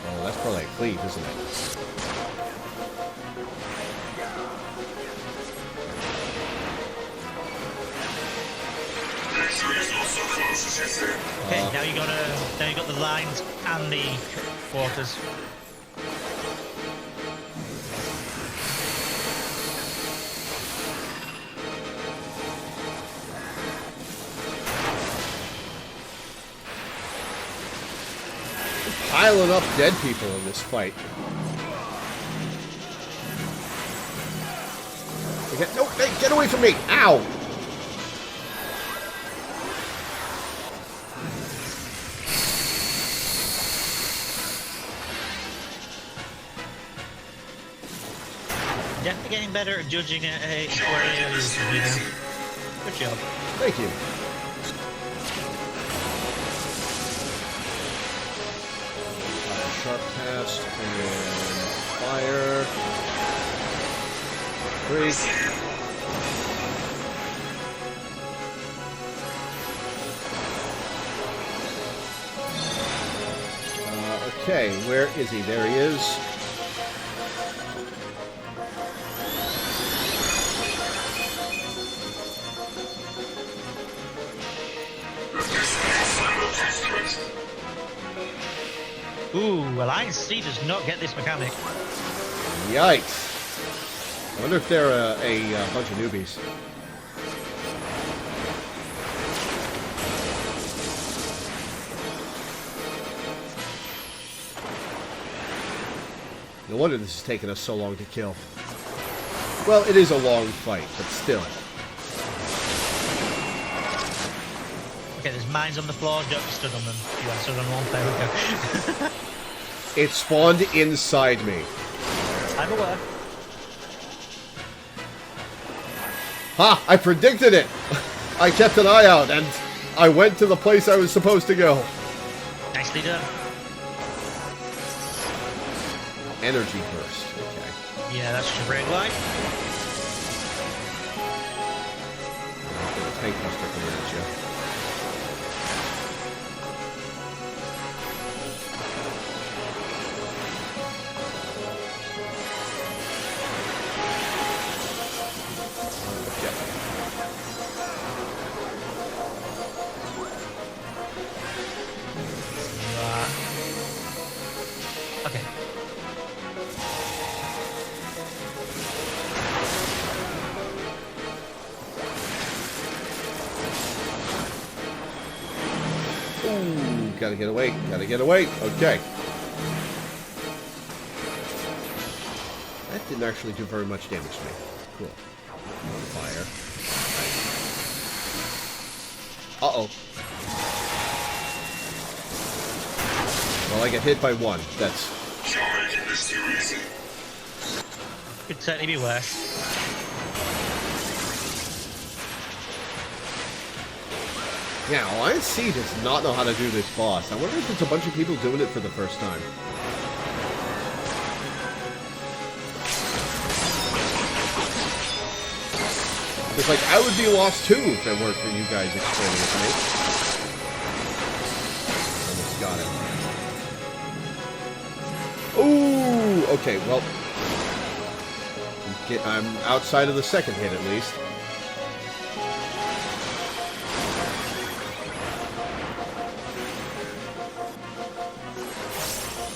Oh, that's probably a cleave, isn't it? Okay, now you got the lines and the quarters. Piling up dead people in this fight. No, hey, get away from me! Ow! Definitely getting better at judging where areas to be now. Good job. Thank you. Sharp cast and fire. 3. Okay, where is he? There he is. Ooh, Alliance C does not get this mechanic. Yikes. I wonder if they're a bunch of newbies. No wonder this is taking us so long to kill. Well, it is a long fight, but still. Okay, there's mines on the floor. Don't be stood on them. You are stood on one. There we go. It spawned inside me. I'm aware. Ha! I predicted it! I kept an eye out, and I went to the place I was supposed to go. Nicely done. Energy burst. Okay. Yeah, that's just a red line. Tank buster coming at you. Okay. Ooh, gotta get away. Gotta get away. Okay. That didn't actually do very much damage to me. Cool. Fire. Uh-oh. Well, I get hit by one. That's... Could certainly be worse. Yeah, Alliance C does not know how to do this boss. I wonder if it's a bunch of people doing it for the first time. It's like, I would be lost too if it weren't for you guys explaining it to me. Almost got it. Ooh! Okay, well... I'm outside of the second hit, at least.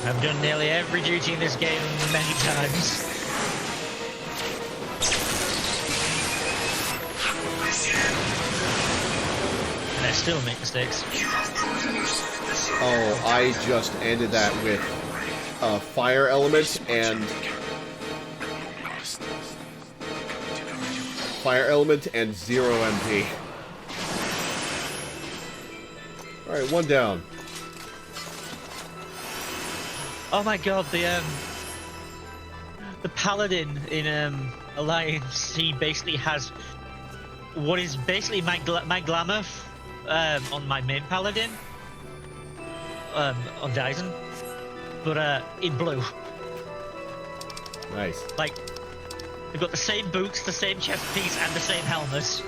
I've done nearly every duty in this game many times. And I still make mistakes. Oh, I just ended that with fire element and... Fire element and 0 MP. Alright, one down. Oh my god, the paladin in Alliance C basically has what is basically my glamour on my main paladin on Dyson, but in blue. Nice. Like, they've got the same boots, the same chest piece, and the same helmet.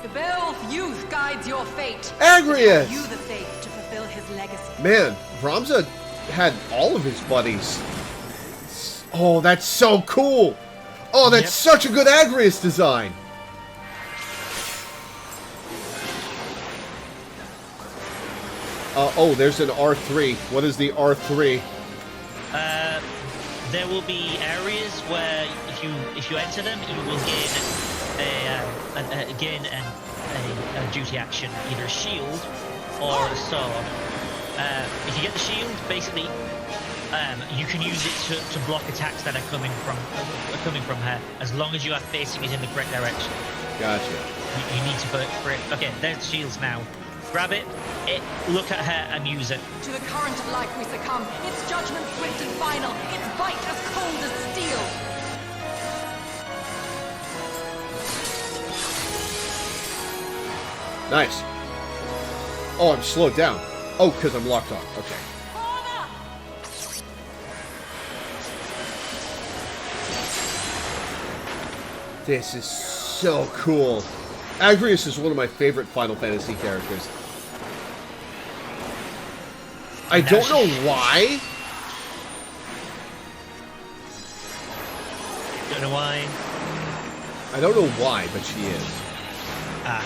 The bell of youth guides your fate. Agrius! You the faith to fulfill his legacy. Man, Ramza had all of his buddies. Oh, that's so cool! Oh, that's such a good Agrius design! Oh, there's an R3. What is the R3? There will be areas where if you enter them, you will gain a duty action, either a shield or a sword. If you get the shield, basically, you can use it to block attacks that are coming from her, as long as you are facing it in the correct direction. Gotcha. You need to for it. Okay, there's shields now. grab it, look at her, and use it. To the current of life we succumb. Its judgment swift and final. Its bite as cold as steel. Nice. Oh, I'm slowed down. Oh, because I'm locked on. Okay. This is so cool. Agrius is one of my favorite Final Fantasy characters. I don't know why. Don't know why. I don't know why, but she is. Ah.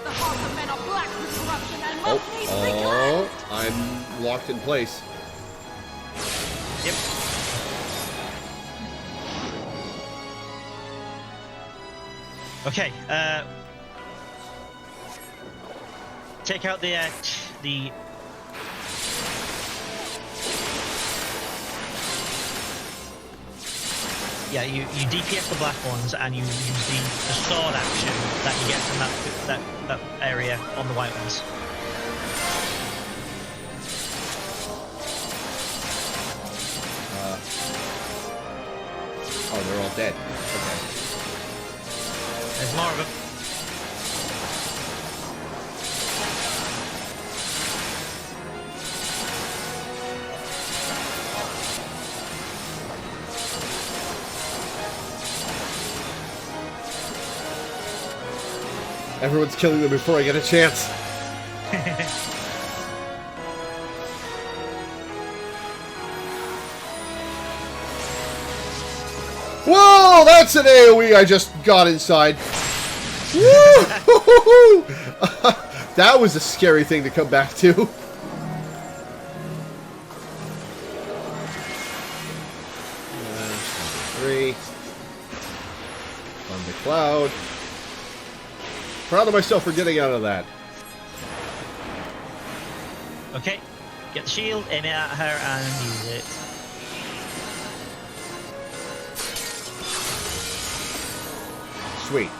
The hearts of men are black with corruption and must needs be cleansed. I'm locked in place. Yep. Okay, take out the yeah, you DPS the black ones and you use the sword action that you get from that area on the white ones. Oh, they're all dead. Okay. There's more of them. Everyone's killing them before I get a chance. Whoa, that's an AoE I just got inside. Woo! That was a scary thing to come back to. 3. On the cloud. Proud of myself for getting out of that. Okay, get the shield, aim it at her, and use it. Sweet.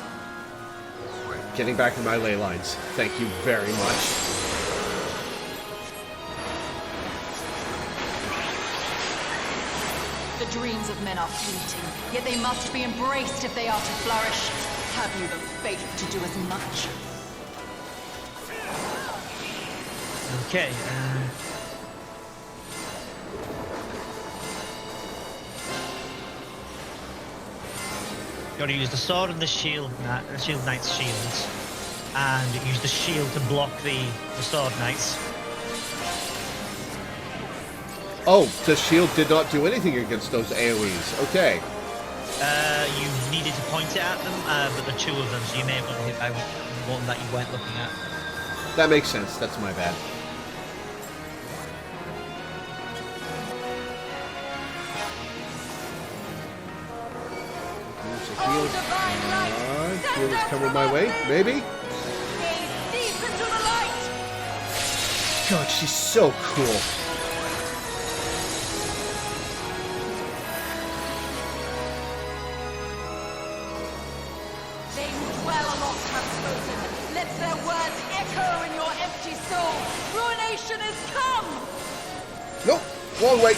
Getting back in my ley lines. Thank you very much. The dreams of men are fleeting, yet they must be embraced if they are to flourish. Have you the faith to do as much? Okay, gotta use the sword and the shield knight's shields, and use the shield to block the sword knights. Oh, the shield did not do anything against those AoEs. Okay. You needed to point it at them, but there are 2 of them, so you may have got hit by one that you weren't looking at. That makes sense. That's my bad. Here's a shield. Shield is coming my way. Maybe? Gaze deep into the light! God, she's so cool. They who dwell aloft have spoken. Let their words echo in your empty soul. Ruination is come! Nope. Wrong way.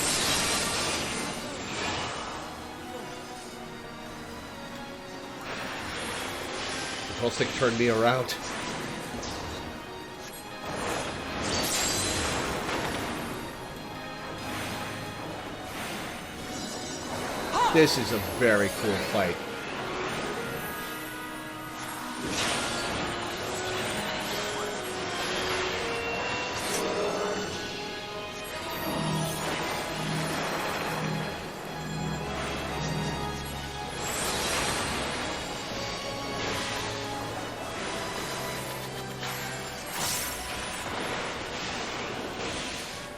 The whole thing turned me around. This is a very cool fight.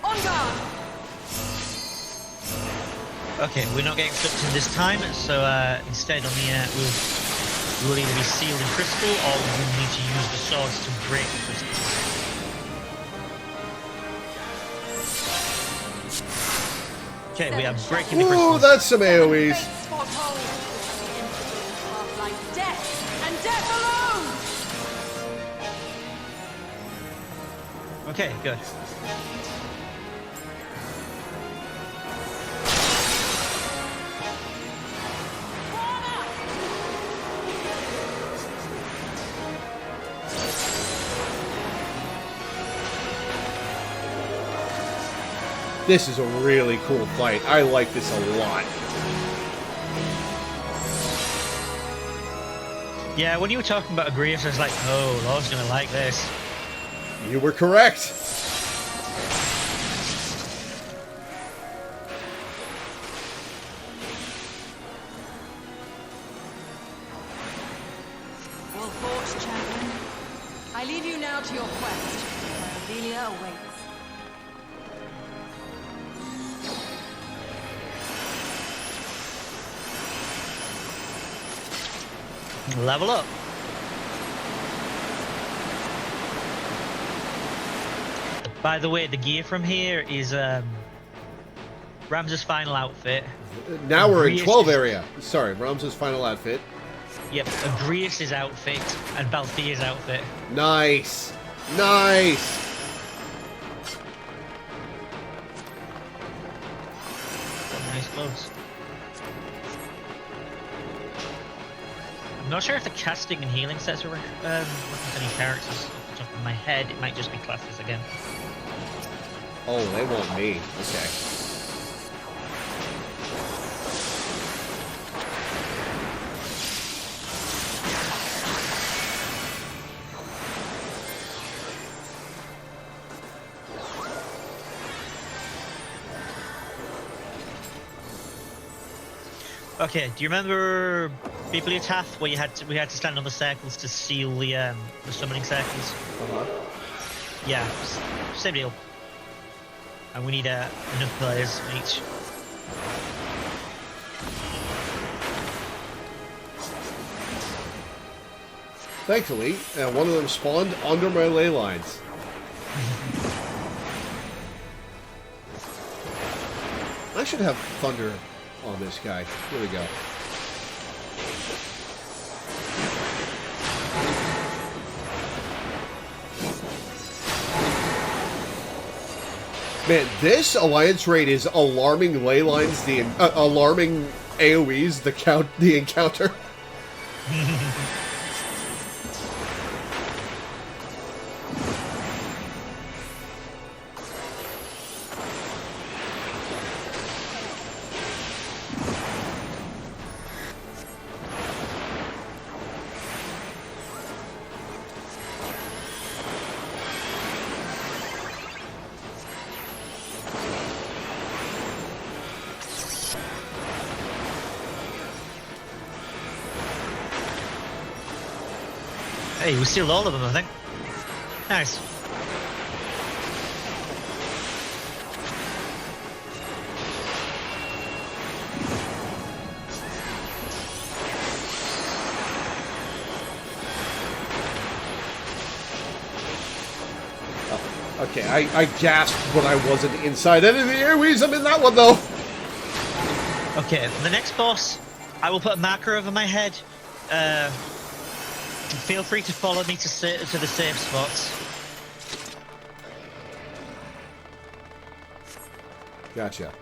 On guard! Okay, we're not getting flipped in this time, so instead on the we'll either be sealed in crystal or we'll need to use the swords to break the crystal. Okay, we are breaking the Ooh, crystals. that's some AoEs. Fates foretold. Path like death and death alone. Okay, good. This is a really cool fight. I like this a lot. Yeah, when you were talking about Agrius, I was like, oh, Lore's gonna like this. You were correct. Well fought, champion. I leave you now to your quest, where Adelia awaits. Level up. By the way, the gear from here is Ramses' final outfit. Now we're in Agrius 12 is- area. Sorry, Ramses' final outfit. Yep, Agrius' outfit and Balthea's outfit. Nice. Nice. Nice clothes. I'm not sure if the casting and healing sets are looking at any characters off the top of my head. It might just be classes again. Oh, they want me. Okay. Okay, do you remember Bibliotath where we had to stand on the circles to seal the summoning circles? Uh-huh. Yeah, same deal. And we need enough players each. Thankfully, one of them spawned under my ley lines. I should have thunder on this guy. Here we go. Man, this alliance raid is alarming ley lines, alarming AoEs, the encounter. Hey, we sealed all of them, I think. Nice. Okay, I gasped when I wasn't inside any of the AoEs. I'm in that one, though. Okay, for the next boss, I will put a marker over my head. Feel free to follow me to the safe spots. Gotcha.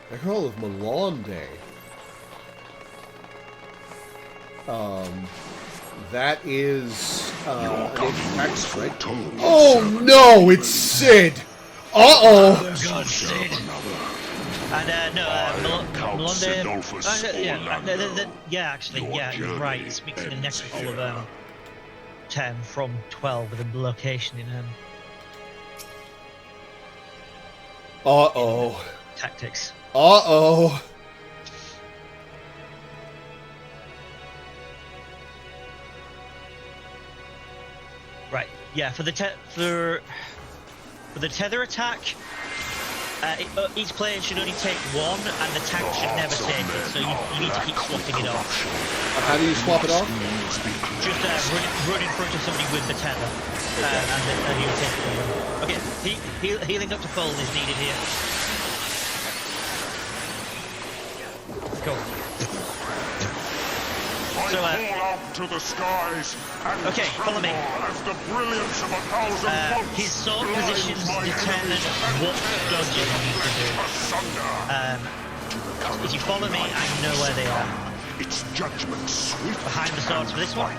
The Earl of Malonde. That is an attack, right? Oh no, it's Sid! Uh-oh! God, Sid. And Malonde. Yeah, actually, yeah, you're right. It's mixing a next all of 10 from 12 with a location in Uh-oh. tactics. Uh-oh. Right. Yeah. For the tether attack, each player should only take one, and the tank should never take it. So you need to keep swapping it off. How do you swap it off? Just run in front of somebody with the tether, and he'll take it over. Okay. Healing up to full is needed here. Cool. I call out to the skies and Okay, follow me. as the brilliance of 1,000 volts His sword blinds positions my determine enemies what dodging you need to do. asunder. If you follow me, I know where they are. Its judgment swift Behind the swords for this one.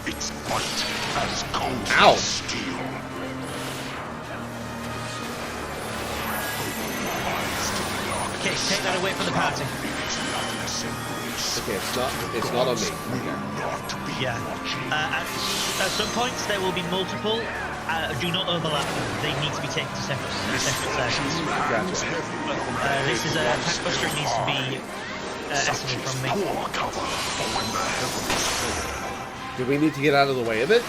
Its bite as cold Ow. as steel. Okay, take that away from the party. Okay, it's not on me. Okay. Yeah. At some points there will be multiple. Do not overlap them. They need to be taken to separate sessions. Gotcha. This is a tank buster. It needs to be estimate from me. Do we need to get out of the way of it?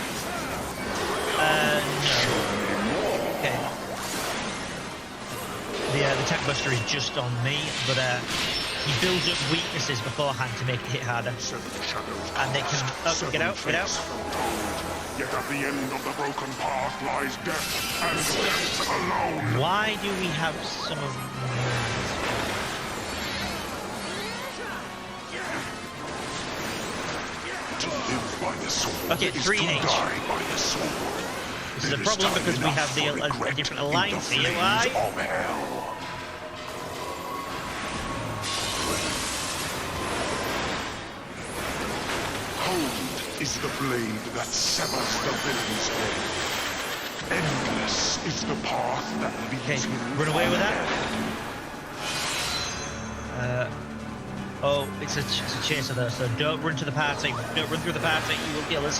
No. Okay. The tank buster is just on me, but he builds up weaknesses beforehand to make it hit harder. And they can... Oh, get out, get out. Yet at the end of the broken path lies death, and death alone. Why do we have some of... To live by the sword Okay, is 3 to in each. die by the sword. This is a problem because we have a different alliance here. Why? Of hell. Cold is the blade that severs the villain's head. Endless is the path that Okay, leads me. run away with that. Oh, it's a chaser though, so don't run to the party. Don't run through the party, you will kill us.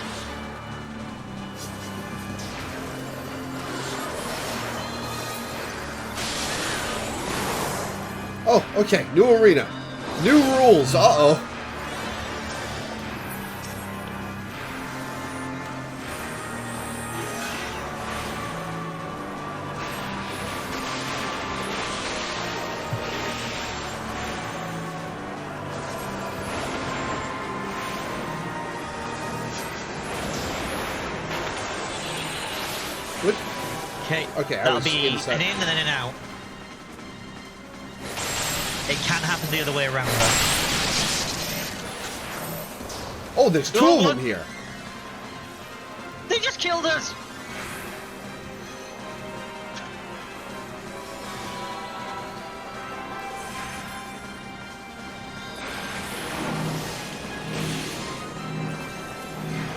Oh, okay. New arena. New rules. Uh-oh. What? Okay, I that'll was be inside. an in and then an out. It can happen the other way around though. Oh, there's two of them here. They just killed us!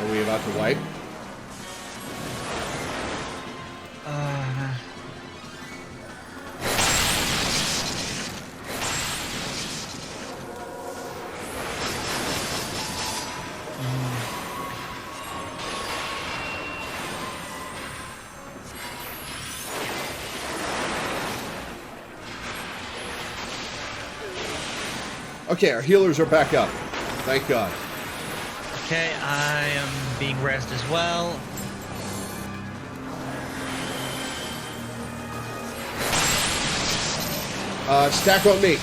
Are we about to wipe? Okay, our healers are back up. Thank God. Okay, I am being rezzed as well. Stack on me.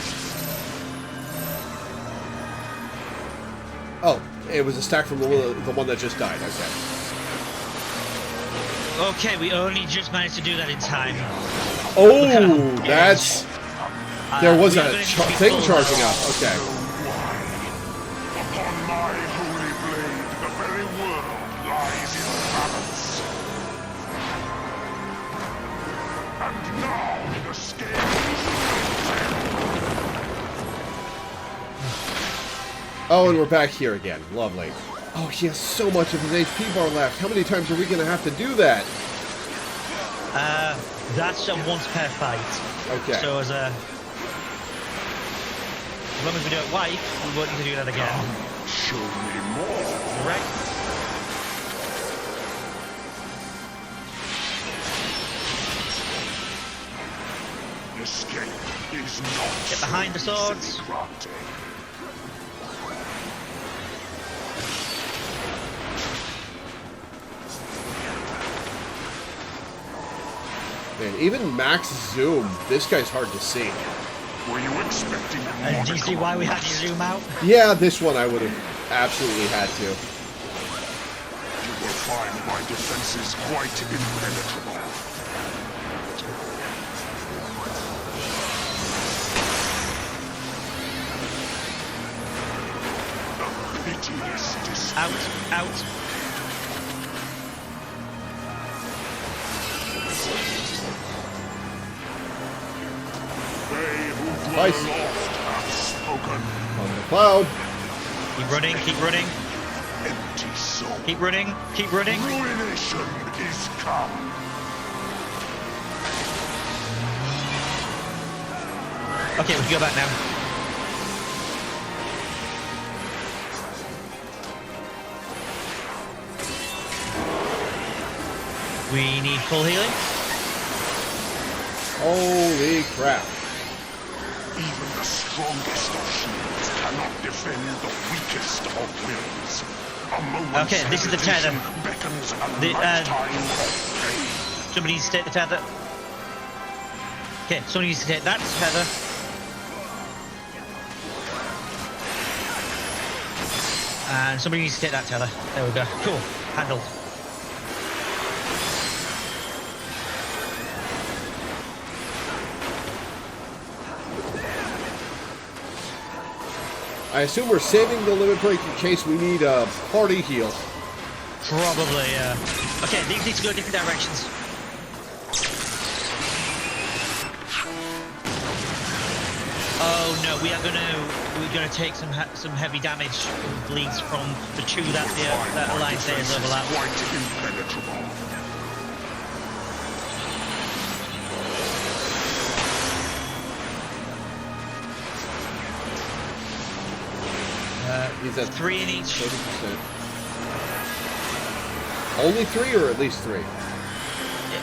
Oh, it was a stack from the one that just died. Okay. Okay, we only just managed to do that in time. Oh, that's... There was we a are going to be thing full charging now. up. Okay. Upon my holy blade, the very world lies in balance. And now the scales. Oh, and we're back here again. Lovely. Oh, he has so much of his HP bar left. How many times are we going to have to do that? That's a once per fight. Okay. So as long as we don't wipe, we won't need to do that again. Show me more. Right? Escape is not. Get behind the so swords. easily granted. Man, even max zoom, this guy's hard to see. Were you expecting a And do you see why we had to zoom out? Yeah, this one I would have absolutely had to. You will find my defenses quite impenetrable. pitiless display. Out. They who dwell Twice. lost have spoken. On the cloud. Keep running. Empty soul. Keep running. Ruination is come. Okay, we can go back now. We need full healing. Holy crap. Even the strongest of shields cannot defend the weakest of wills. A moment's Okay, this is the tether. hesitation beckons a The, lifetime of pain. Somebody needs to take the tether. Okay, somebody needs to take that tether. And somebody needs to take that tether. There we go. Cool. Handled. I assume we're saving the limit break in case we need a party heal. Probably, yeah. Okay, these need to go different directions. Oh no, we're gonna take some heavy damage bleeds from the two that the alliance layers overlap. Quite impenetrable. He's at 3 in each. 30%. Only 3 or at least 3?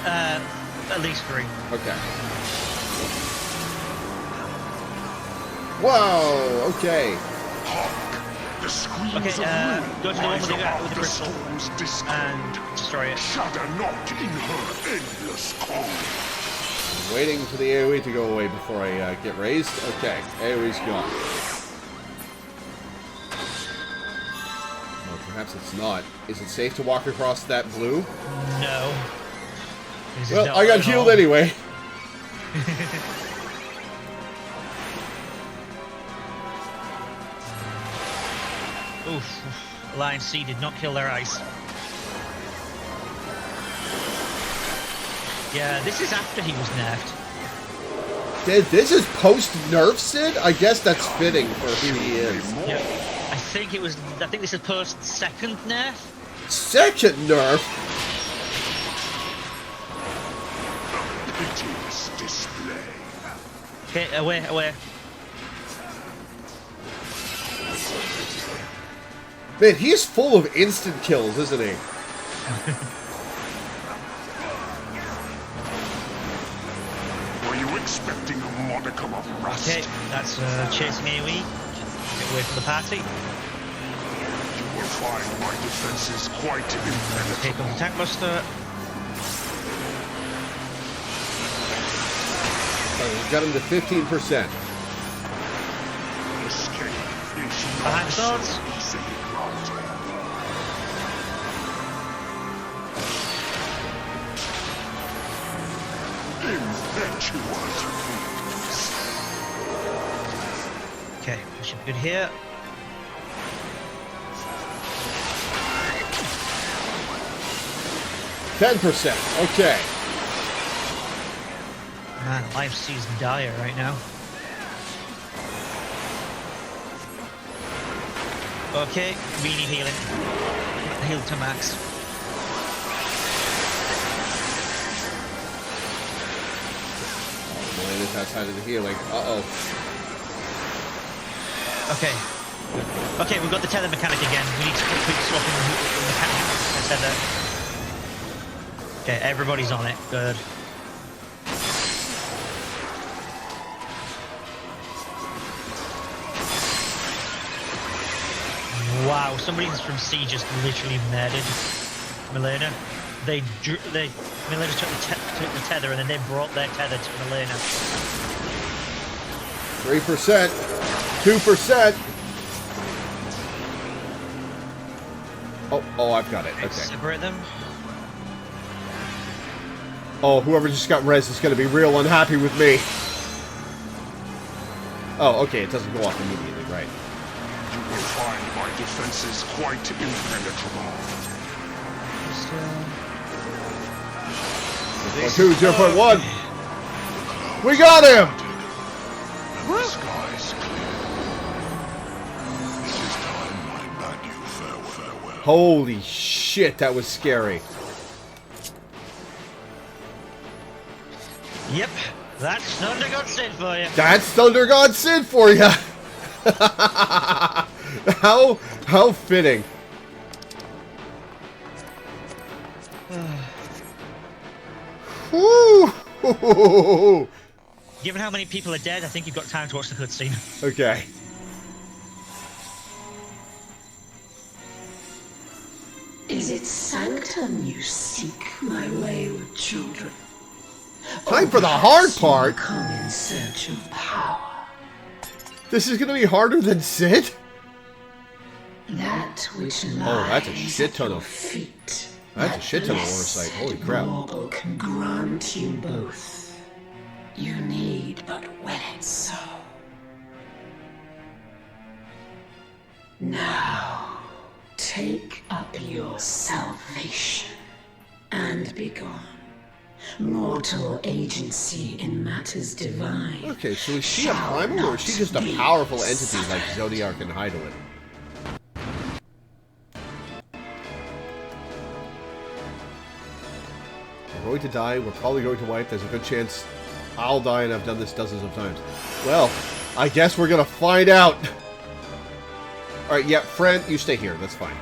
At least 3. Okay. Whoa, okay. Hark! The screams Okay, of ruin go to the one rise with the above the crystal storm's discord. and destroy it. Shudder not in her endless cold. I'm waiting for the AoE to go away before I get raised. Okay, AoE's gone. Well, perhaps it's not. Is it safe to walk across that blue? No. This is Well, not I got at healed all. anyway. Oof. Alliance C did not kill their ice. Yeah, this is after he was nerfed. This is post-nerf Sid? I guess that's fitting for who he is. Yeah. I think this is post second nerf. Second nerf? Pitiless display. Okay, away. Man, he's full of instant kills, isn't he? Were you expecting a modicum of rust? Okay, that's chasing AoE. Get away from the party. You will find my defenses quite impenetrable. Here comes Attack Buster. Oh, we got him to 15%. Escape is Behind not swords. so easily granted. Impetuous fools. Okay, we should be good here. Okay. Man, life sees dire right now. Okay, we need healing. Heal to max. Oh, boy, this outside of the healing. Uh-oh. Okay, we've got the tether mechanic again. We need to keep swapping the mechanic. The tether. Okay, everybody's on it. Good. Wow, somebody from C just literally murdered Milena. Milena took the tether and then they brought their tether to Milena. 3%. 2%. Oh, I've got it. Okay. Separate them. Oh, whoever just got res is going to be real unhappy with me. Oh, okay, it doesn't go off immediately, right. You will find my defenses quite impenetrable. 0.2, 0.1. We got him! And the skies clear. It is time I bade you farewell. Holy shit, that was scary. Yep, that's Thunder God Sid for you. That's Thunder God Sid for you. How fitting. Woo! Given how many people are dead, I think you've got time to watch the cutscene. Okay. Is it sanctum you seek, my wayward children? Time for the hard part. Come in search of power. This is gonna be harder than Sid? That which lies that's a shit ton at your of- feet. That's a shit ton of blessed oversight. Holy crap. Mortal can grant you both. You need but will it so. Now, take up your salvation and be gone. Mortal agency in matters divine. Okay, so is she a primal or is she just a powerful entity like Zodiac and Hydaelyn? We're going to die, we're probably going to wipe, there's a good chance I'll die, and I've done this dozens of times. Well, I guess we're gonna find out! Alright, yeah, friend, you stay here, that's fine.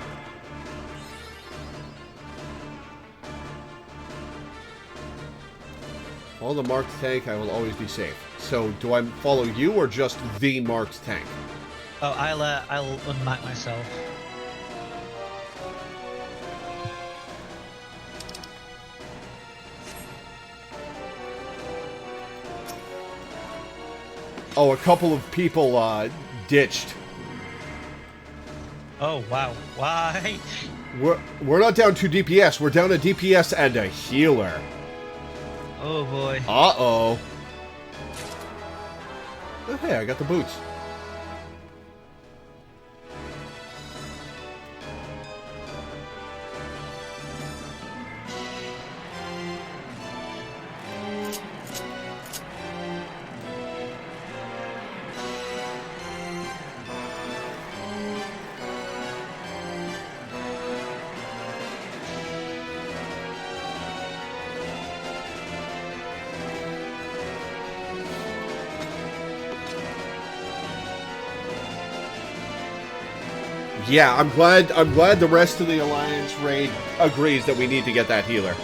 Follow the marked tank, I will always be safe. So, do I follow you or just the marked tank? Oh, I'll unmark myself. Oh, a couple of people, ditched. Oh wow, why? We're not down to DPS, we're down to DPS and a healer. Oh boy. Uh-oh. Oh, hey, I got the boots. Yeah, I'm glad the rest of the Alliance raid agrees that we need to get that healer.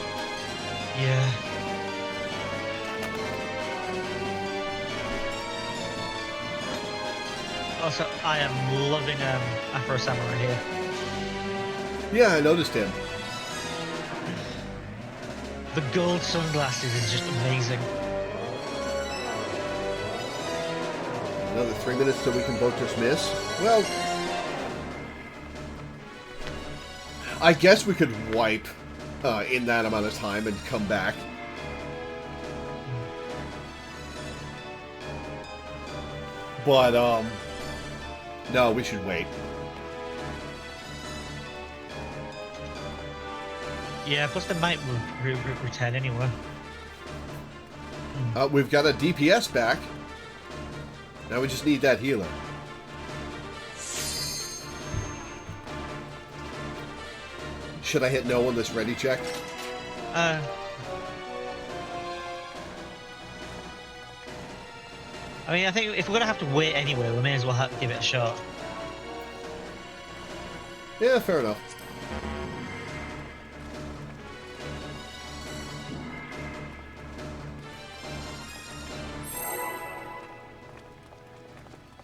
Yeah. Also, I am loving Afro Samurai here. Yeah, I noticed him. The gold sunglasses is just amazing. Another 3 minutes till we can both dismiss. Well, I guess we could wipe in that amount of time and come back. But, no, we should wait. Yeah, plus they might return anyway. We've got a DPS back. Now we just need that healer. Should I hit no on this ready check? I mean, I think if we're gonna have to wait anyway, we may as well give it a shot. Yeah, fair enough.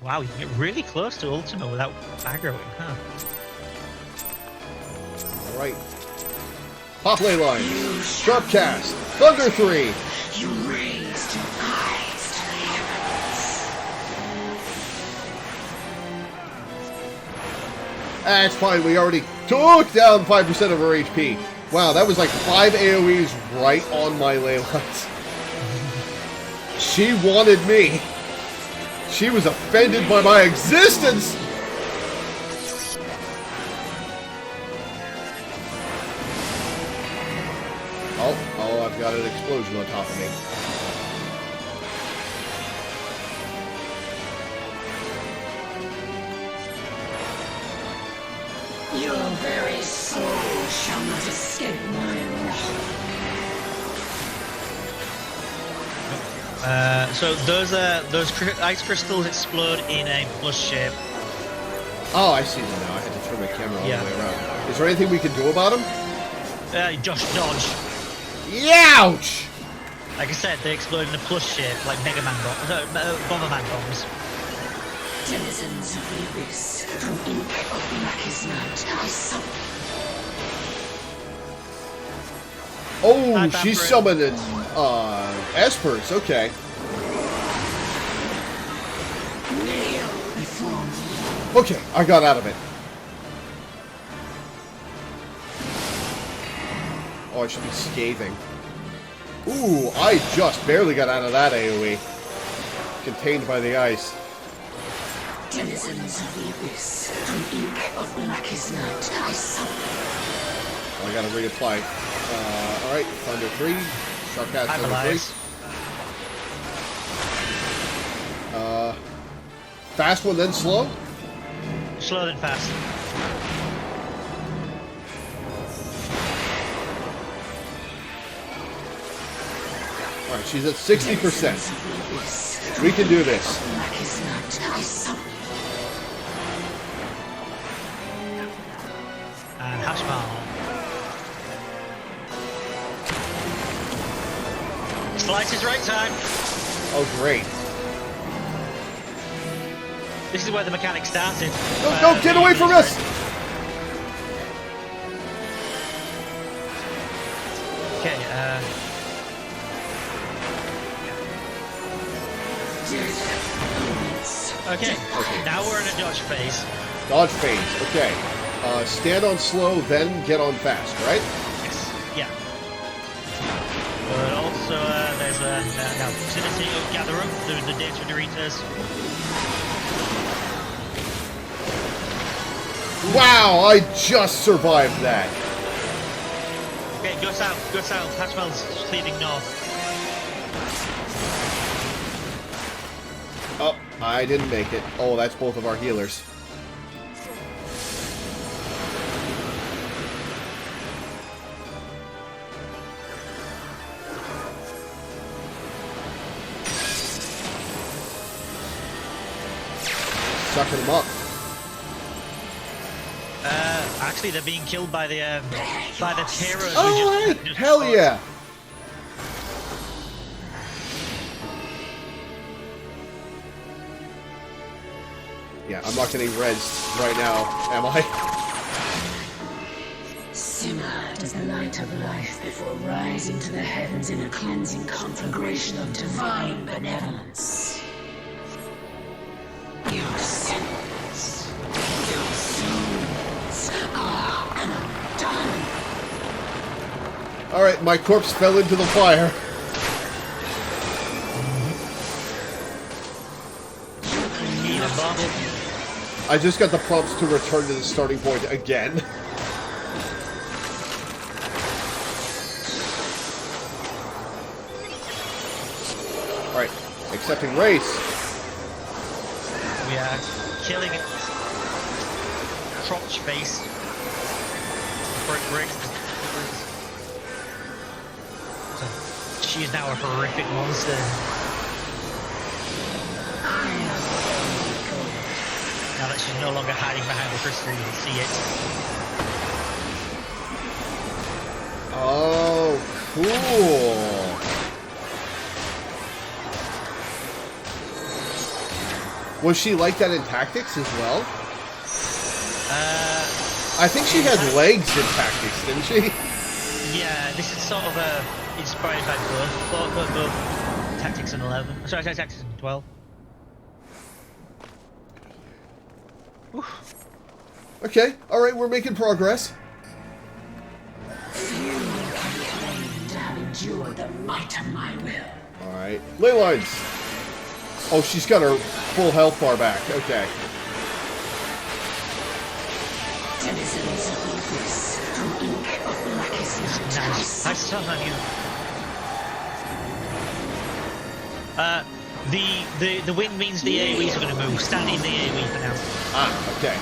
Wow, you can get really close to Ultima without aggroing, huh? Alright. Pop ley line. Sharp cast. Thunder 3. You raised your eyes to the heavens. That's fine, we already took down 5% of her HP. Wow, that was like 5 AoEs right on my ley lines. She wanted me. She was offended by my existence. got an explosion on top of me. Your very soul shall not escape my wrath. So those ice crystals explode in a plus shape. Oh, I see them now. I had to turn my camera all Yeah. the way around. Is there anything we can do about them? Just dodge. Youch! Like I said, they explode in a plus shape, like Mega Man bombs, Bomberman bombs. Denizens of the abyss, from ink of blackest night, I summon. Oh, Hi, she's Barbara. summoning espers. Okay. Kneel before me. Okay, I got out of it. Oh, I should be scathing. Ooh, I just barely got out of that AoE. Contained by the ice. Denizens of the abyss, from ink of blackest night, I summon. Oh, I gotta reapply. Alright, Thunder 3. Sharkcast I'm Thunder 3. alive. Fast one, then slow? Slow and fast. Alright, she's at 60%. Denizens of the abyss, We can do this. from blackest night, I summon. And hash mark. Slice is right time. Oh, great. This is where the mechanic started. No, get away from us! Okay, okay. Now we're in a dodge phase. Dodge phase, okay. Stand on slow, then get on fast, right? Yes. Yeah. But also, there's a now vicinity of gather up. There's the data Doritos. Wow, I just survived that. Okay, go south. Go south. Hatchwell's leading north. Oh, I didn't make it. Oh, that's both of our healers. Sucking them up. Actually, they're being killed by the heroes. Oh, hey! Hell yeah! Yeah, I'm not getting rezzed right now, am I? Simmer as the light of life before rising to the heavens in a cleansing conflagration of divine benevolence. Your sins, your souls are undone. Alright, my corpse fell into the fire. Need a bottle. I just got the prompts to return to the starting point again. Alright, accepting race. We are killing it. Crotch face. Before it breaks. So, she is now a horrific monster. Now that she's no longer hiding behind the crystal, you can see it. Oh, cool. Was she like that in Tactics as well? I think she had legs in Tactics, didn't she? Yeah, this is sort of inspired by both Tactics and 11. Sorry, Tactics and 12. Okay, alright, we're making progress. Few can claim to have endured the might of my will. Alright, ley lines. Oh, she's got her full health bar back. Okay. Denizens of the abyss, from ink of blackest night, I Nice. Nice summon. shot on you. The wind means the AoEs are going to move. Stand in the AoE for now. Ah, okay.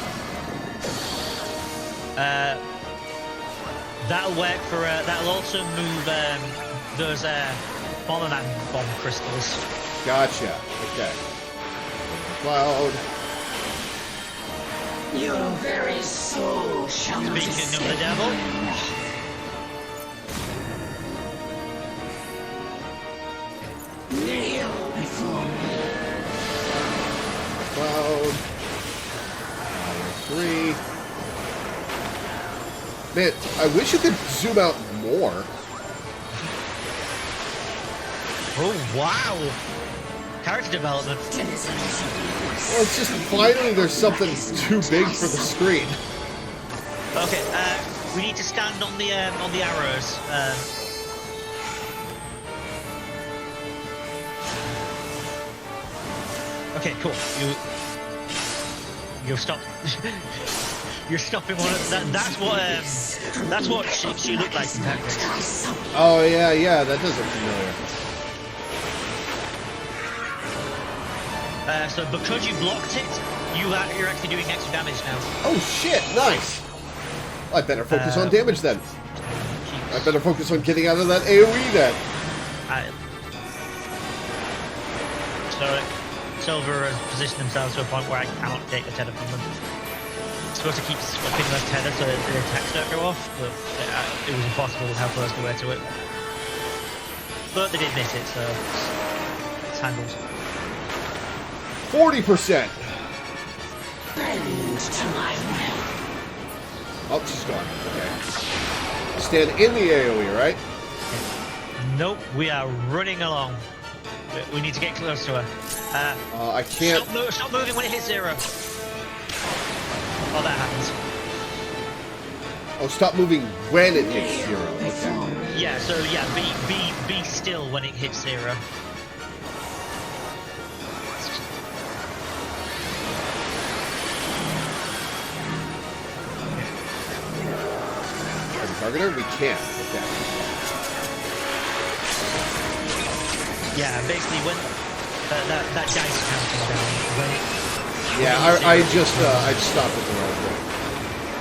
That'll work for. That'll also move those Bomberman bomb crystals. Gotcha. Okay. Cloud. Your very soul shall not Speaking of escape the devil. my wrath. Kneel before me. Cloud. 3. Man, I wish you could zoom out more. Oh wow! Character development. Denizens of the abyss. Well, it's just finally there's something too big for the screen. Okay, we need to stand on the arrows. Okay, cool. You're stopped. You're stopping one of that. That's what she looked like in Tactics. Oh yeah, that does look familiar. So because you blocked it, you're actually doing extra damage now. Oh shit, nice. I better focus on damage then. I better focus on getting out of that AoE then. So Silver has positioned themselves to a point where I cannot take the tether from them. I'm supposed to keep swapping those tether so that the attacks don't go off, but it was impossible with how close we were to it. But they did miss it, so it's handled. 40%. Bend to my will. Oh, she's gone. Okay. Stand in the AoE, right? Nope, we are running along. We need to get close to her. I can't. Stop moving when it hits 0. Oh, that happens. Oh, stop moving when it hits 0. Okay. Yeah, so yeah, be still when it hits 0. Target her? We can't. Okay. Yeah, basically when that dice counting down. When it, Yeah, I just stopped at the wrong point.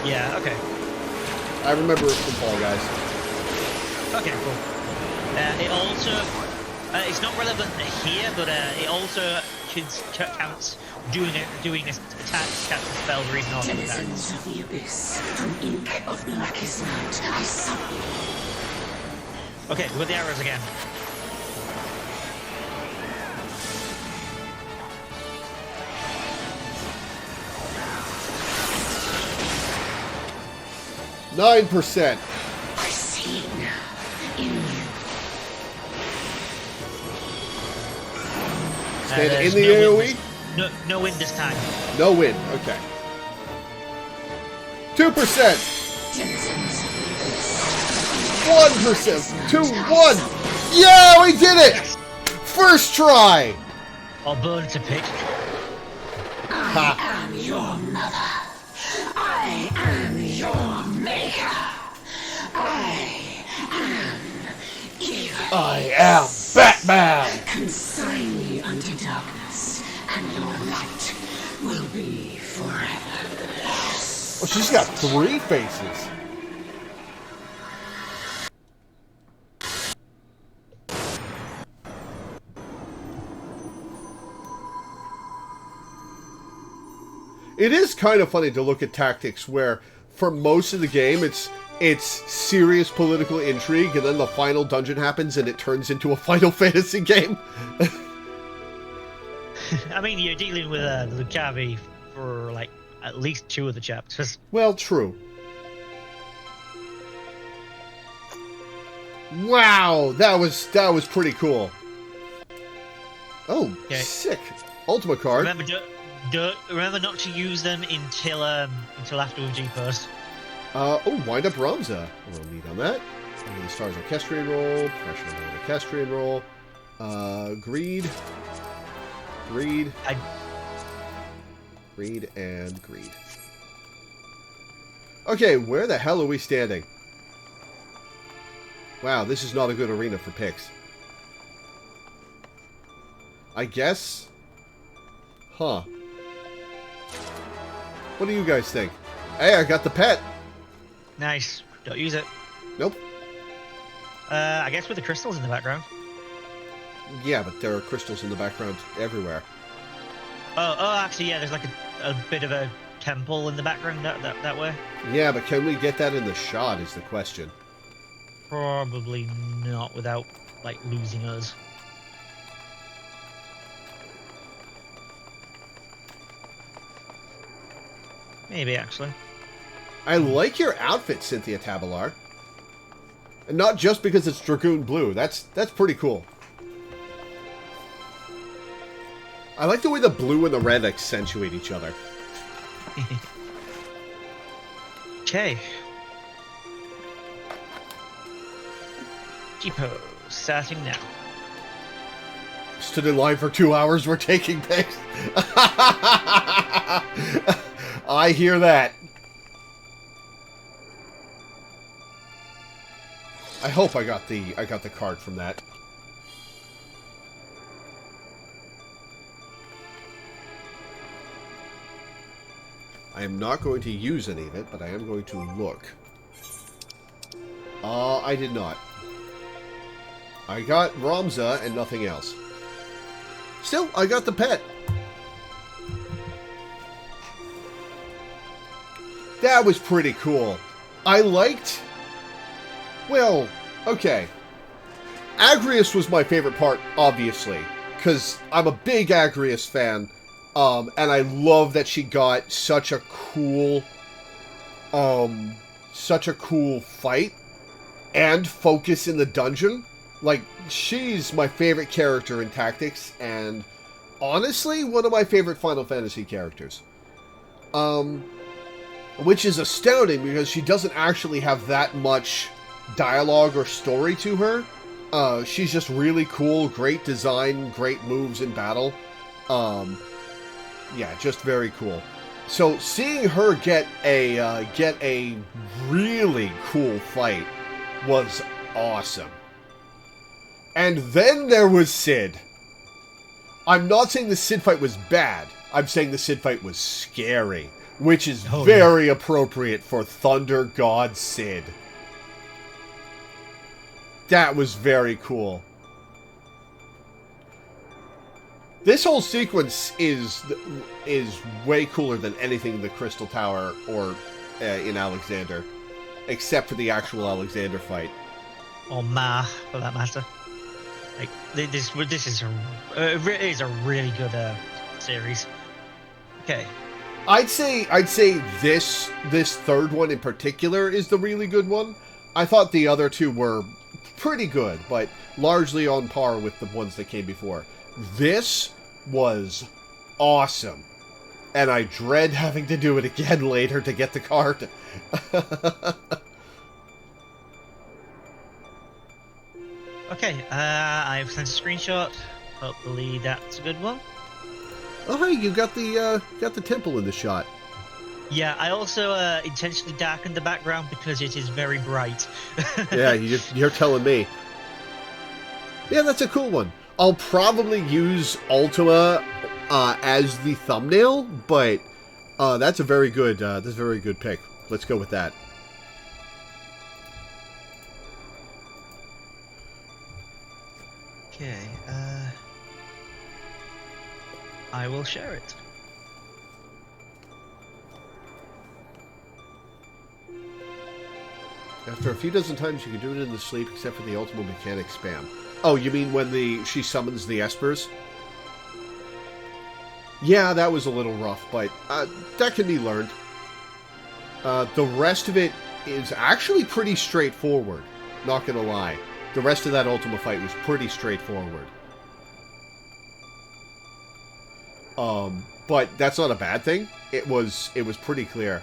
yeah, okay. I remember it from Fall Guys. Okay, cool. It also, it's not relevant here, but it also counts doing a attack, cast a spell, or even auto attack. Denizens of the abyss, from ink of blackest night, I summon you. Okay, we've got the arrows again. Nine percent. I see in you. Stand in There's the no AoE? wind no wind this time. No win. Okay. 2%. Denizens of the abyss. 1%. 2, 1. Yeah, we did it. First try. Or burn to pick. I am your mother. I am your maker. I am evil. I am Batman. Consign me unto darkness, and your light will be forever. Oh, she's got 3 faces. It is kind of funny to look at Tactics where, for most of the game, it's serious political intrigue, and then the final dungeon happens and it turns into a Final Fantasy game. I mean, you're dealing with Lucavi for like at least 2 of the chapters. Well, true. Wow, that was pretty cool. Oh, Okay. sick. Ultima card. Remember not to use them until after we've G-posed. Oh, wind up Ramza. A little neat on that. The Stars Orchestrion roll. Pressure on the Orchestrion roll. Greed. Greed. Greed and greed. Okay, where the hell are we standing? Wow, this is not a good arena for picks. I guess? Huh. What do you guys think? Hey, I got the pet. Nice. Don't use it. Nope. I guess with the crystals in the background. Yeah, but there are crystals in the background everywhere. Oh, actually, yeah. There's like a bit of a temple in the background that way. Yeah, but can we get that in the shot is the question. Probably not without like losing us. Maybe actually. I like your outfit, Cynthia Tabalar. And not just because it's Dragoon Blue. That's pretty cool. I like the way the blue and the red accentuate each other. Okay. Jeepo, starting now. Stood in line for 2 hours, we're taking pics. I hear that. I hope I got the card from that. I am not going to use any of it, but I am going to look. I did not. I got Ramza and nothing else. Still, I got the pet. That was pretty cool. I liked... Well, okay. Agrius was my favorite part, obviously. Because I'm a big Agrius fan. And I love that she got such a cool fight. And focus in the dungeon. Like, she's my favorite character in Tactics, and honestly, one of my favorite Final Fantasy characters. Which is astounding, because she doesn't actually have that much dialogue or story to her. She's just really cool, great design, great moves in battle. Yeah, just very cool. So, seeing her get a really cool fight was awesome. And then there was Cid. I'm not saying the Cid fight was bad. I'm saying the Cid fight was scary. Which is very appropriate for Thunder God Cid. That was very cool. This whole sequence is way cooler than anything in the Crystal Tower or in Alexander. Except for the actual Alexander fight. Or Ma, for that matter. Like this is a really good series. Okay. I'd say this third one in particular is the really good one. I thought the other two were pretty good, but largely on par with the ones that came before. This was awesome. And I dread having to do it again later to get the card. Okay, I've sent a screenshot. Hopefully that's a good one. Oh, hey, you got the temple in the shot. Yeah, I also intentionally darkened the background because it is very bright. Yeah, you're telling me. Yeah, that's a cool one. I'll probably use Ultima as the thumbnail, but that's a very good pick. Let's go with that. Okay, I will share it. After a few dozen times, you can do it in the sleep, except for the Ultima mechanic spam. Oh, you mean when she summons the Espers? Yeah, that was a little rough, but that can be learned. The rest of it is actually pretty straightforward, not gonna lie. The rest of that Ultima fight was pretty straightforward. But that's not a bad thing. It was pretty clear.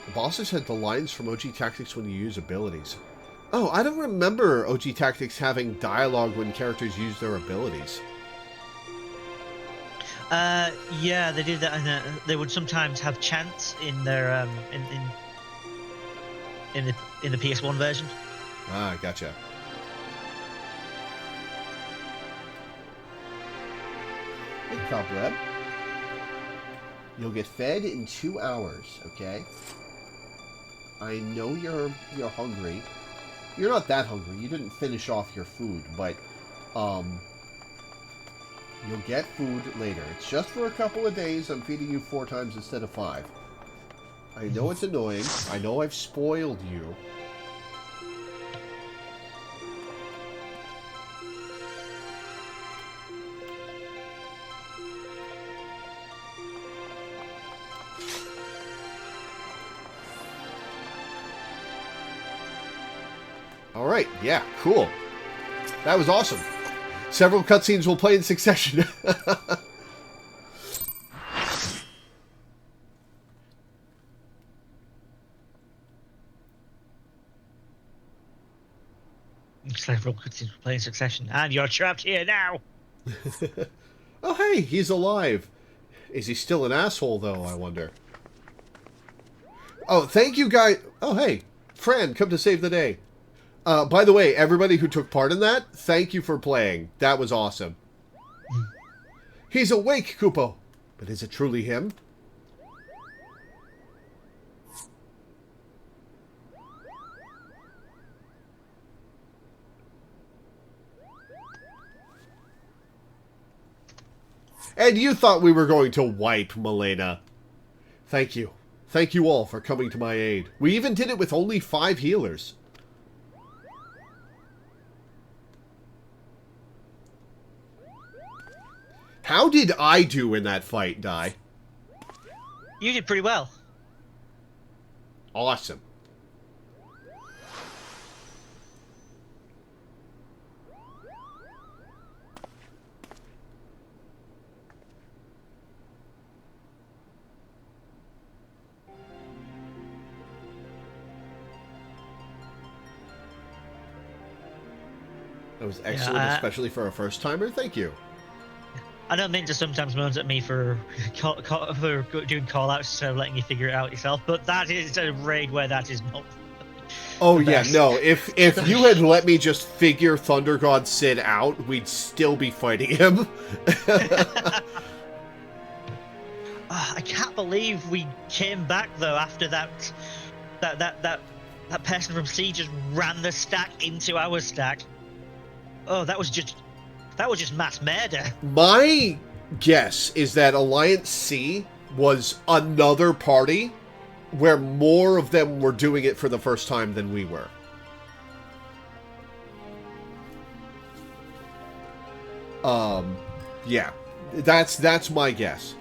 The bosses had the lines from OG Tactics when you use abilities. Oh, I don't remember OG Tactics having dialogue when characters use their abilities. Yeah, they did that, and they would sometimes have chants in their in the PS1 version. Ah, gotcha. Hey, Cobweb. You'll get fed in 2 hours, okay? I know you're hungry. You're not that hungry. You didn't finish off your food, but you'll get food later. It's just for a couple of days. I'm feeding you 4 times instead of 5. I know it's annoying. I know I've spoiled you. Alright, yeah, cool. That was awesome. Several cutscenes will play in succession. Several cutscenes will play in succession, and you're trapped here now. Oh, hey, he's alive. Is he still an asshole, though, I wonder? Oh, thank you, guys. Oh, hey, Fran, come to save the day. By the way, everybody who took part in that, thank you for playing. That was awesome. He's awake, Kupo. But is it truly him? And you thought we were going to wipe Milena. Thank you. Thank you all for coming to my aid. We even did it with only 5 healers. How did I do in that fight, Dai? You did pretty well. Awesome. That was excellent, Yeah, especially for a first-timer. Thank you. I don't mean to sometimes moans at me for doing call-outs instead of letting you figure it out yourself, but that is a raid where that is not. Oh yeah, no. If you had let me just figure Thunder God Sid out, we'd still be fighting him. I can't believe we came back though after that person from C just ran the stack into our stack. Oh, that was just mass murder. My guess is that Alliance C was another party where more of them were doing it for the first time than we were. Yeah. That's my guess.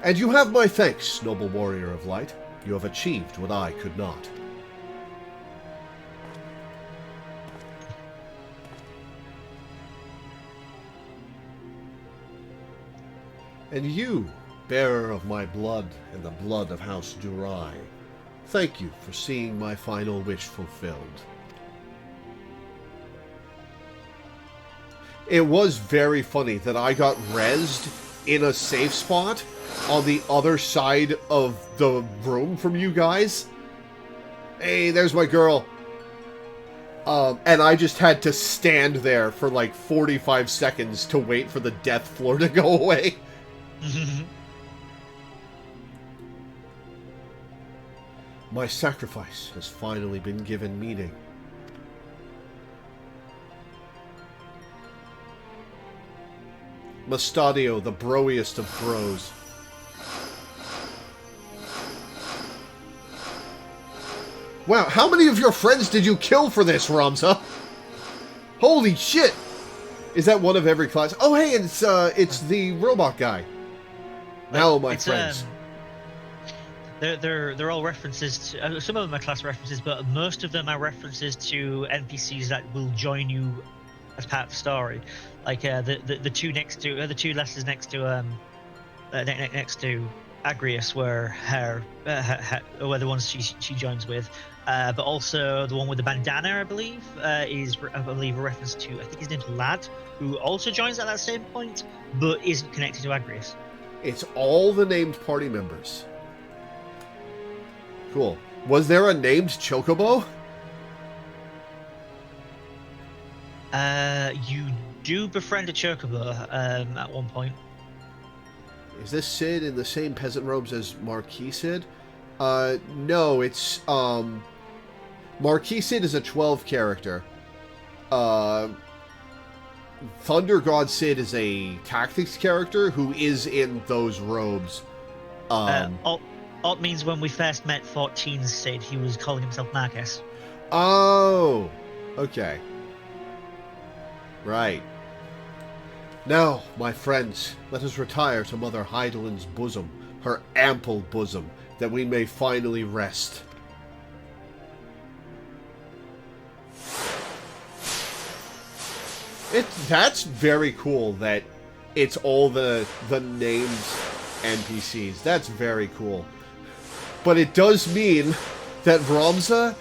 And you have my thanks, noble warrior of light. You have achieved what I could not. And you, bearer of my blood and the blood of House Durai, thank you for seeing my final wish fulfilled. It was very funny that I got rezzed in a safe spot on the other side of the room from you guys. Hey, there's my girl. And I just had to stand there for like 45 seconds to wait for the death floor to go away. My sacrifice has finally been given meaning. Mustadio, the broiest of bros. Wow, how many of your friends did you kill for this, Ramza? Holy shit! Is that one of every class? Oh, hey, it's the robot guy. Now, my friends. They're all references to some of them are class references, but most of them are references to NPCs that will join you as part of the story. Like the two next to the two letters next to next to Agrius were were the ones she joins with, but also the one with the bandana, I believe, is a reference to, I think his name's Lad, who also joins at that same point, but isn't connected to Agrius. It's all the named party members. Cool. Was there a named Chocobo? You do befriend a chocobo at one point. Is this Cid in the same peasant robes as Marquis Cid? No, it's, Marquis Cid is a 12 character. Thunder God Cid is a tactics character who is in those robes. Alt means when we first met 14 Cid, he was calling himself Marcus. Oh, okay. Right. Now, my friends, let us retire to Mother Heidelin's bosom, her ample bosom, that we may finally rest. That's very cool that it's all the named NPCs. That's very cool. But it does mean that Ramza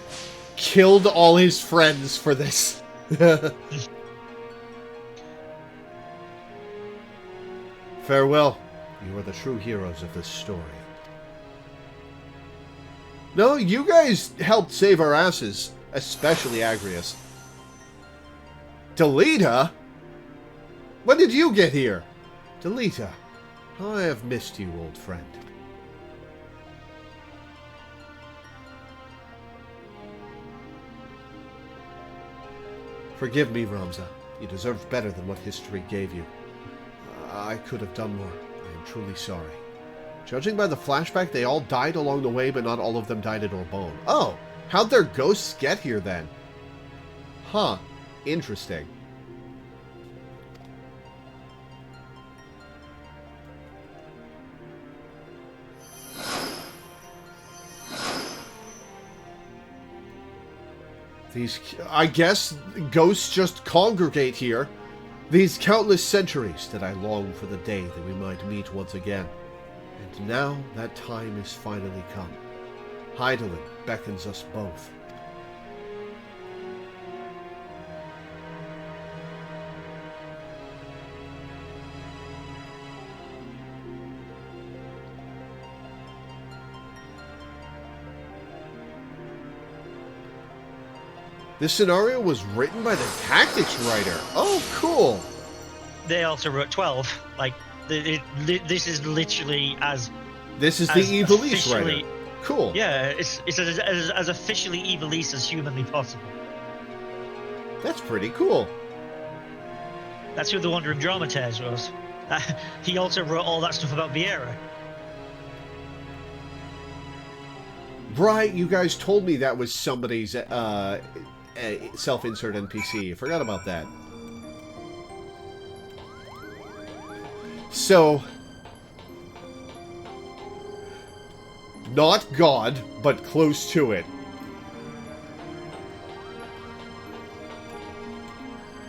killed all his friends for this. Farewell. You are the true heroes of this story. No, you guys helped save our asses, especially Agrius. Delita? When did you get here? Delita, I have missed you, old friend. Forgive me, Ramza. You deserved better than what history gave you. I could have done more. I am truly sorry. Judging by the flashback, they all died along the way, but not all of them died at Orbonne. Oh, how'd their ghosts get here then? Huh. Interesting. These, I guess, ghosts just congregate here. These countless centuries that I long for the day that we might meet once again. And now that time is finally come. Heidelin beckons us both. This scenario was written by the tactics writer. Oh, cool. They also wrote 12. Like, this is literally as... This is the Evilise writer. Cool. Yeah, it's as officially Evilise as humanly possible. That's pretty cool. That's who the Wandering Dramaturge was. He also wrote all that stuff about Vieira. Right, you guys told me that was somebody's self-insert NPC. I forgot about that. So, not God, but close to it.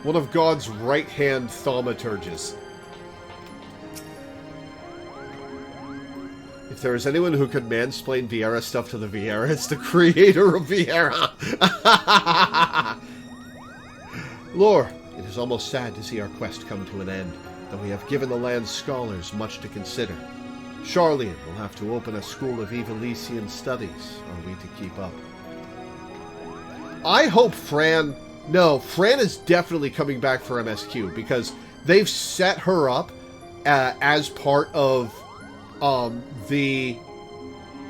One of God's right-hand thaumaturges. If there is anyone who could mansplain Vieira stuff to the Vieira, it's the creator of Vieira. Lore, it is almost sad to see our quest come to an end, though we have given the land's scholars much to consider. Charlian will have to open a school of Evilisian studies, are we to keep up. I hope Fran... No, Fran is definitely coming back for MSQ, because they've set her up as part of the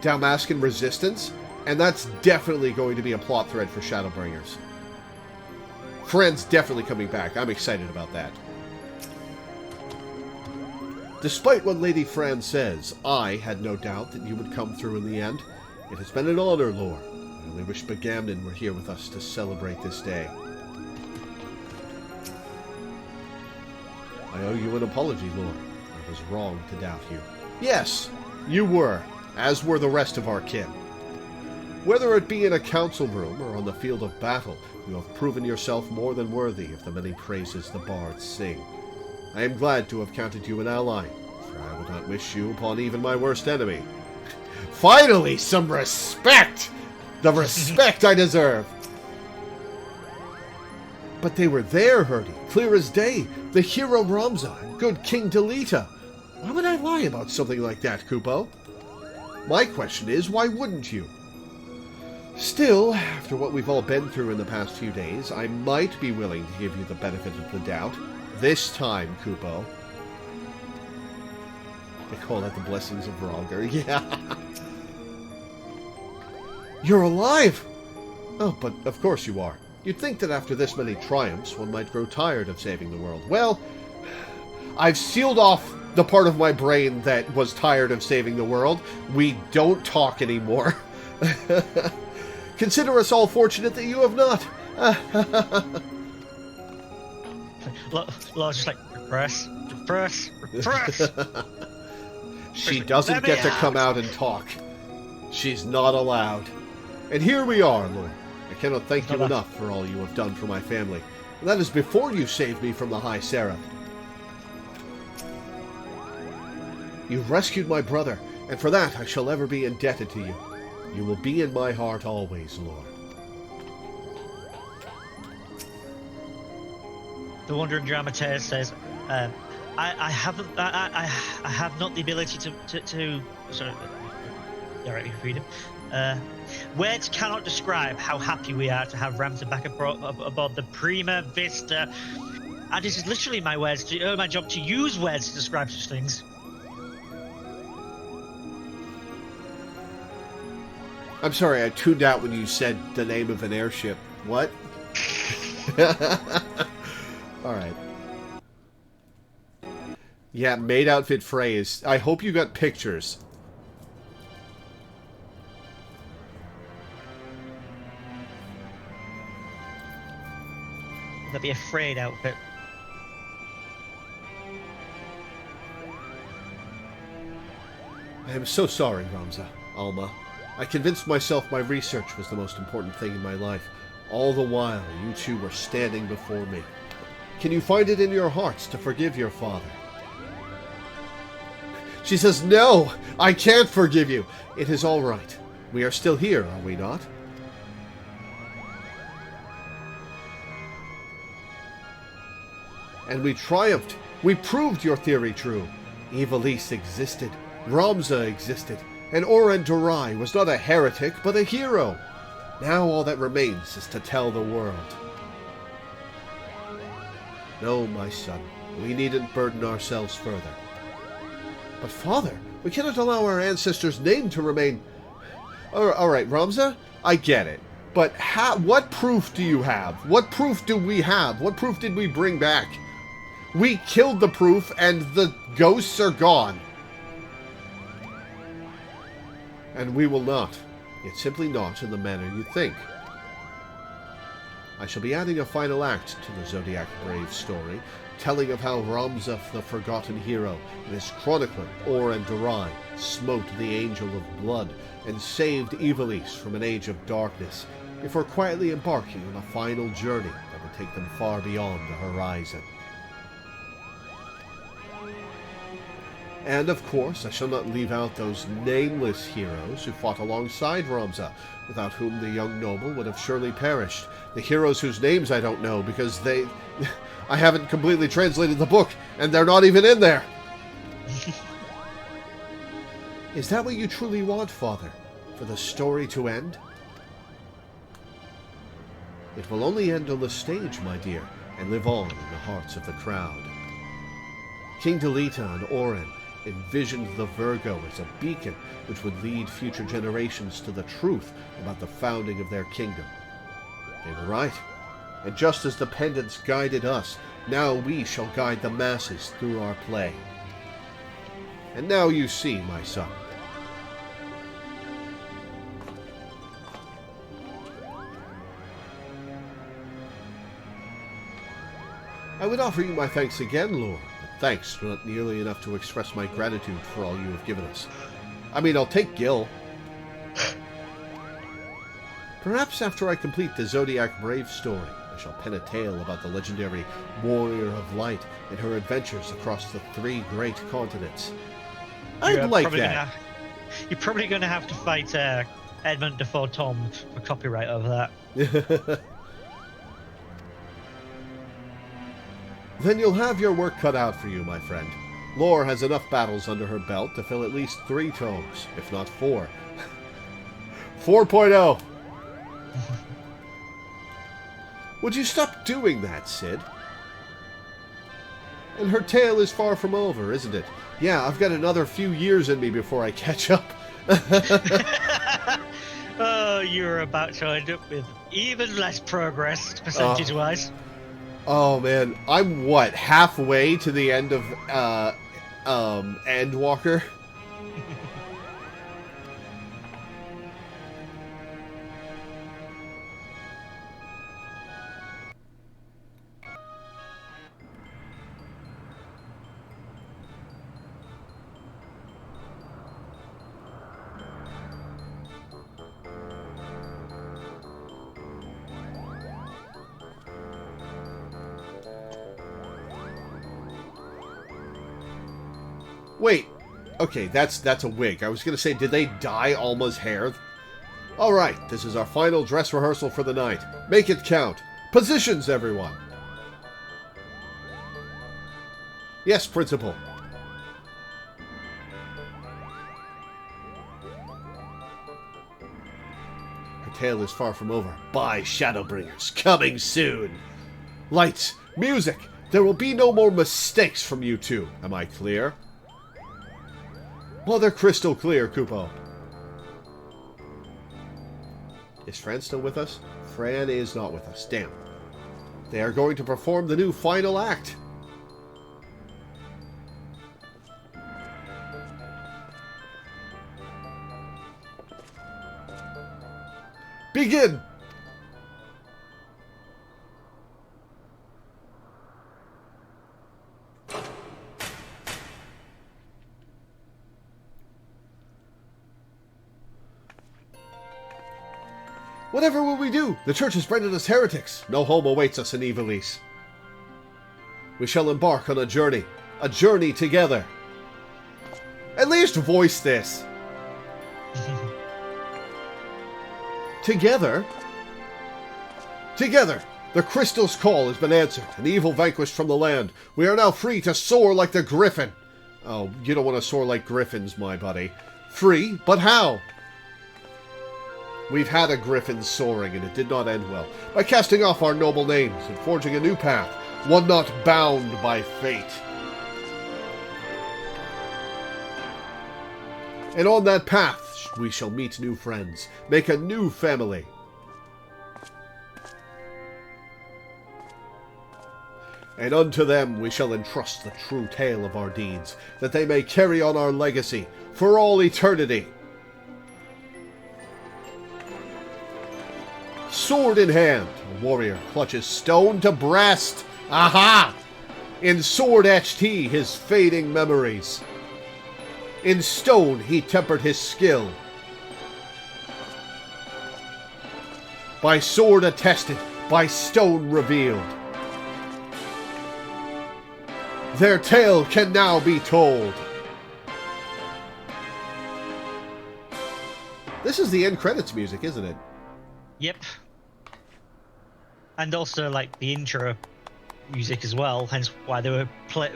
Dalmascan Resistance, and that's definitely going to be a plot thread for Shadowbringers. Fran's definitely coming back. I'm excited about that. Despite what Lady Fran says, I had no doubt that you would come through in the end. It has been an honor, Lore. I only wish Begamnon were here with us to celebrate this day. I owe you an apology, Lore. I was wrong to doubt you. Yes, you were, as were the rest of our kin. Whether it be in a council room or on the field of battle, you have proven yourself more than worthy of the many praises the bards sing. I am glad to have counted you an ally, for I would not wish you upon even my worst enemy. Finally, some respect! The respect I deserve! But they were there, Herdy, clear as day. The hero Ramza and good King Delita. Why would I lie about something like that, Kupo? My question is, why wouldn't you? Still, after what we've all been through in the past few days, I might be willing to give you the benefit of the doubt. This time, Kupo. They call that the blessings of Rhalgr. Yeah. You're alive! Oh, but of course you are. You'd think that after this many triumphs, one might grow tired of saving the world. Well, I've sealed off the part of my brain that was tired of saving the world. We don't talk anymore. Consider us all fortunate that you have not. Laura's just like, repress. She doesn't get to come out and talk. She's not allowed. And here we are, Lord. I cannot thank you enough for all you have done for my family. And that is before you saved me from the High Seraph. You rescued my brother, and for that I shall ever be indebted to you. You will be in my heart always, Lord. The Wandering Dramaturg says, I have not the ability to sorry, yeah, right, read it. Words cannot describe how happy we are to have Ramsay back aboard the Prima Vista. And this is literally my job to use words to describe such things. I'm sorry, I tuned out when you said the name of an airship. What? Alright. Yeah, maid outfit phrase. I hope you got pictures. That'd be a frayed outfit. I am so sorry, Ramza, Alma. I convinced myself my research was the most important thing in my life. All the while, you two were standing before me. Can you find it in your hearts to forgive your father? She says, no, I can't forgive you. It is all right. We are still here, are we not? And we triumphed. We proved your theory true. Ivalice existed. Ramza existed. And Oren Dorai was not a heretic, but a hero. Now all that remains is to tell the world. No, my son, we needn't burden ourselves further. But father, we cannot allow our ancestors' name to remain... Alright, Ramza, I get it. But what proof do you have? What proof do we have? What proof did we bring back? We killed the proof and the ghosts are gone. And we will not. Yet simply not in the manner you think. I shall be adding a final act to the Zodiac Brave story, telling of how Ramza the Forgotten Hero and his chronicler, Oren Dorai, smote the Angel of Blood and saved Ivalice from an age of darkness, before quietly embarking on a final journey that would take them far beyond the horizon. And, of course, I shall not leave out those nameless heroes who fought alongside Ramza, without whom the young noble would have surely perished. The heroes whose names I don't know, because they... I haven't completely translated the book, and they're not even in there! Is that what you truly want, Father? For the story to end? It will only end on the stage, my dear, and live on in the hearts of the crowd. King Delita and Oren envisioned the Virgo as a beacon which would lead future generations to the truth about the founding of their kingdom. They were right, and just as the pendants guided us, now we shall guide the masses through our play. And now you see, my son. I would offer you my thanks again, Lord. Thanks, not nearly enough to express my gratitude for all you have given us. I mean, I'll take Gil. Perhaps after I complete the Zodiac Brave story, I shall pen a tale about the legendary Warrior of Light and her adventures across the 3 great continents. I'd like that. You're probably going to have to fight Edmund de Fortom for copyright over that. Then you'll have your work cut out for you, my friend. Lore has enough battles under her belt to fill at least 3 tomes, if not 4. 4.0! Would you stop doing that, Sid? And her tale is far from over, isn't it? Yeah, I've got another few years in me before I catch up. Oh, you're about to end up with even less progress, percentage-wise. Oh, man. I'm, what, halfway to the end of, Endwalker? Wait. Okay, that's a wig. I was going to say, did they dye Alma's hair? Alright, this is our final dress rehearsal for the night. Make it count. Positions, everyone. Yes, Principal. Her tale is far from over. By Shadowbringers, coming soon. Lights, music. There will be no more mistakes from you two. Am I clear? Well, they're crystal clear, Kupo. Is Fran still with us? Fran is not with us. Damn. They are going to perform the new final act. Begin! Whatever will we do? The church has branded us heretics. No home awaits us in Ivalice. We shall embark on a journey together. At least voice this. Together? Together! The crystal's call has been answered, and evil vanquished from the land. We are now free to soar like the griffin. Oh, you don't want to soar like griffins, my buddy. Free? But how? We've had a griffin soaring, and it did not end well. By casting off our noble names and forging a new path, one not bound by fate. And on that path we shall meet new friends, make a new family. And unto them we shall entrust the true tale of our deeds, that they may carry on our legacy for all eternity. Sword in hand, a warrior clutches stone to breast. Aha! In sword etched he his fading memories. In stone he tempered his skill. By sword attested, by stone revealed. Their tale can now be told. This is the end credits music, isn't it? Yep. And also, like, the intro music as well, hence why they were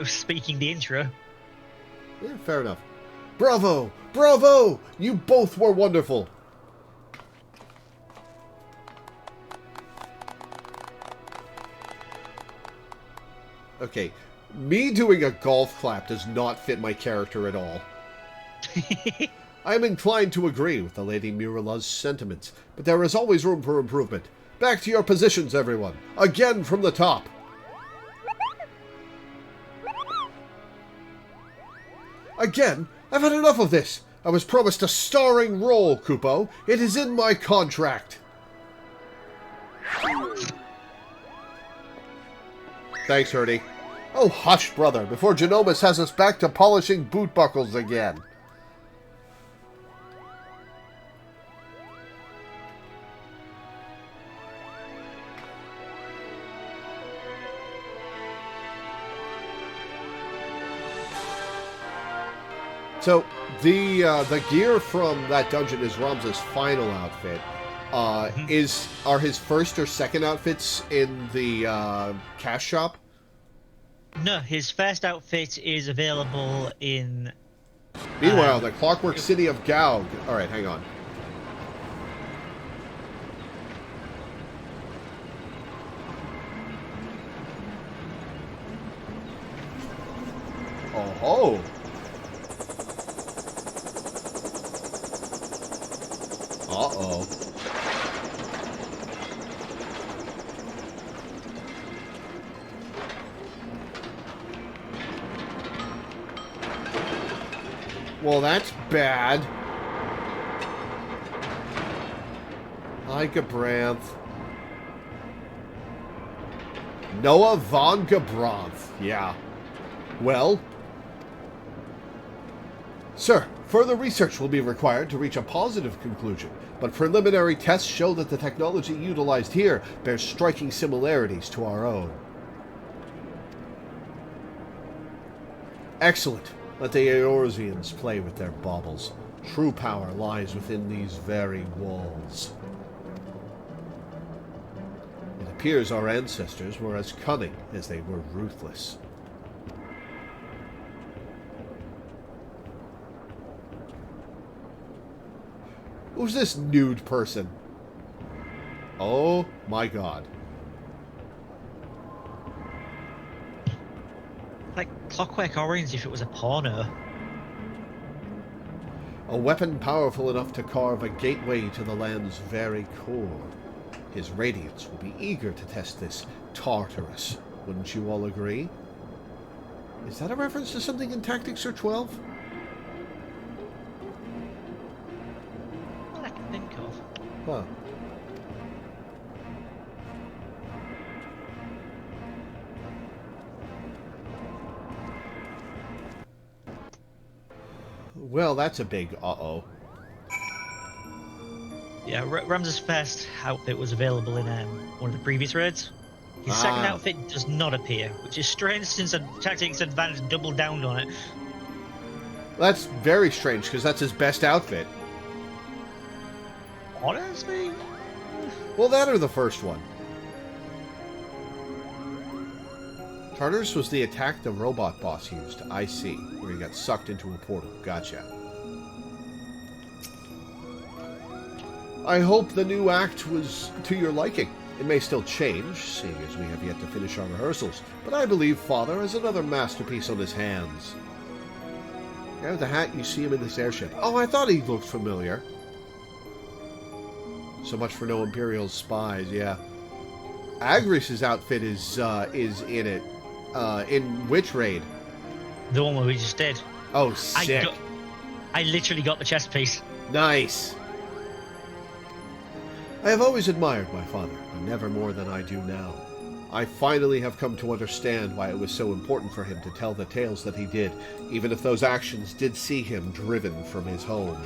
speaking the intro. Yeah, fair enough. Bravo! Bravo! You both were wonderful! Okay, me doing a golf clap does not fit my character at all. I am inclined to agree with the Lady Mirala's sentiments, but there is always room for improvement. Back to your positions, everyone. Again from the top. Again? I've had enough of this. I was promised a starring role, Kupo. It is in my contract. Thanks, Hurdy. Oh, hush, brother, before Genomus has us back to polishing boot buckles again. So, the gear from that dungeon is Ramza's final outfit. Are his first or second outfits in the cash shop? No, his first outfit is available in... Meanwhile, the Clockwork City of Gaug... Alright, hang on. Oh-ho! Uh-oh. Well, that's bad. Hi, Gabranth. Noah von Gabranth. Yeah. Well? Sir, further research will be required to reach a positive conclusion, but preliminary tests show that the technology utilized here bears striking similarities to our own. Excellent. Let the Eorzeans play with their baubles. True power lies within these very walls. It appears our ancestors were as cunning as they were ruthless. Who's this nude person? Oh my god. Like Clockwork Orange if it was a porno. A weapon powerful enough to carve a gateway to the land's very core. His radiance will be eager to test this Tartarus. Wouldn't you all agree? Is that a reference to something in Tactics or 12? All I can think of. Huh. Well, that's a big uh-oh. Yeah, Ramza's first outfit was available in one of the previous raids. His second outfit does not appear, which is strange since Tactics Advanced doubled down on it. That's very strange, because that's his best outfit. Honestly? Well, that or the first one. Tartarus was the attack the robot boss used. I see. Where he got sucked into a portal. Gotcha. I hope the new act was to your liking. It may still change, seeing as we have yet to finish our rehearsals, but I believe Father has another masterpiece on his hands. Guy with the hat, you see him in this airship. Oh, I thought he looked familiar. So much for no Imperial spies, yeah. Agris's outfit is in it. In which raid? The one where we just did. Oh, sick. I literally got the chest piece. Nice. I have always admired my father, but never more than I do now. I finally have come to understand why it was so important for him to tell the tales that he did, even if those actions did see him driven from his home.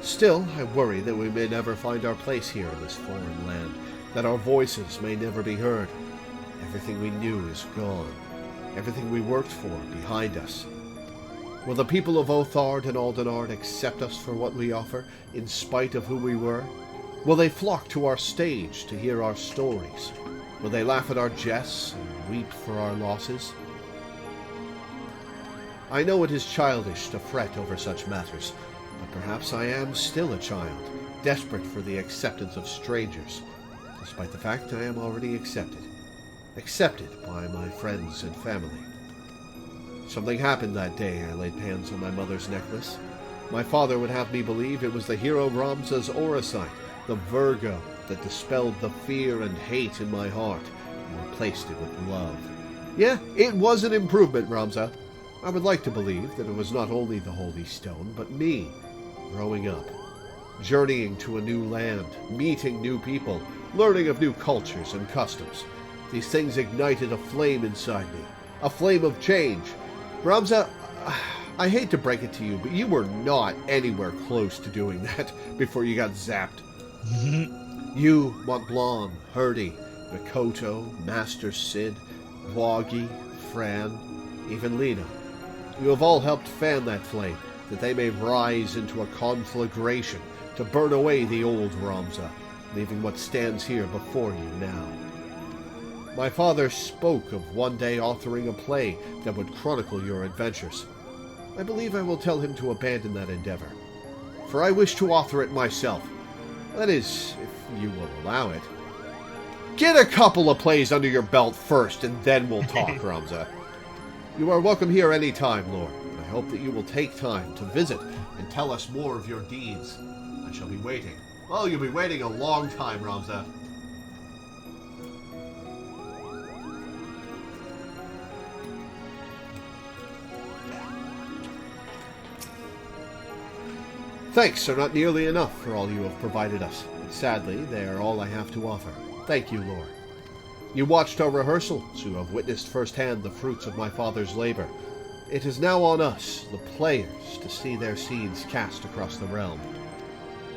Still, I worry that we may never find our place here in this foreign land, that our voices may never be heard. Everything we knew is gone. Everything we worked for behind us. Will the people of Othard and Aldenard accept us for what we offer, in spite of who we were? Will they flock to our stage to hear our stories? Will they laugh at our jests and weep for our losses? I know it is childish to fret over such matters, but perhaps I am still a child, desperate for the acceptance of strangers, despite the fact I am already accepted. Accepted by my friends and family. Something happened that day I laid hands on my mother's necklace. My father would have me believe it was the hero Ramza's Orosite, the Virgo that dispelled the fear and hate in my heart and replaced it with love. Yeah, it was an improvement, Ramza. I would like to believe that it was not only the Holy Stone, but me, growing up, journeying to a new land, meeting new people, learning of new cultures and customs. These things ignited a flame inside me, a flame of change. Ramza, I hate to break it to you, but you were not anywhere close to doing that before you got zapped. You, Montblanc, Hurdy, Mikoto, Master Sid, Woggy, Fran, even Lena. You have all helped fan that flame, that they may rise into a conflagration to burn away the old Ramza, leaving what stands here before you now. My father spoke of one day authoring a play that would chronicle your adventures. I believe I will tell him to abandon that endeavor, for I wish to author it myself. That is, if you will allow it. Get a couple of plays under your belt first, and then we'll talk, Ramza. You are welcome here any time, Lord. I hope that you will take time to visit and tell us more of your deeds. I shall be waiting. Well, you'll be waiting a long time, Ramza. Thanks are not nearly enough for all you have provided us. But sadly, they are all I have to offer. Thank you, Lord. You watched our rehearsals, you have witnessed firsthand the fruits of my father's labor. It is now on us, the players, to see their seeds cast across the realm.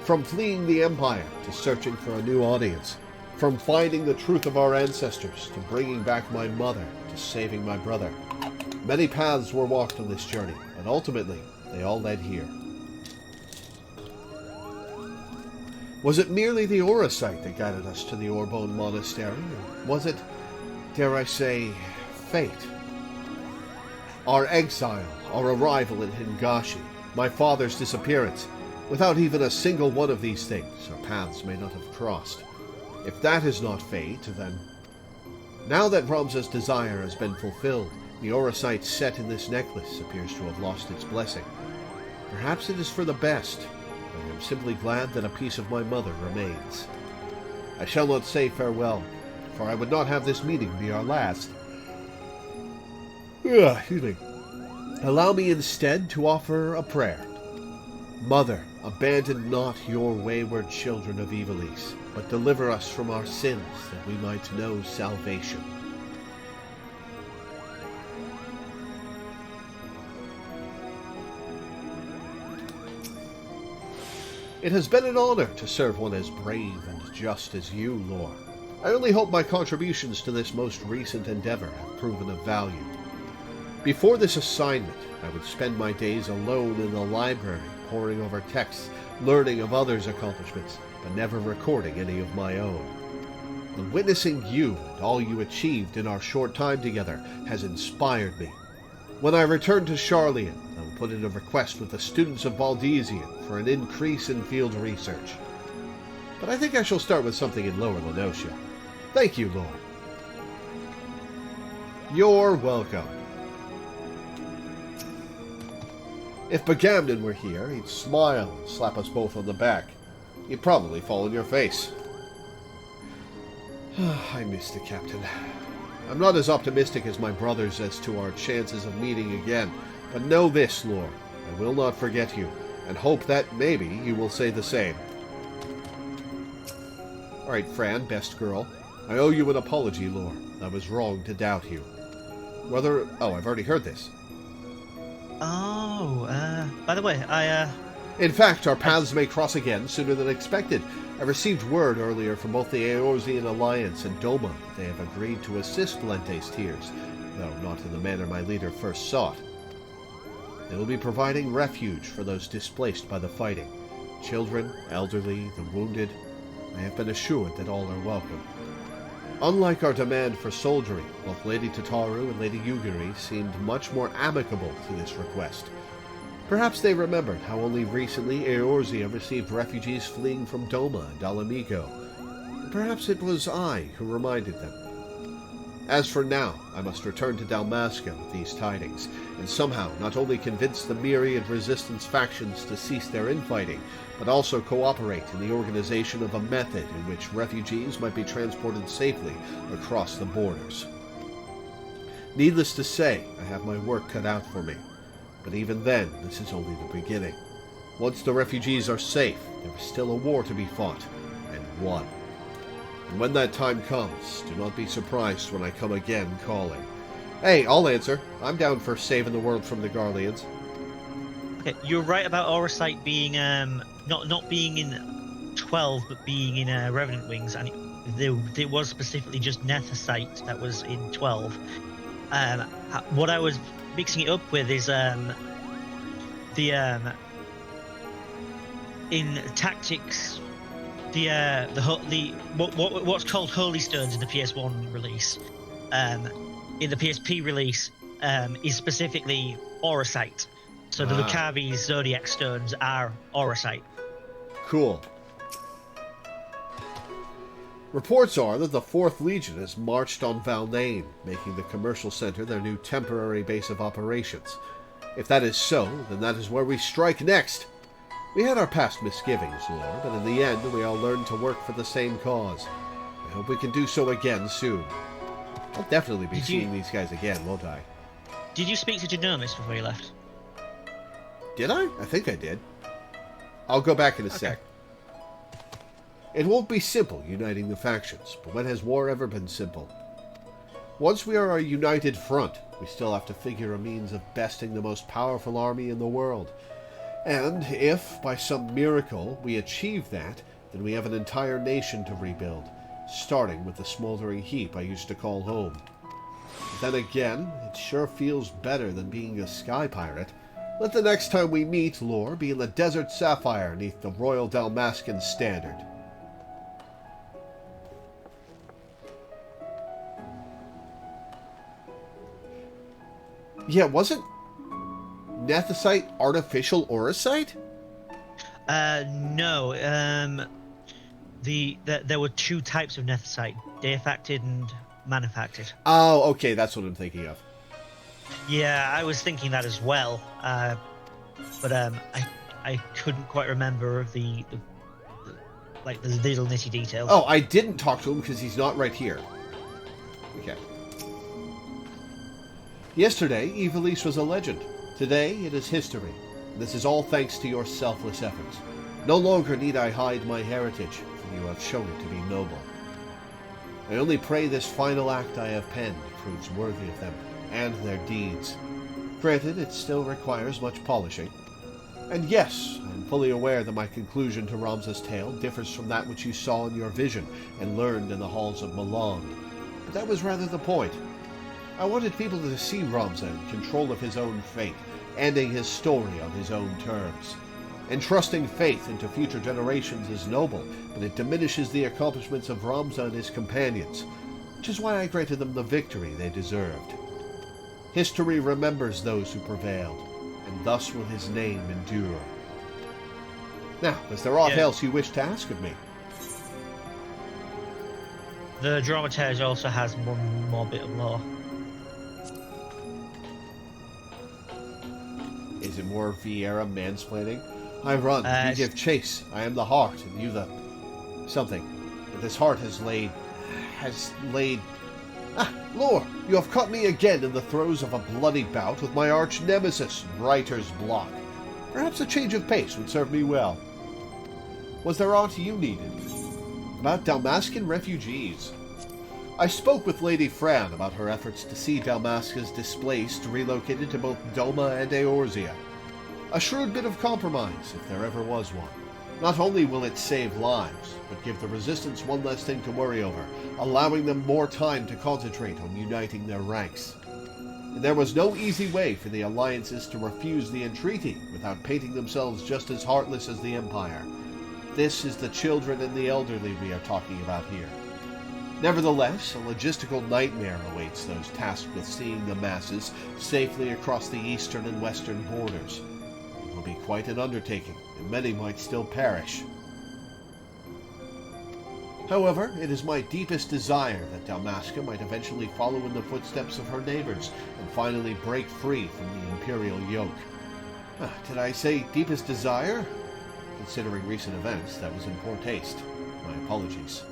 From fleeing the Empire to searching for a new audience, from finding the truth of our ancestors to bringing back my mother to saving my brother. Many paths were walked on this journey, but ultimately they all led here. Was it merely the aura sight that guided us to the Orbone Monastery, or was it, dare I say, fate? Our exile, our arrival in Hingashi, my father's disappearance. Without even a single one of these things, our paths may not have crossed. If that is not fate, then... Now that Ramza's desire has been fulfilled, the aura sight set in this necklace appears to have lost its blessing. Perhaps it is for the best. I am simply glad that a piece of my mother remains. I shall not say farewell, for I would not have this meeting be our last. Excuse me. Allow me instead to offer a prayer. Mother, abandon not your wayward children of Ivalice, but deliver us from our sins that we might know salvation. It has been an honor to serve one as brave and just as you, Lore. I only hope my contributions to this most recent endeavor have proven of value. Before this assignment, I would spend my days alone in the library, poring over texts, learning of others' accomplishments, but never recording any of my own. The witnessing you and all you achieved in our short time together has inspired me. When I return to Sharlayan, I will put in a request with the students of Valdesian for an increase in field research. But I think I shall start with something in Lower Lenosia. Thank you, Lord. You're welcome. If Bagamnon were here, he'd smile and slap us both on the back. He'd probably fall on your face. I miss the captain. I'm not as optimistic as my brothers as to our chances of meeting again, but know this, Lore, I will not forget you, and hope that maybe you will say the same. Alright, Fran, best girl. I owe you an apology, Lore. I was wrong to doubt you. Whether... Oh, I've already heard this. Oh, by the way, In fact, our paths may cross again sooner than expected. I received word earlier from both the Eorzean Alliance and Doma that they have agreed to assist Lente's Tears, though not in the manner my leader first sought. They will be providing refuge for those displaced by the fighting. Children, elderly, the wounded. I have been assured that all are welcome. Unlike our demand for soldiery, both Lady Tataru and Lady Yugiri seemed much more amicable to this request. Perhaps they remembered how only recently Eorzea received refugees fleeing from Doma and Alamigo. Perhaps it was I who reminded them. As for now, I must return to Dalmasca with these tidings, and somehow not only convince the myriad resistance factions to cease their infighting, but also cooperate in the organization of a method in which refugees might be transported safely across the borders. Needless to say, I have my work cut out for me. But even then, this is only the beginning. Once the refugees are safe, there is still a war to be fought, and won. And when that time comes, do not be surprised when I come again calling. Hey, I'll answer. I'm down for saving the world from the Garleans. okay, you're right about Aurasight being not being in 12, but being in Revenant Wings, and there was specifically just Nethasight that was in 12. What I was mixing it up with is in tactics, what's called Holy Stones in the PS1 release, in the PSP release, is specifically Aurasight. So the Lucavi's Zodiac Stones are Aurasight. Cool. Reports are that the 4th Legion has marched on Valnain, making the commercial center their new temporary base of operations. If that is so, then that is where we strike next. We had our past misgivings, Lore, but in the end we all learned to work for the same cause. I hope we can do so again soon. I'll definitely be seeing these guys again, won't I? Did you speak to Genomis before you left? Did I? I think I did. I'll go back in a sec. It won't be simple uniting the factions, but when has war ever been simple? Once we are a united front, we still have to figure a means of besting the most powerful army in the world. And if, by some miracle, we achieve that, then we have an entire nation to rebuild, starting with the smoldering heap I used to call home. But then again, it sure feels better than being a sky pirate. Let the next time we meet, Lore, be in the Desert Sapphire neath the Royal Dalmascan Standard. Yeah, wasn't Nethicite artificial Auracite? No. There were 2 types of Nethicite, Deifacted and Manufactured. Oh, okay, that's what I'm thinking of. Yeah, I was thinking that as well. But I couldn't quite remember the little nitty details. Oh, I didn't talk to him because he's not right here. Okay. Yesterday, Ivalice was a legend. Today, it is history. This is all thanks to your selfless efforts. No longer need I hide my heritage, for you have shown it to be noble. I only pray this final act I have penned proves worthy of them and their deeds. Granted, it still requires much polishing. And yes, I am fully aware that my conclusion to Ramza's tale differs from that which you saw in your vision and learned in the halls of Milan. But that was rather the point. I wanted people to see Ramza in control of his own fate, ending his story on his own terms. Entrusting faith into future generations is noble, but it diminishes the accomplishments of Ramza and his companions, which is why I granted them the victory they deserved. History remembers those who prevailed, and thus will his name endure. Now, is there aught else you wish to ask of me? The Dramaturge also has one more bit of lore. Is it more Vieira mansplaining? I run, you give chase. I am the heart, and you the... something. But this heart has laid... Ah, Lore, you have caught me again in the throes of a bloody bout with my arch-nemesis, Writer's Block. Perhaps a change of pace would serve me well. Was there aught you needed? About Dalmascan refugees. I spoke with Lady Fran about her efforts to see Dalmasca's displaced relocated to both Doma and Eorzea. A shrewd bit of compromise, if there ever was one. Not only will it save lives, but give the Resistance one less thing to worry over, allowing them more time to concentrate on uniting their ranks. And there was no easy way for the alliances to refuse the entreaty without painting themselves just as heartless as the Empire. This is the children and the elderly we are talking about here. Nevertheless, a logistical nightmare awaits those tasked with seeing the masses safely across the eastern and western borders. It will be quite an undertaking, and many might still perish. However, it is my deepest desire that Dalmasca might eventually follow in the footsteps of her neighbors and finally break free from the imperial yoke. Did I say deepest desire? Considering recent events, that was in poor taste. My apologies.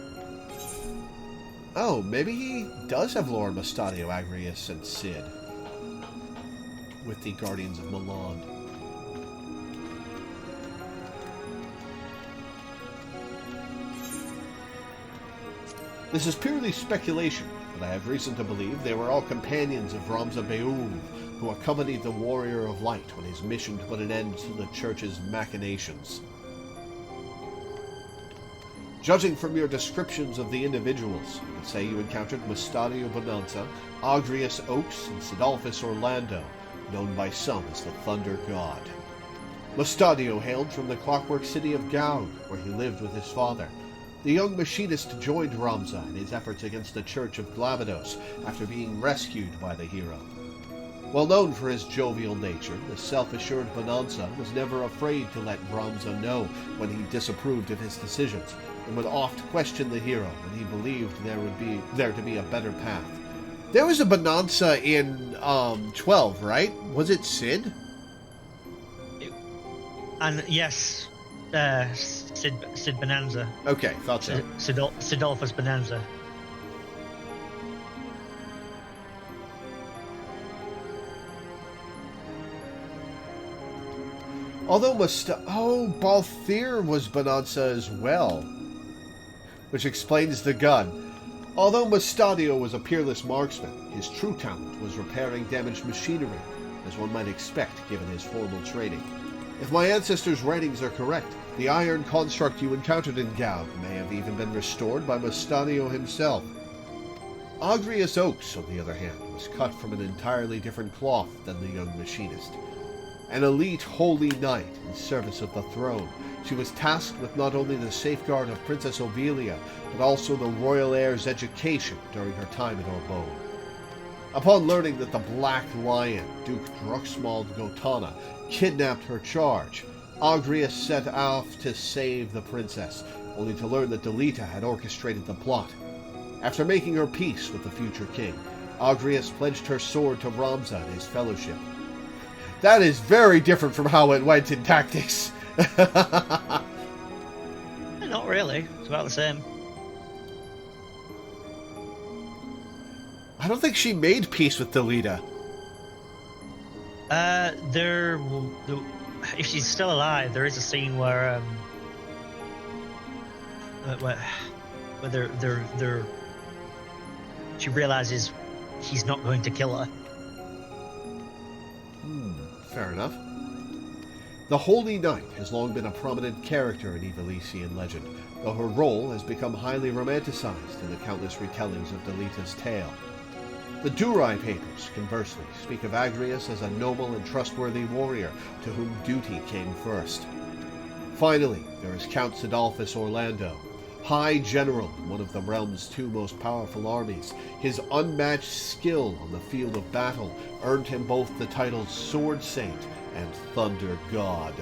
Oh, maybe he does have Lord Mustadio, Agrius, and Cid. With the Guardians of Milan. This is purely speculation, but I have reason to believe they were all companions of Ramza Be'ul, who accompanied the Warrior of Light on his mission to put an end to the Church's machinations. Judging from your descriptions of the individuals, you could say you encountered Mustadio Bonanza, Agrius Oaks, and Sidolphus Orlando, known by some as the Thunder God. Mustadio hailed from the clockwork city of Gaug, where he lived with his father. The young machinist joined Ramza in his efforts against the Church of Glabados after being rescued by the hero. Well known for his jovial nature, the self-assured Bonanza was never afraid to let Ramza know when he disapproved of his decisions, and would oft question the hero when he believed there to be a better path. There was a Bonanza in 12, right? Was it Sid? And yes, Sid Bonanza. Okay, thought so. Sidolphus Bonanza. Although Balthier was Bonanza as well, which explains the gun. Although Mustadio was a peerless marksman, his true talent was repairing damaged machinery, as one might expect given his formal training. If my ancestors' writings are correct, the iron construct you encountered in Gaub may have even been restored by Mustadio himself. Agrius Oaks, on the other hand, was cut from an entirely different cloth than the young machinist. An elite holy knight in service of the throne, she was tasked with not only the safeguard of Princess Obelia, but also the royal heir's education during her time at Orbone. Upon learning that the Black Lion, Duke Druxmald Gotana, kidnapped her charge, Agrius set off to save the princess, only to learn that Delita had orchestrated the plot. After making her peace with the future king, Agrius pledged her sword to Ramza and his fellowship. That is very different from how it went in Tactics. Not really. It's about the same. I don't think she made peace with Delita. If she's still alive, there is a scene where she realizes he's not going to kill her. Fair enough. The Holy Knight has long been a prominent character in Evilesian legend, though her role has become highly romanticized in the countless retellings of Delita's tale. The Durai papers, conversely, speak of Agrius as a noble and trustworthy warrior to whom duty came first. Finally, there is Count Sidolphus Orlando, High General in one of the realm's two most powerful armies. His unmatched skill on the field of battle earned him both the titles Sword Saint and Thunder God.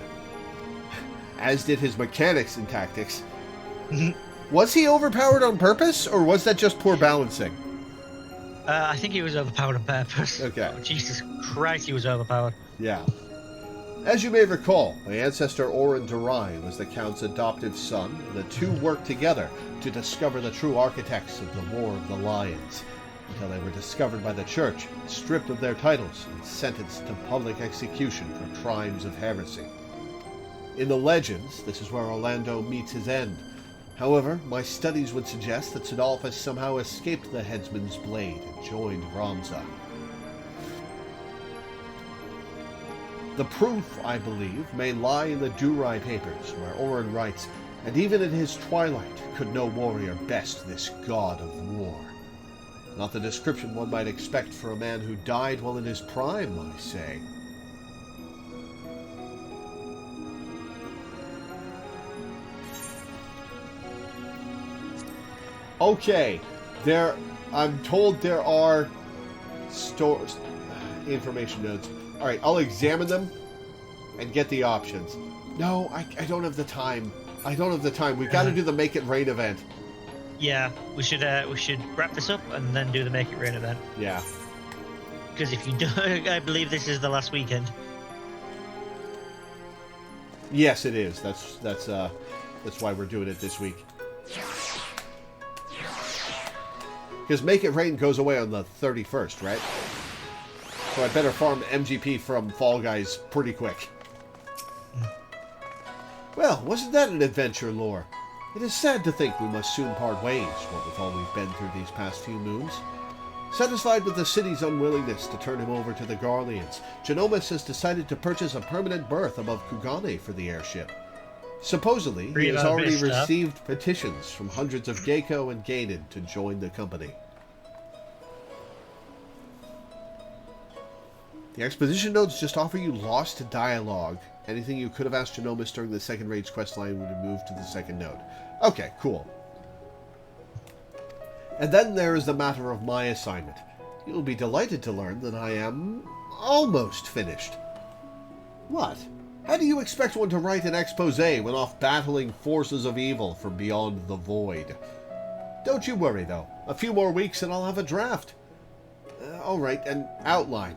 As did his mechanics in Tactics. Was he overpowered on purpose, or was that just poor balancing? I think he was overpowered on purpose. Okay. Oh, Jesus Christ, he was overpowered. Yeah. As you may recall, my ancestor Orin Durai was the Count's adoptive son, and the two worked together to discover the true architects of the War of the Lions, until they were discovered by the Church, stripped of their titles, and sentenced to public execution for crimes of heresy. In the legends, this is where Orlando meets his end. However, my studies would suggest that Sidolphus somehow escaped the headsman's blade and joined Ramza. The proof, I believe, may lie in the Durai papers, where Orin writes, "And even in his twilight could no warrior best this god of war." Not the description one might expect for a man who died while in his prime, I say. Okay, I'm told there are information nodes. Alright, I'll examine them and get the options. No, I don't have the time. I don't have the time. We've got to do the Make It Rain event. Yeah, we should wrap this up and then do the Make It Rain event. Yeah. Because if you don't, I believe this is the last weekend. Yes, it is. That's why we're doing it this week. Because Make It Rain goes away on the 31st, right? So I better farm MGP from Fall Guys pretty quick. Well, wasn't that an adventure, Lore? It is sad to think we must soon part ways, what with all we've been through these past few moons. Satisfied with the city's unwillingness to turn him over to the Garleans, Genomus has decided to purchase a permanent berth above Kugane for the airship. Supposedly, he has already received petitions from hundreds of Geiko and Gaiden to join the company. The exposition notes just offer you lost dialogue. Anything you could have asked Genomus during the second raid's questline would have moved to the second node. Okay, cool. And then there is the matter of my assignment. You'll be delighted to learn that I am almost finished. What? How do you expect one to write an expose when off battling forces of evil from beyond the void? Don't you worry, though. A few more weeks and I'll have a draft. Alright, an outline.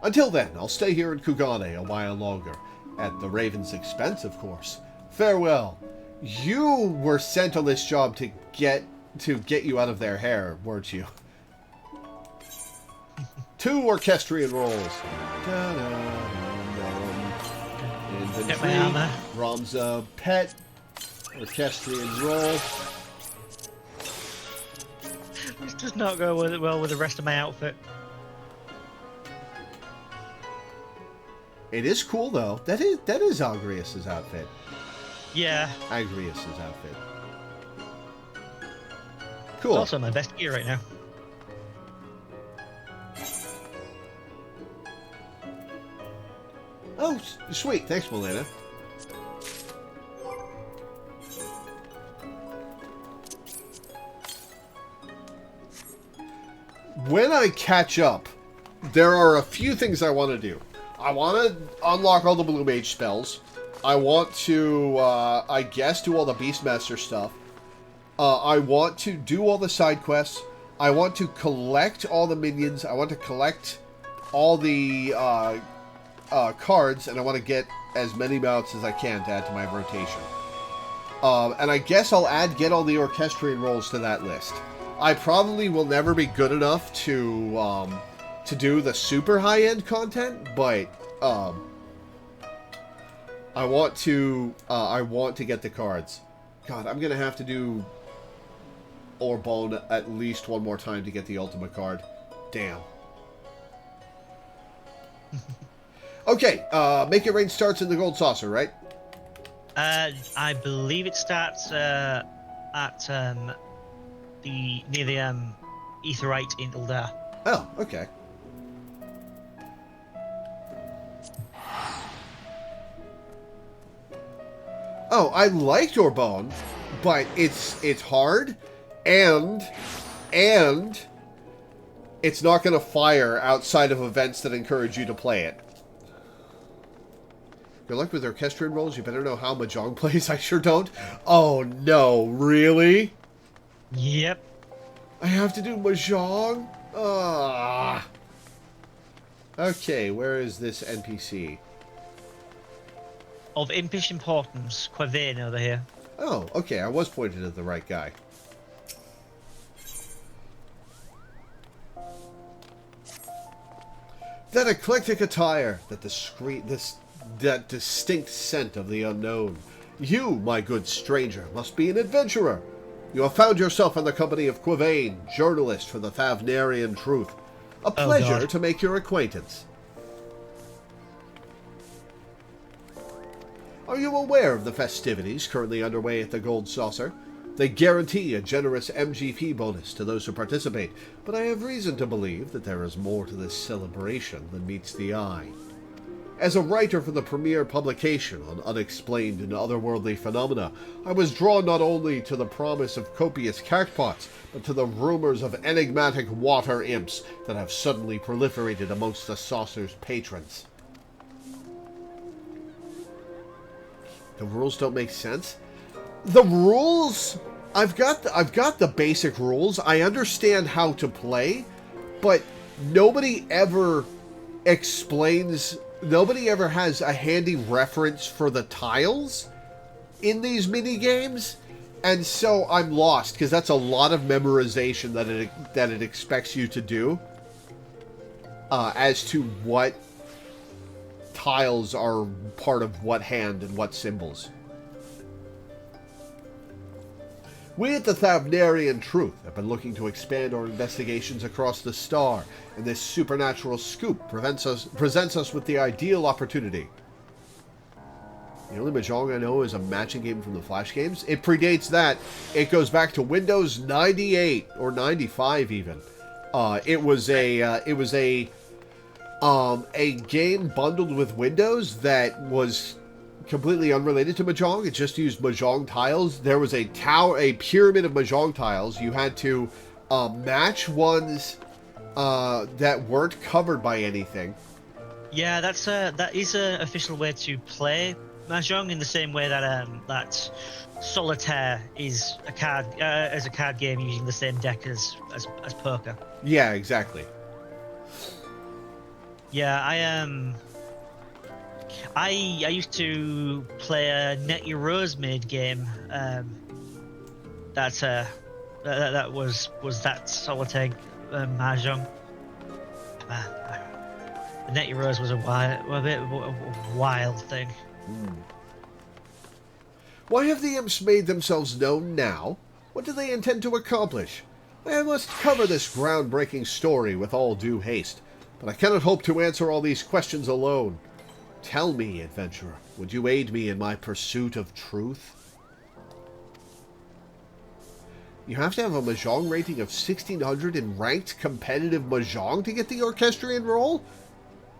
Until then, I'll stay here in Kugane a while longer. At the Raven's expense, of course. Farewell. You were sent on this job to get you out of their hair, weren't you? 2 orchestrion rolls. Inventory. Rom's a pet. Orchestrion roll. This does not go well with the rest of my outfit. It is cool though. That is Agrius's outfit. Yeah. Agrius's outfit. Cool. It's also my best gear right now. Oh, sweet. Thanks, Melina. When I catch up, there are a few things I want to do. I want to unlock all the Blue Mage spells. I want to, I guess, do all the Beastmaster stuff. I want to do all the side quests. I want to collect all the minions. I want to collect all the cards, and I want to get as many mounts as I can to add to my rotation. And I guess I'll get all the Orchestrion rolls to that list. I probably will never be good enough to do the super high-end content, but I want to get the cards. God, I'm gonna have to do Orbone at least one more time to get the Ultima card. Damn. Okay, Make It Rain starts in the Gold Saucer, right? I believe it starts at near the Aetheryte in Ildar. Oh, okay. Oh, I liked Orbone, but it's hard, and it's not going to fire outside of events that encourage you to play it. Good luck with Orchestrion rolls. You better know how Mahjong plays. I sure don't. Oh no, really? Yep. I have to do Mahjong? Ah. Okay, where is this NPC? Of impish importance, Quavane over here. Oh, okay, I was pointed at the right guy. That eclectic attire, that distinct scent of the unknown. You, my good stranger, must be an adventurer. You have found yourself in the company of Quavane, journalist for the Thavnarian Truth. A pleasure to make your acquaintance. Are you aware of the festivities currently underway at the Gold Saucer? They guarantee a generous MGP bonus to those who participate, but I have reason to believe that there is more to this celebration than meets the eye. As a writer for the premier publication on unexplained and otherworldly phenomena, I was drawn not only to the promise of copious cactpots, but to the rumors of enigmatic water imps that have suddenly proliferated amongst the saucer's patrons. The rules don't make sense? The rules, I've got the basic rules. I understand how to play, but nobody ever explains, nobody ever has a handy reference for the tiles in these mini games, and so I'm lost because that's a lot of memorization that it expects you to do as to what tiles are part of what hand and what symbols. We at the Thavnarian Truth have been looking to expand our investigations across the star, and this supernatural scoop presents us with the ideal opportunity. The only Mahjong I know is a matching game from the Flash games. It predates that. It goes back to Windows 98 or 95 even. It was a game bundled with Windows that was completely unrelated to Mahjong. It just used Mahjong tiles. There was a pyramid of Mahjong tiles. You had to match ones that weren't covered by anything. Yeah, that is an official way to play Mahjong in the same way that that Solitaire is a card game using the same deck as poker. Yeah, exactly. Yeah, I used to play a Net Your Rose made game. That was that Solitaire Mahjong. The Net Your Rose was a bit of a wild thing. Why have the imps made themselves known now? What do they intend to accomplish? I must cover this groundbreaking story with all due haste, but I cannot hope to answer all these questions alone. Tell me, adventurer, would you aid me in my pursuit of truth? You have to have a Mahjong rating of 1600 in ranked competitive Mahjong to get the Orchestrion role?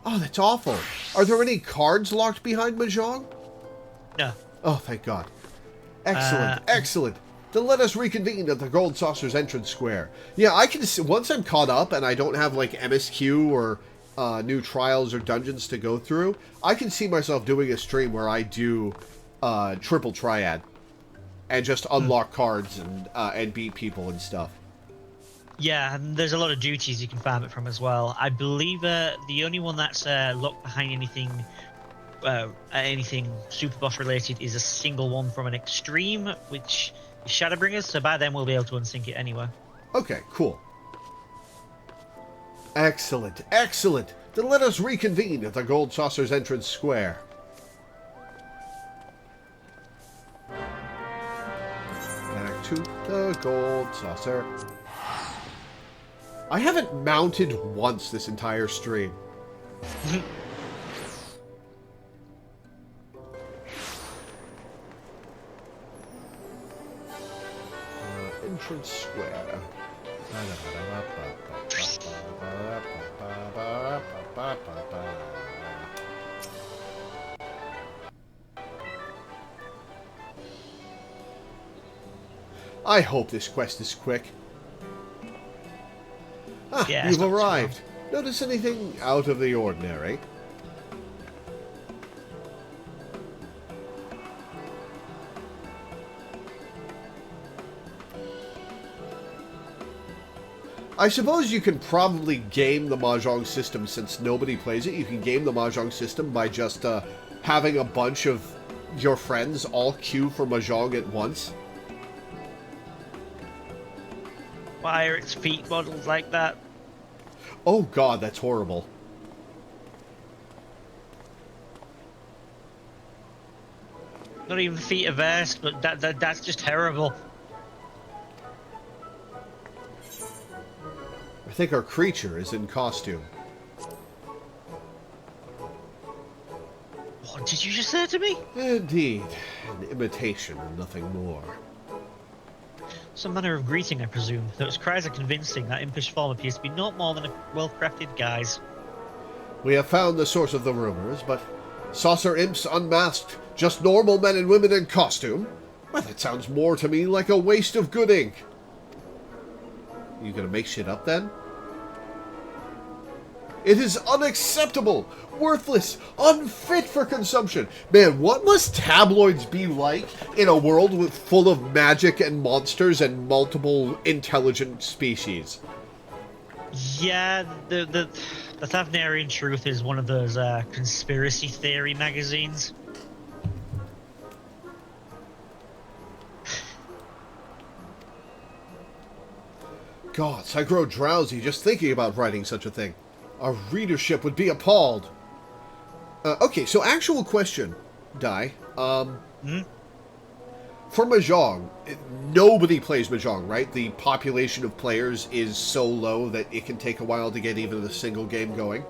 Oh, that's awful. Are there any cards locked behind Mahjong? No. Oh, thank God. Excellent, excellent. Then let us reconvene at the Gold Saucer's entrance square. Yeah, I can. Once I'm caught up and I don't have like MSQ or new trials or dungeons to go through, I can see myself doing a stream where I do triple triad and just unlock cards and beat people and stuff. Yeah, and there's a lot of duties you can farm it from as well. I believe the only one that's locked behind anything super boss related is a single one from an extreme, which is Shadowbringers, so by then we'll be able to unsync it anyway. Okay, cool. Excellent, excellent. Then let us reconvene at the Gold Saucer's entrance square. Back to the Gold Saucer. I haven't mounted once this entire stream. Entrance square. I hope this quest is quick. Ah, Yeah, you've arrived. Notice anything out of the ordinary? I suppose you can probably game the Mahjong system since nobody plays it. You can game the Mahjong system by just having a bunch of your friends all queue for Mahjong at once. Why are its feet modelled like that? Oh god, that's horrible. Not even feet are versed, but that's just terrible. I think our creature is in costume. What did you just say to me? Indeed. An imitation and nothing more. Some manner of greeting, I presume. Those cries are convincing. That impish form appears to be not more than a well-crafted guise. We have found the source of the rumors, but saucer imps unmasked, just normal men and women in costume? Well, that sounds more to me like a waste of good ink. You gonna make shit up then? It is unacceptable, worthless, unfit for consumption. Man, what must tabloids be like in a world full of magic and monsters and multiple intelligent species? Yeah, the Thavnarian Truth is one of those conspiracy theory magazines. Gods, I grow drowsy just thinking about writing such a thing. Our readership would be appalled. Okay, so actual question, Dai. For Mahjong, nobody plays Mahjong, right? The population of players is so low that it can take a while to get even a single game going.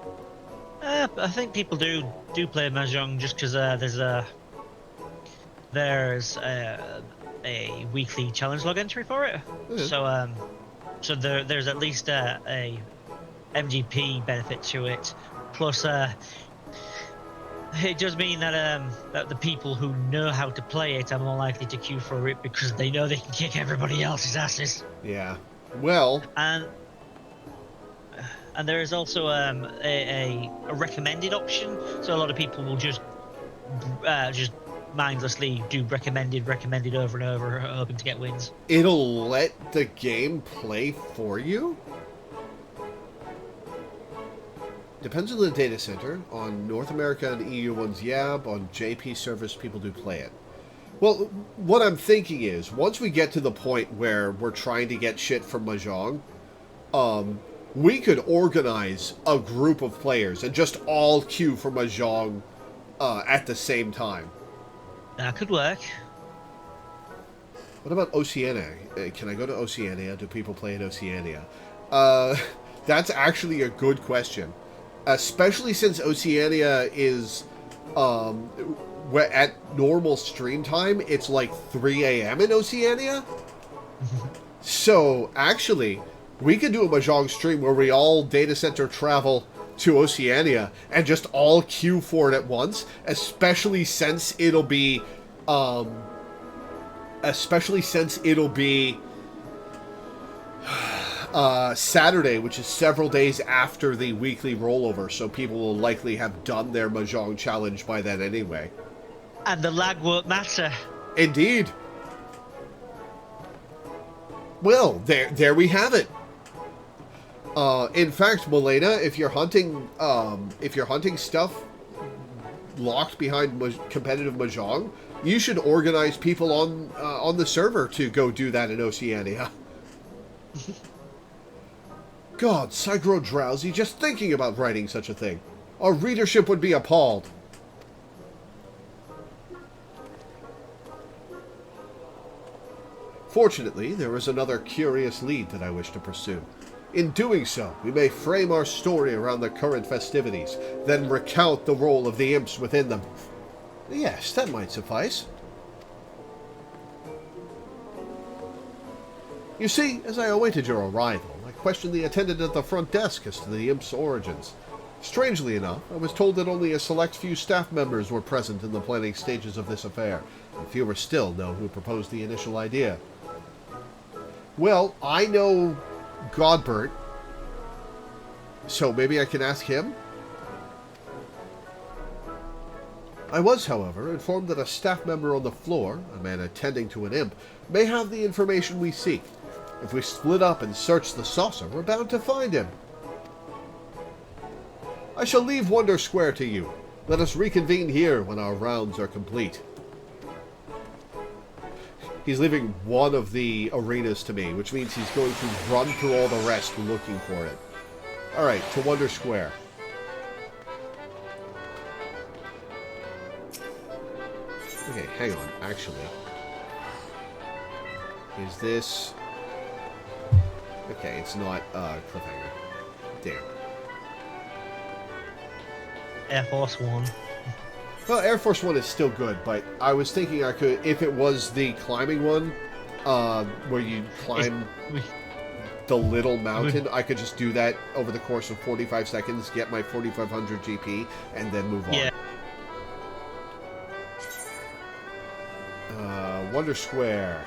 I think people do play Mahjong just because there's a weekly challenge log entry for it. Mm-hmm. So there's at least a MGP benefit to it. Plus, it does mean that the people who know how to play it are more likely to queue for it because they know they can kick everybody else's asses. Yeah. Well. And And there is also a recommended option, so a lot of people will just mindlessly do recommended over and over, hoping to get wins. It'll let the game play for you? Depends on the data center. On North America and EU ones, yeah. On JP servers, people do play it. Well, what I'm thinking is, once we get to the point where we're trying to get shit from Mahjong, we could organize a group of players and just all queue for Mahjong at the same time. That could work. What about Oceania? Can I go to Oceania? Do people play in Oceania? That's actually a good question. Especially since Oceania is, at normal stream time, it's like 3 a.m. in Oceania. So, actually, we could do a Mahjong stream where we all data center travel to Oceania and just all queue for it at once, especially since it'll be Saturday, which is several days after the weekly rollover, so people will likely have done their Mahjong challenge by then anyway. And the lag won't matter. Indeed. Well, there we have it. In fact, Milena, if you're hunting stuff locked behind competitive Mahjong, you should organize people on the server to go do that in Oceania. God, I grow drowsy just thinking about writing such a thing. Our readership would be appalled. Fortunately, there is another curious lead that I wish to pursue. In doing so, we may frame our story around the current festivities, then recount the role of the imps within them. Yes, that might suffice. You see, as I awaited your arrival, I questioned the attendant at the front desk as to the imp's origins. Strangely enough, I was told that only a select few staff members were present in the planning stages of this affair, and fewer still know who proposed the initial idea. Well, I know Godbert, so maybe I can ask him? I was, however, informed that a staff member on the floor, a man attending to an imp, may have the information we seek. If we split up and search the saucer, we're bound to find him. I shall leave Wonder Square to you. Let us reconvene here when our rounds are complete. He's leaving one of the arenas to me, which means he's going to run through all the rest looking for it. Alright, to Wonder Square. Okay, hang on, actually. Is this... Okay, it's not cliffhanger. Damn. Air Force One. Well, Air Force One is still good, but I was thinking I could, if it was the climbing one, where you climb the little mountain, I could just do that over the course of 45 seconds, get my 4,500 GP, and then move on. Yeah. Wonder Square.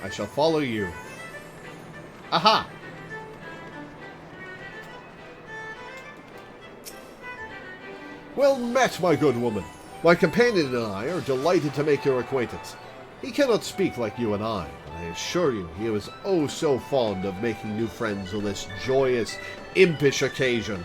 I shall follow you. Aha! Well met, my good woman. My companion and I are delighted to make your acquaintance. He cannot speak like you and I, but I assure you he was oh so fond of making new friends on this joyous, impish occasion.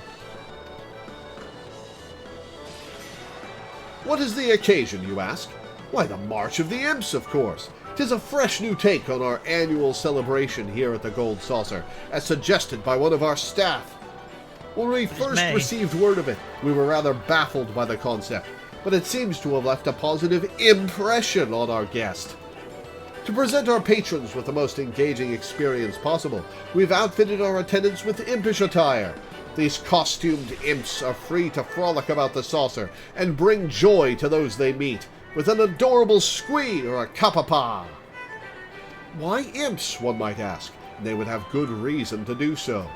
What is the occasion, you ask? Why, the March of the Imps, of course. 'Tis a fresh new take on our annual celebration here at the Gold Saucer, as suggested by one of our staff. When we first received word of it, we were rather baffled by the concept, but it seems to have left a positive impression on our guest. To present our patrons with the most engaging experience possible, we've outfitted our attendants with impish attire. These costumed imps are free to frolic about the saucer and bring joy to those they meet, with an adorable squee or a kapapa. Why imps, one might ask? They would have good reason to do so.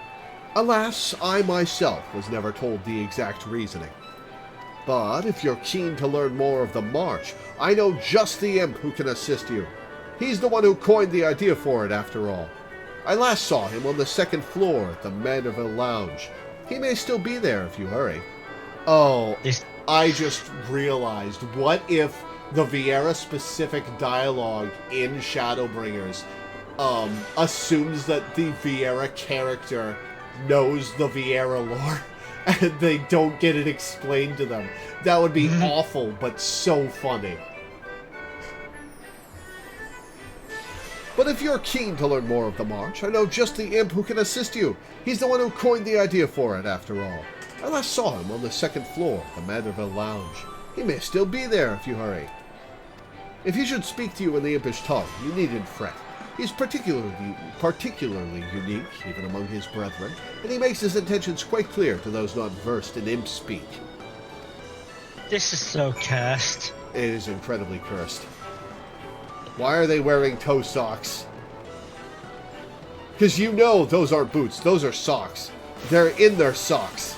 Alas, I myself was never told the exact reasoning. But if you're keen to learn more of the march, I know just the imp who can assist you. He's the one who coined the idea for it, after all. I last saw him on the second floor at the Manderville Lounge. He may still be there if you hurry. Oh, I just realized, what if the Viera-specific dialogue in Shadowbringers assumes that the Viera character knows the Viera lore, and they don't get it explained to them? That would be awful, but so funny. But if you're keen to learn more of the march, I know just the imp who can assist you. He's the one who coined the idea for it, after all. I last saw him on the second floor, the Manderville Lounge. He may still be there if you hurry. If he should speak to you in the impish tongue, you needn't fret. He's particularly unique, even among his brethren, and he makes his intentions quite clear to those not versed in imp speak. This is so cursed. It is incredibly cursed. Why are they wearing toe socks? Because you know those aren't boots, those are socks. They're in their socks.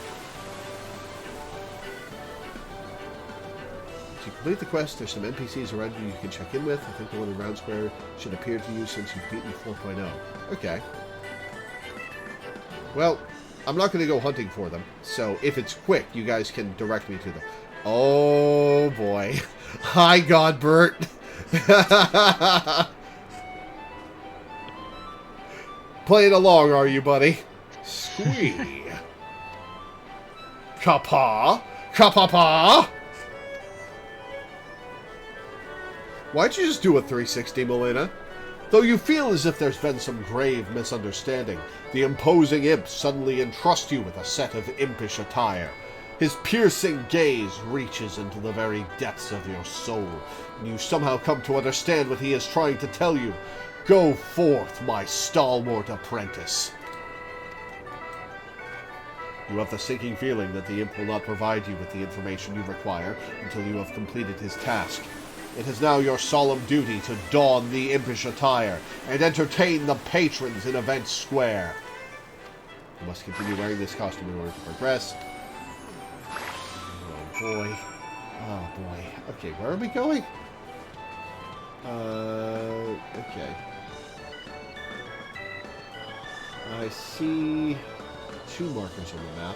To complete the quest, there's some NPCs around you can check in with. I think the one in Round Square should appear to you since you've beaten 4.0. Okay. Well, I'm not going to go hunting for them, so if it's quick, you guys can direct me to them. Oh boy. Hi, Godbert. Playing along, are you, buddy? Squee. Kappa. Kappa. Why'd you just do a 360, Melina? Though you feel as if there's been some grave misunderstanding, the imposing imp suddenly entrusts you with a set of impish attire. His piercing gaze reaches into the very depths of your soul, and you somehow come to understand what he is trying to tell you. Go forth, my stalwart apprentice. You have the sinking feeling that the imp will not provide you with the information you require until you have completed his task. It is now your solemn duty to don the impish attire and entertain the patrons in Event Square. You must continue wearing this costume in order to progress. Oh boy. Oh boy. Okay, where are we going? Okay. I see 2 markers on the map.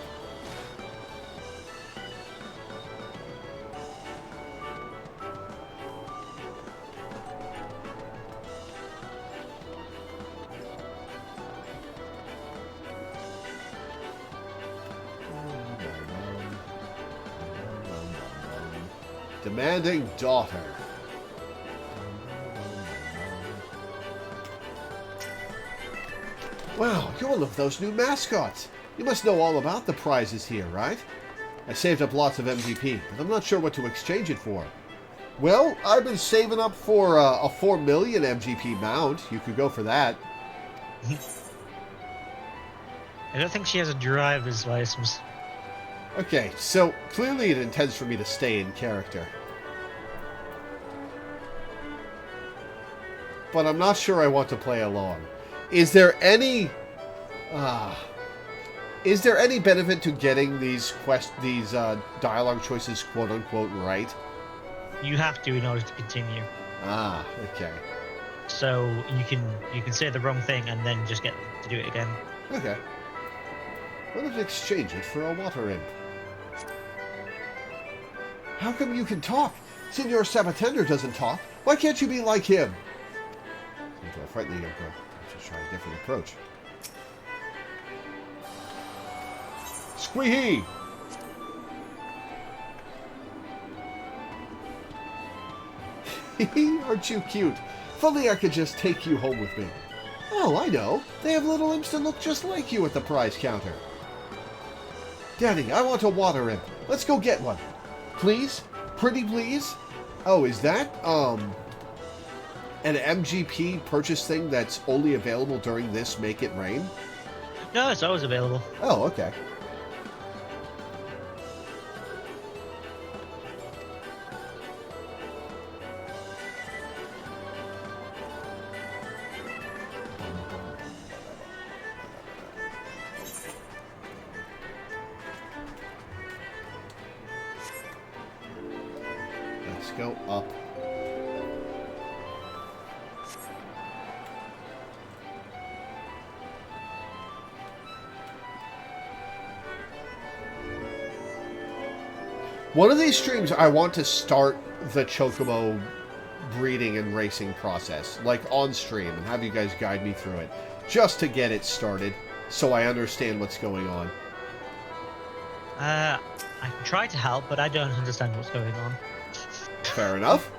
Demanding daughter. Wow, you're one of those new mascots. You must know all about the prizes here, right? I saved up lots of MGP, but I'm not sure what to exchange it for. Well, I've been saving up for a 4 million MGP mount. You could go for that. I don't think she has a driver's license. Okay, so clearly it intends for me to stay in character. But I'm not sure I want to play along. Is there any benefit to getting these dialogue choices quote unquote right? You have to in order to continue. Ah, okay. So you can say the wrong thing and then just get to do it again. Okay. Why not exchange it for a water imp? How come you can talk? Senor Sabatender doesn't talk. Why can't you be like him? Into a frightening imp. Let's try a different approach. Squee-hee! Aren't you cute? If only I could just take you home with me. Oh, I know. They have little imps that look just like you at the prize counter. Daddy, I want a water imp. Let's go get one. Please? Pretty please? Oh, is that, an MGP purchase thing that's only available during this Make It Rain? No, it's always available. Oh, okay. go up. One of these streams, I want to start the Chocobo breeding and racing process, like on stream, and have you guys guide me through it, just to get it started, so I understand what's going on. I can try to help, but I don't understand what's going on. Fair enough.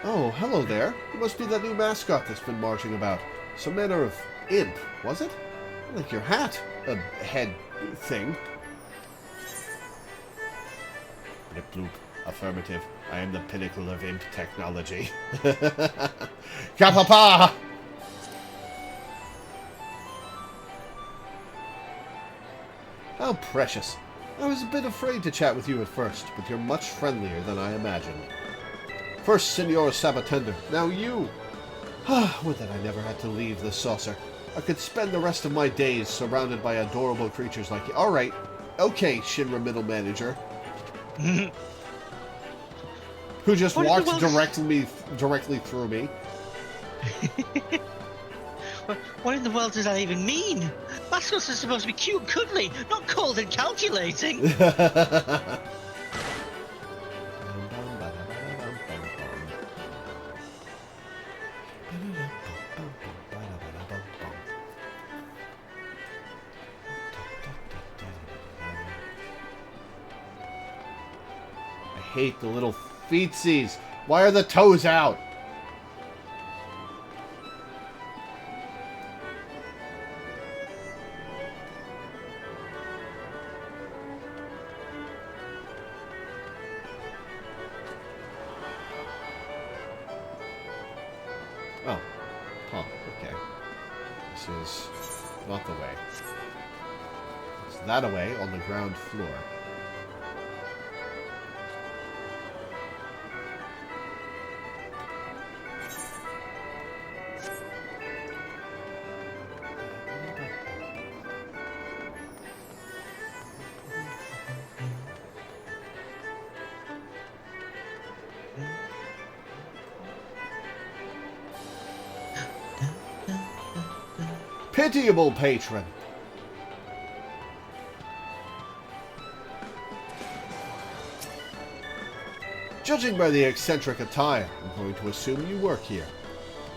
Oh, hello there. You must be that new mascot that's been marching about. Some manner of imp, was it? Like your hat. A head thing. Blip bloop. Affirmative. I am the pinnacle of imp technology. Kapapa! How precious. I was a bit afraid to chat with you at first, but you're much friendlier than I imagined. First, Senor Sabatender, now you. Would that I never had to leave the saucer. I could spend the rest of my days surrounded by adorable creatures like you. Alright, okay, Shinra middle manager. Who just walked directly through me. What in the world does that even mean? Mascots are supposed to be cute and cuddly, not cold and calculating. I hate the little feetsies. Why are the toes out? Is not the way. It's that away on the ground floor. Pitiable patron. Judging by the eccentric attire, I'm going to assume you work here.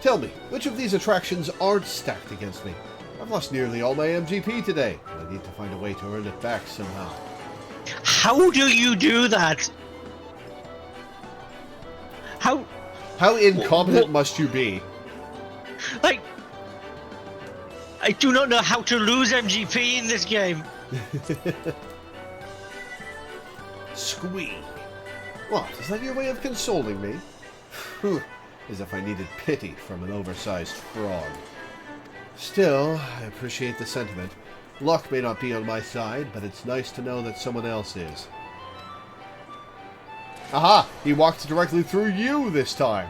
Tell me, which of these attractions aren't stacked against me? I've lost nearly all my MGP today, and I need to find a way to earn it back somehow. How do you do that? How incompetent must you be? Like, I do not know how to lose MGP in this game. Squee. What, is that your way of consoling me? As if I needed pity from an oversized frog. Still, I appreciate the sentiment. Luck may not be on my side, but it's nice to know that someone else is. Aha! He walked directly through you this time.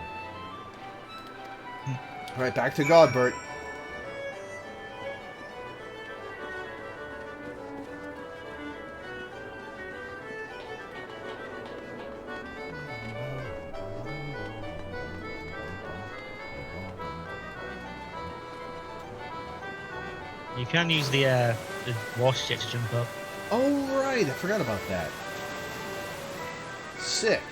Alright, back to Godbert. You can use the water jet to jump up. Oh, right. I forgot about that. Sick.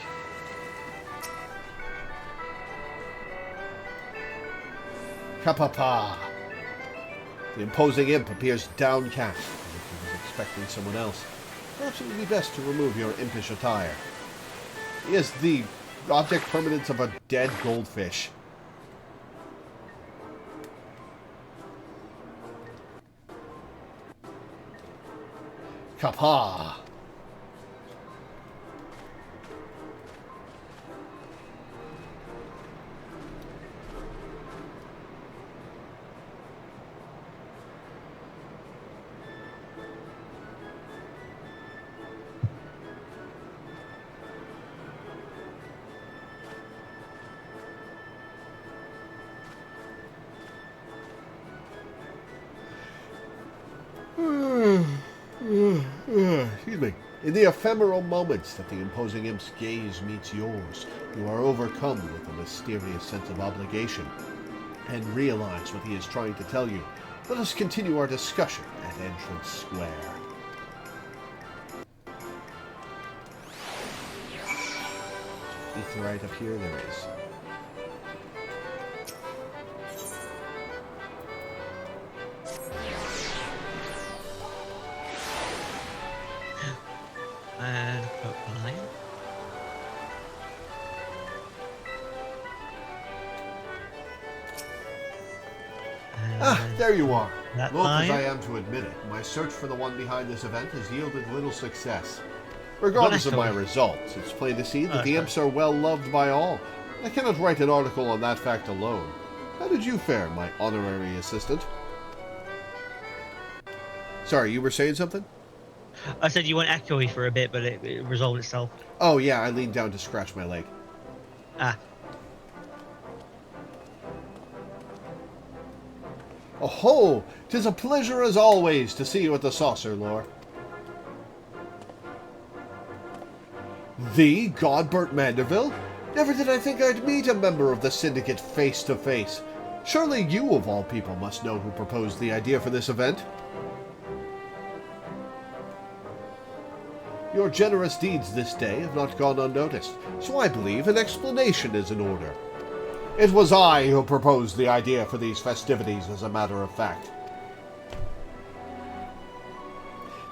Kapapa. The imposing imp appears downcast, as if he was expecting someone else. Perhaps it would be best to remove your impish attire. He is the object permanence of a dead goldfish. Kappa! Excuse me. In the ephemeral moments that the imposing imp's gaze meets yours, you are overcome with a mysterious sense of obligation, and realize what he is trying to tell you. Let us continue our discussion at Entrance Square. Etherite up here, there is. And purple line. Ah, there you are. That Loath as line. I am to admit it, my search for the one behind this event has yielded little success. Regardless of my results, it's plain to see that the imps are well loved by all. I cannot write an article on that fact alone. How did you fare, my honorary assistant? Sorry, you were saying something? I said you went echoey for a bit, but it resolved itself. Oh yeah, I leaned down to scratch my leg. Ah. Oh-ho! 'Tis a pleasure as always to see you at the saucer, Lore. The Godbert Mandeville? Never did I think I'd meet a member of the Syndicate face to face. Surely you, of all people, must know who proposed the idea for this event. Your generous deeds this day have not gone unnoticed, so I believe an explanation is in order. It was I who proposed the idea for these festivities, as a matter of fact.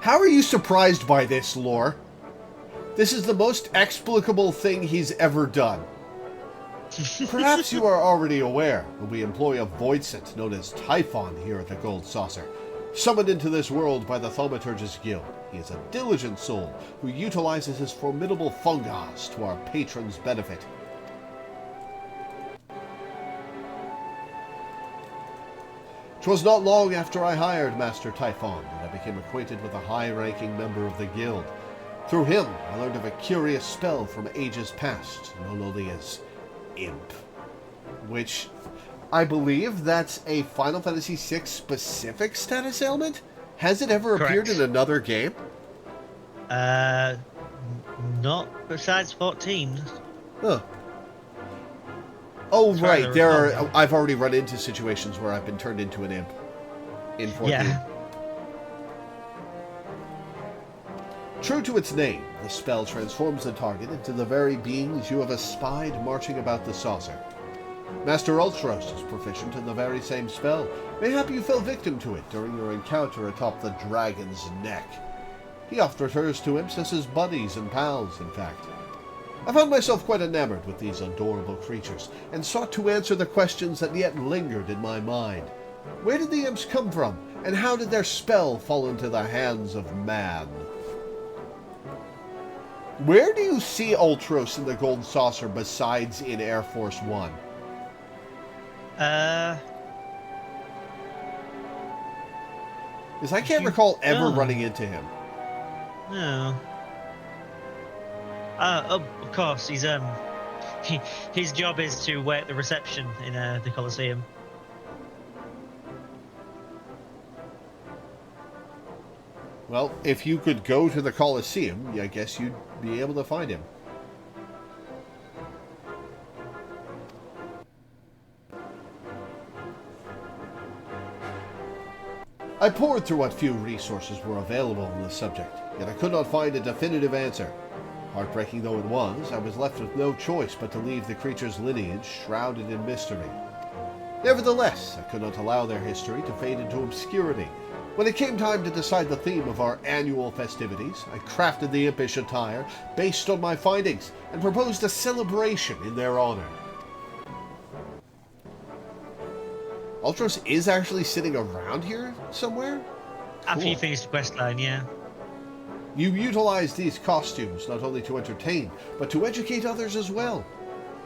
How are you surprised by this, Lore? This is the most explicable thing he's ever done. Perhaps you are already aware that we employ a voidsent known as Typhon here at the Gold Saucer, summoned into this world by the Thaumaturge's Guild. He is a diligent soul who utilizes his formidable fungus to our patron's benefit. 'Twas not long after I hired Master Typhon that I became acquainted with a high-ranking member of the guild. Through him, I learned of a curious spell from ages past, known only as Imp. Which, I believe that's a Final Fantasy VI specific status ailment? Has it ever appeared in another game? Not besides 14. Huh. Oh, Try right. to I've already run into situations where I've been turned into an imp in 14. Yeah. True to its name, the spell transforms the target into the very beings you have espied marching about the saucer. Master Ultros is proficient in the very same spell. Mayhap you fell victim to it during your encounter atop the dragon's neck. He oft refers to imps as his buddies and pals, in fact. I found myself quite enamored with these adorable creatures, and sought to answer the questions that yet lingered in my mind. Where did the imps come from, and how did their spell fall into the hands of man? Where do you see Ultros in the Gold Saucer besides in Air Force One? Because I can't recall ever running into him. No. Of course, he's his job is to wait at the reception in the Colosseum. Well, if you could go to the Colosseum, I guess you'd be able to find him. I pored through what few resources were available on the subject, yet I could not find a definitive answer. Heartbreaking though it was, I was left with no choice but to leave the creature's lineage shrouded in mystery. Nevertheless, I could not allow their history to fade into obscurity. When it came time to decide the theme of our annual festivities, I crafted the impish attire based on my findings and proposed a celebration in their honor. Ultros is actually sitting around here somewhere? After you Cool. finish the quest line, yeah. You utilize these costumes not only to entertain, but to educate others as well.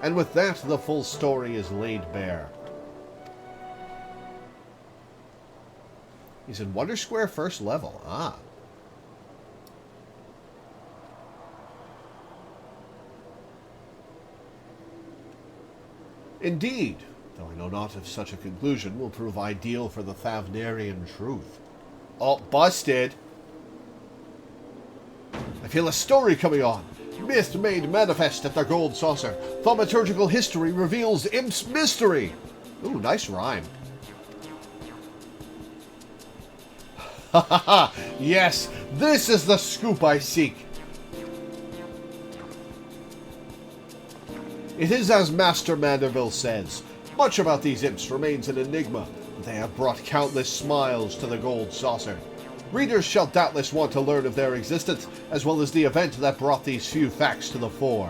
And with that, the full story is laid bare. He's in Wonder Square first level. Ah. Indeed, though I know not if such a conclusion will prove ideal for the Thavnarian truth. Oh, busted! I feel a story coming on. Myth made manifest at the Gold Saucer. Thaumaturgical history reveals Imp's mystery. Ooh, nice rhyme. Ha ha ha! Yes, this is the scoop I seek. It is as Master Manderville says. Much about these imps remains an enigma. They have brought countless smiles to the Gold Saucer. Readers shall doubtless want to learn of their existence, as well as the event that brought these few facts to the fore.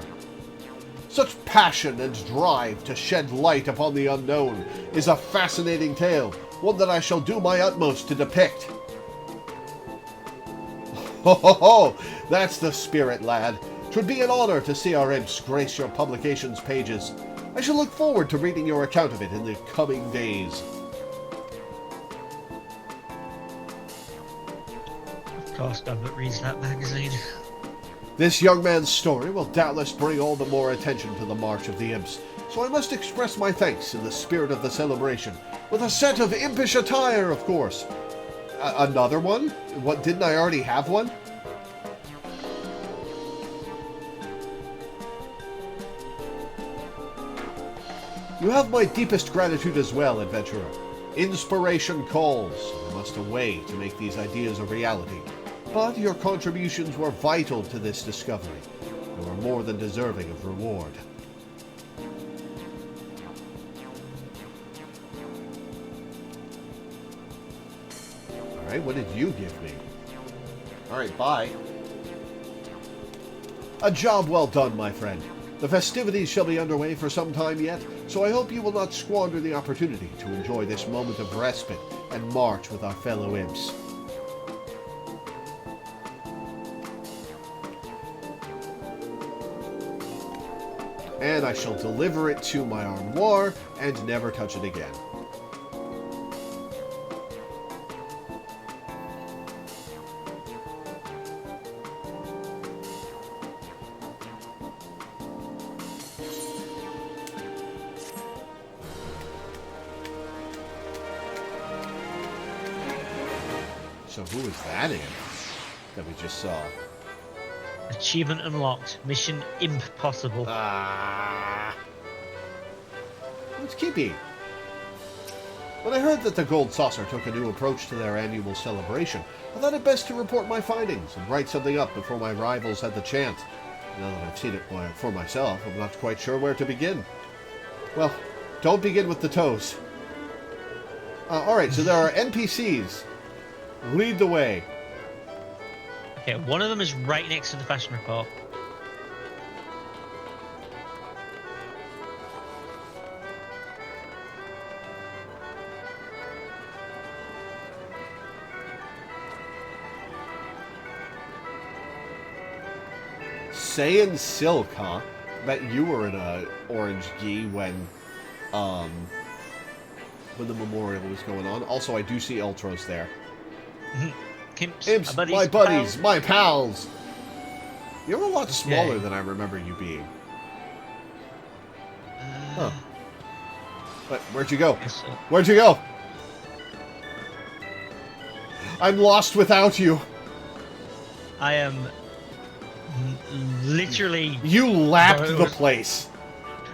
Such passion and drive to shed light upon the unknown is a fascinating tale, one that I shall do my utmost to depict. Ho ho ho! That's the spirit, lad. 'Twould be an honor to see our imps grace your publication's pages. I shall look forward to reading your account of it in the coming days. Of course, Gambit reads that magazine. This young man's story will doubtless bring all the more attention to the March of the Imps, so I must express my thanks in the spirit of the celebration, with a set of impish attire, of course. Another one? What, didn't I already have one? You have my deepest gratitude as well, adventurer. Inspiration calls. I must away to make these ideas a reality. But your contributions were vital to this discovery. You are more than deserving of reward. Alright, what did you give me? Alright, bye. A job well done, my friend. The festivities shall be underway for some time yet, so I hope you will not squander the opportunity to enjoy this moment of respite and march with our fellow imps. And I shall deliver it to my armoire and never touch it again. So who is that in that we just saw? Achievement unlocked. Mission impossible. It's Kippy. When I heard that the Gold Saucer took a new approach to their annual celebration, I thought it best to report my findings and write something up before my rivals had the chance. Now that I've seen it for myself, I'm not quite sure where to begin. Well, don't begin with the toes. Alright, so there are NPCs. Lead the way. Okay, one of them is right next to the fashion report. Saying Silk, huh? Bet you were in a orange gi when the memorial was going on. Also, I do see Ultros there. Imps, my buddies, my pals. You're a lot smaller than I remember you being. Huh. But where'd you go? Where'd you go? I'm lost without you. I am literally... You lapped the place.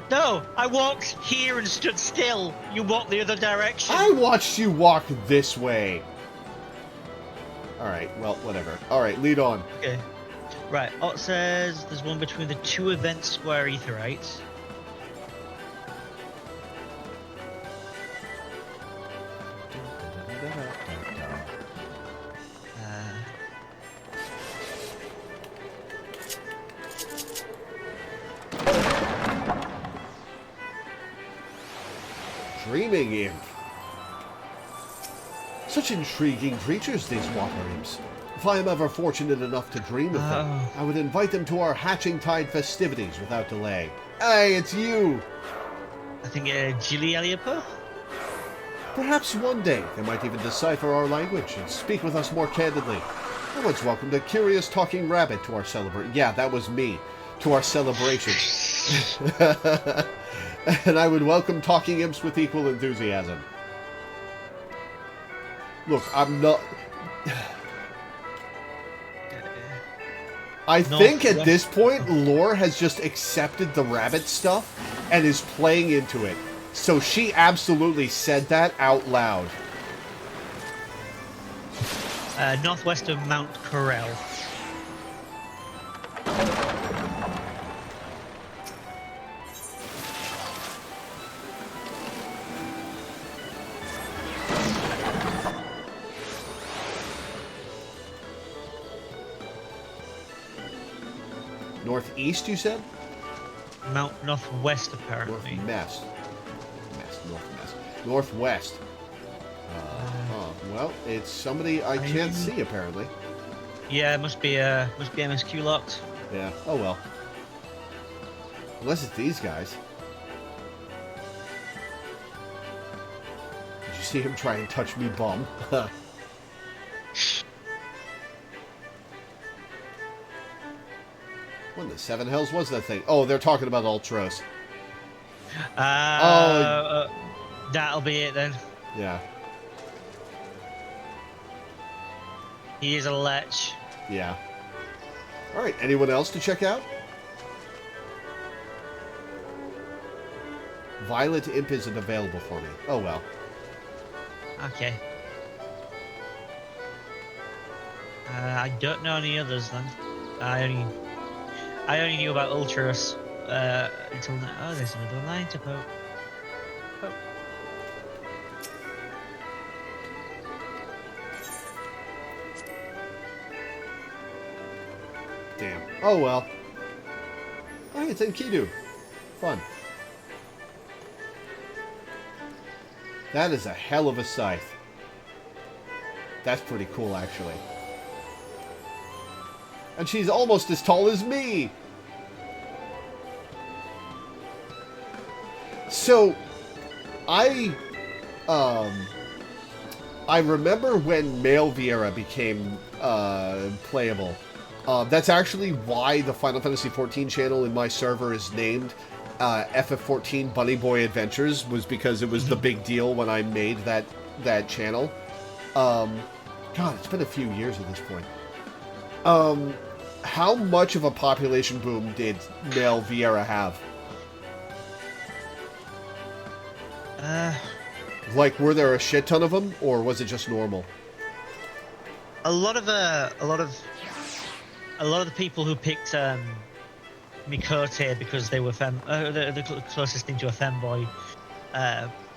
No, I walked here and stood still. You walked the other direction. I watched you walk this way. Alright, well, whatever. Alright, lead on. Okay. Right, Ott says there's one between the two event square aetherites. Dreaming imp. Such intriguing creatures, these water imps. If I am ever fortunate enough to dream of them, I would invite them to our Hatching Tide festivities without delay. Hey, it's you! I think Gilly Eliapa? Perhaps one day they might even decipher our language and speak with us more candidly. I once welcomed a curious talking rabbit to our celebration. Yeah, that was me. To our celebration. And I would welcome talking imps with equal enthusiasm. Look, I'm not... I think at Northwest. this point, Lore has just accepted the rabbit stuff and is playing into it. So she absolutely said that out loud. Northwest of Mount Corel. Northeast, you said? Northwest, apparently. Northwest. Well, it's somebody I can't see, apparently. Yeah, must be MSQ locked. Yeah, oh well. Unless it's these guys. Did you see him try and touch me, bum? What in the seven hells was that thing? Oh, they're talking about Ultros. That'll be it then. Yeah. He is a lech. Yeah. Alright, anyone else to check out? Violet Imp isn't available for me. Oh well. Okay. I don't know any others then. I only knew about Ultros until now. Oh, there's another line to poke. Poke. Damn. Oh well. Oh, it's Enkidu. Fun. That is a hell of a scythe. That's pretty cool, actually. And she's almost as tall as me! So, I remember when male Viera became playable. That's actually why the Final Fantasy XIV channel in my server is named FF14 Bunny Boy Adventures, was because it was the big deal when I made that channel. God, it's been a few years at this point. How much of a population boom did male Viera have? Like, were there a shit ton of them, or was it just normal? A lot of the people who picked Mikote because they were the closest thing to a femboy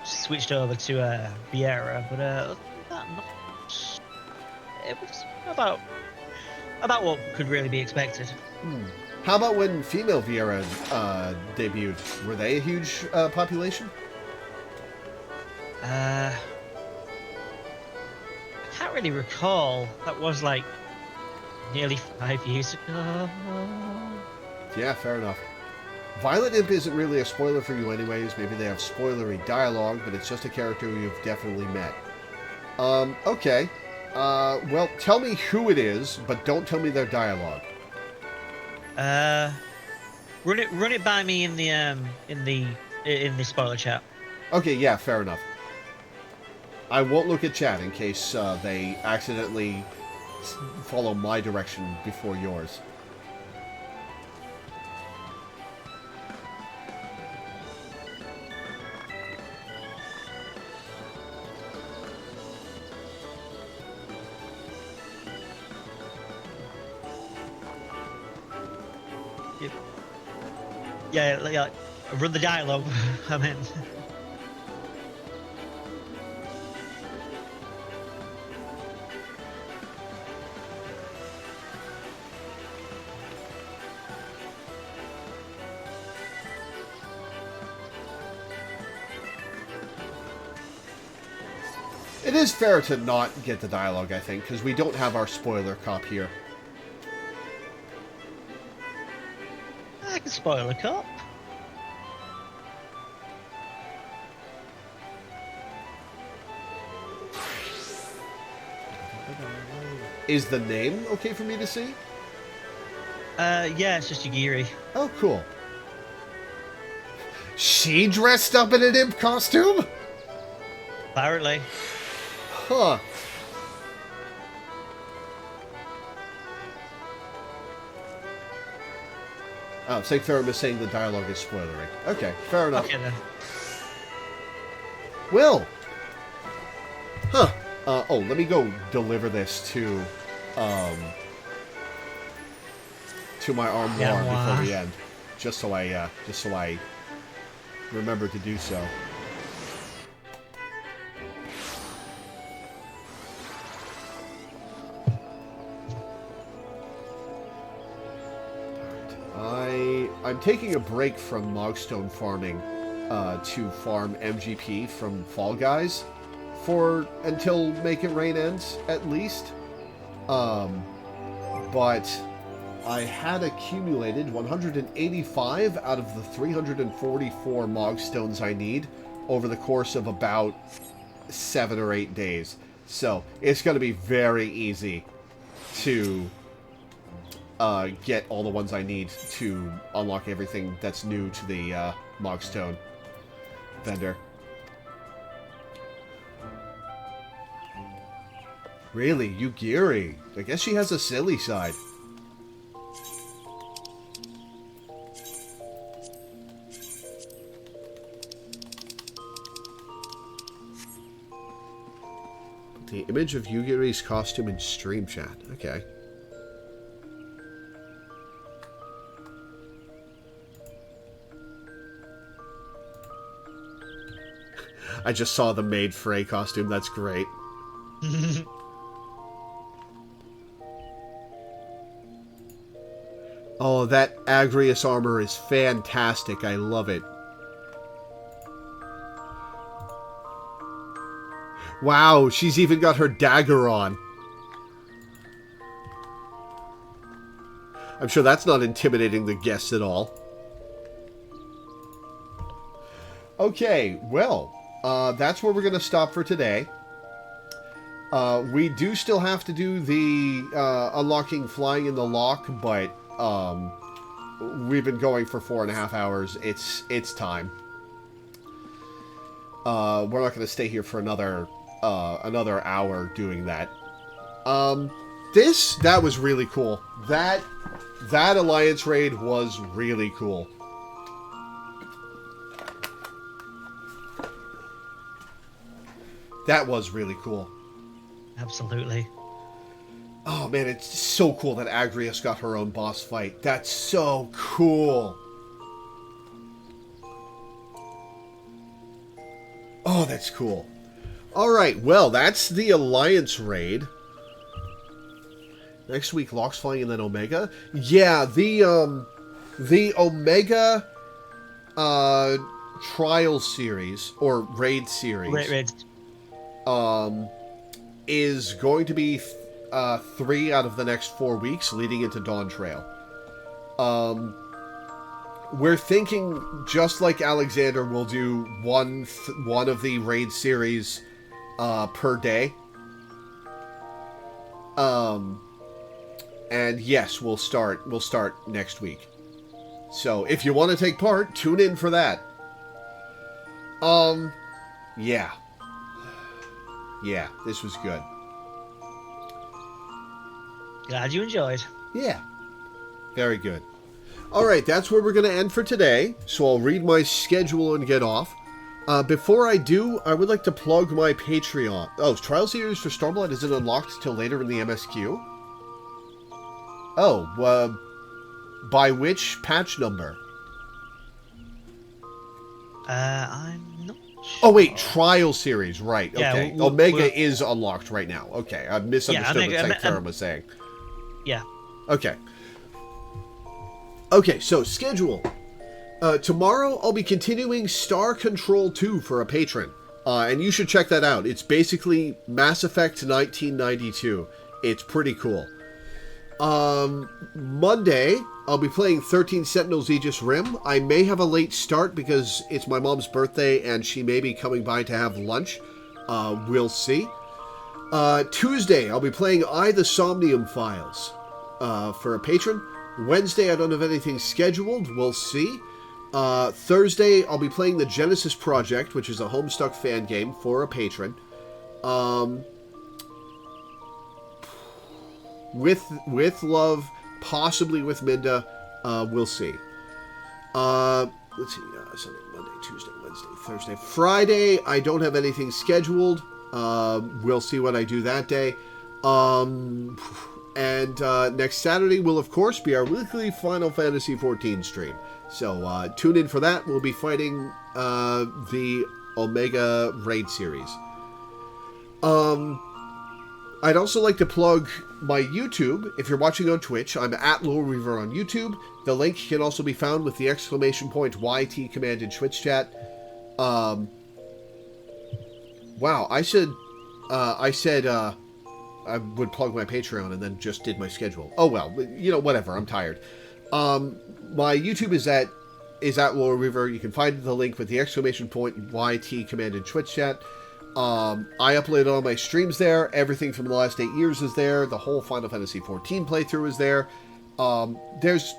switched over to Viera, but it was about what could really be expected. How about when female Viera debuted? Were they a huge population? I can't really recall. That was like nearly 5 years ago. Yeah, fair enough. Violet Imp isn't really a spoiler for you anyways. Maybe they have spoilery dialogue, but it's just a character you've definitely met. Okay. Well, tell me who it is, but don't tell me their dialogue. Run it by me in the spoiler chat. Okay, yeah, fair enough. I won't look at chat in case they accidentally follow my direction before yours. Yeah, run the dialogue. I mean. It is fair to not get the dialogue, I think, because we don't have our spoiler cop here. I can spoil a cop. Is the name okay for me to see? Yeah, it's just Yagiri. Oh, cool. She dressed up in an imp costume? Apparently. Huh. Oh, Sanctorum is saying the dialogue is spoilery. Okay, fair enough. Okay then. Well. Huh. Oh, let me go deliver this to my armoire before we end. Just so I remember to do so. I'm taking a break from Mogstone farming to farm MGP from Fall Guys until Make It Rain ends, at least. But I had accumulated 185 out of the 344 Mogstones I need over the course of about 7 or 8 days. So it's going to be very easy to get all the ones I need to unlock everything that's new to the Mogstone vendor. Really? Yugiri? I guess she has a silly side. The image of Yugiri's costume in stream chat. Okay. I just saw the Maid Frey costume. That's great. Oh, that Agrius armor is fantastic. I love it. Wow, she's even got her dagger on. I'm sure that's not intimidating the guests at all. Okay, well, that's where we're going to stop for today. We do still have to do the unlocking Flying in the Lock, but we've been going for 4.5 hours. It's time. We're not going to stay here for another hour doing that. That was really cool. That Alliance raid was really cool. That was really cool. Absolutely. Oh man, it's so cool that Agrius got her own boss fight. That's so cool. Oh, that's cool. Alright, well, that's the Alliance raid. Next week, Locke's flying and then Omega. Yeah, the Omega trial series, or raid series. Raid. Is going to be 3 out of the next 4 weeks leading into Dawn Trail. We're thinking, just like Alexander, we'll do one of the raid series per day. And yes, we'll start next week. So if you want to take part, tune in for that. Yeah. Yeah, this was good. Glad you enjoyed. Yeah. Very good. Alright, that's where we're going to end for today. So I'll read my schedule and get off. Before I do, I would like to plug my Patreon. Oh, Trial Series for Stormblood isn't unlocked till later in the MSQ? Oh, by which patch number? I'm not sure. Oh, wait, Trial Series, right. Okay. Yeah, Omega is unlocked right now. Okay, I misunderstood what Sanctorum was saying. Yeah. Okay. Okay, so schedule. Tomorrow I'll be continuing Star Control 2 for a patron. And you should check that out. It's basically Mass Effect 1992. It's pretty cool. Monday, I'll be playing 13 Sentinels Aegis Rim. I may have a late start because it's my mom's birthday and she may be coming by to have lunch. We'll see. Tuesday, I'll be playing the Somnium Files for a patron. Wednesday, I don't have anything scheduled. We'll see. Thursday, I'll be playing the Genesis Project, which is a Homestuck fan game for a patron. With love, possibly with Minda, we'll see. Let's see, Sunday, Monday, Tuesday, Wednesday, Thursday, Friday. I don't have anything scheduled. We'll see what I do that day. And next Saturday will, of course, be our weekly Final Fantasy XIV stream. So tune in for that. We'll be fighting the Omega Raid series. I'd also like to plug my YouTube. If you're watching on Twitch, I'm at Loreweaver on YouTube. The link can also be found with the exclamation point YT command in Twitch chat. Wow, I said I would plug my Patreon and then just did my schedule. Oh well, you know, whatever. I'm tired. My YouTube is at Loreweaver. You can find the link with the exclamation point YT command in Twitch chat. I upload all my streams there. Everything from the last 8 years is there. The whole Final Fantasy XIV playthrough is there.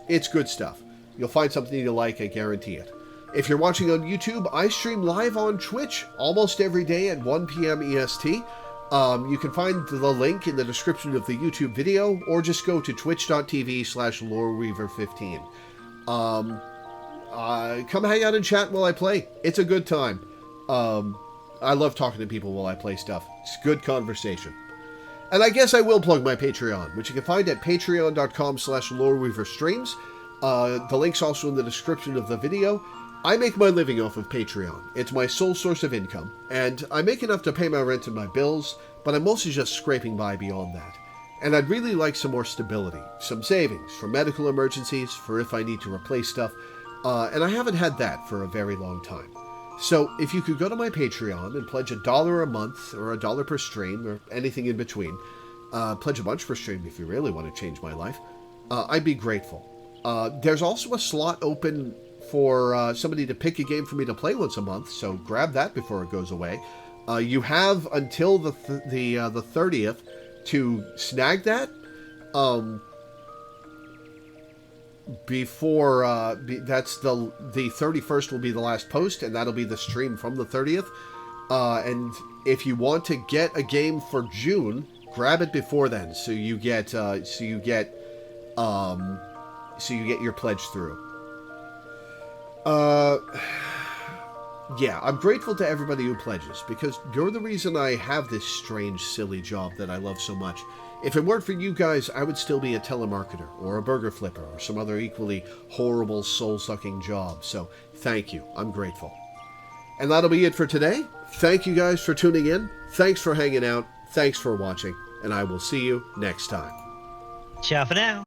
It's good stuff. You'll find something you like, I guarantee it. If you're watching on YouTube, I stream live on Twitch almost every day at 1 p.m. EST. You can find the link in the description of the YouTube video, or just go to twitch.tv/Loreweaver15. Come hang out and chat while I play. It's a good time. I love talking to people while I play stuff. It's good conversation. And I guess I will plug my Patreon, which you can find at patreon.com/LoreweaverStreams. The link's also in the description of the video. I make my living off of Patreon. It's my sole source of income, and I make enough to pay my rent and my bills, but I'm mostly just scraping by beyond that. And I'd really like some more stability, some savings for medical emergencies, for if I need to replace stuff, and I haven't had that for a very long time. So if you could go to my Patreon and pledge $1 a month, or $1 per stream, or anything in between, pledge a bunch per stream if you really want to change my life, I'd be grateful. There's also a slot open for somebody to pick a game for me to play once a month, so grab that before it goes away. You have until the 30th to snag that. Before that's the 31st will be the last post, and that'll be the stream from the 30th. And if you want to get a game for June, grab it before then, so you get your pledge through. Yeah, I'm grateful to everybody who pledges, because you're the reason I have this strange, silly job that I love so much. If it weren't for you guys, I would still be a telemarketer, or a burger flipper, or some other equally horrible, soul-sucking job. So, thank you. I'm grateful. And that'll be it for today. Thank you guys for tuning in. Thanks for hanging out. Thanks for watching. And I will see you next time. Ciao for now.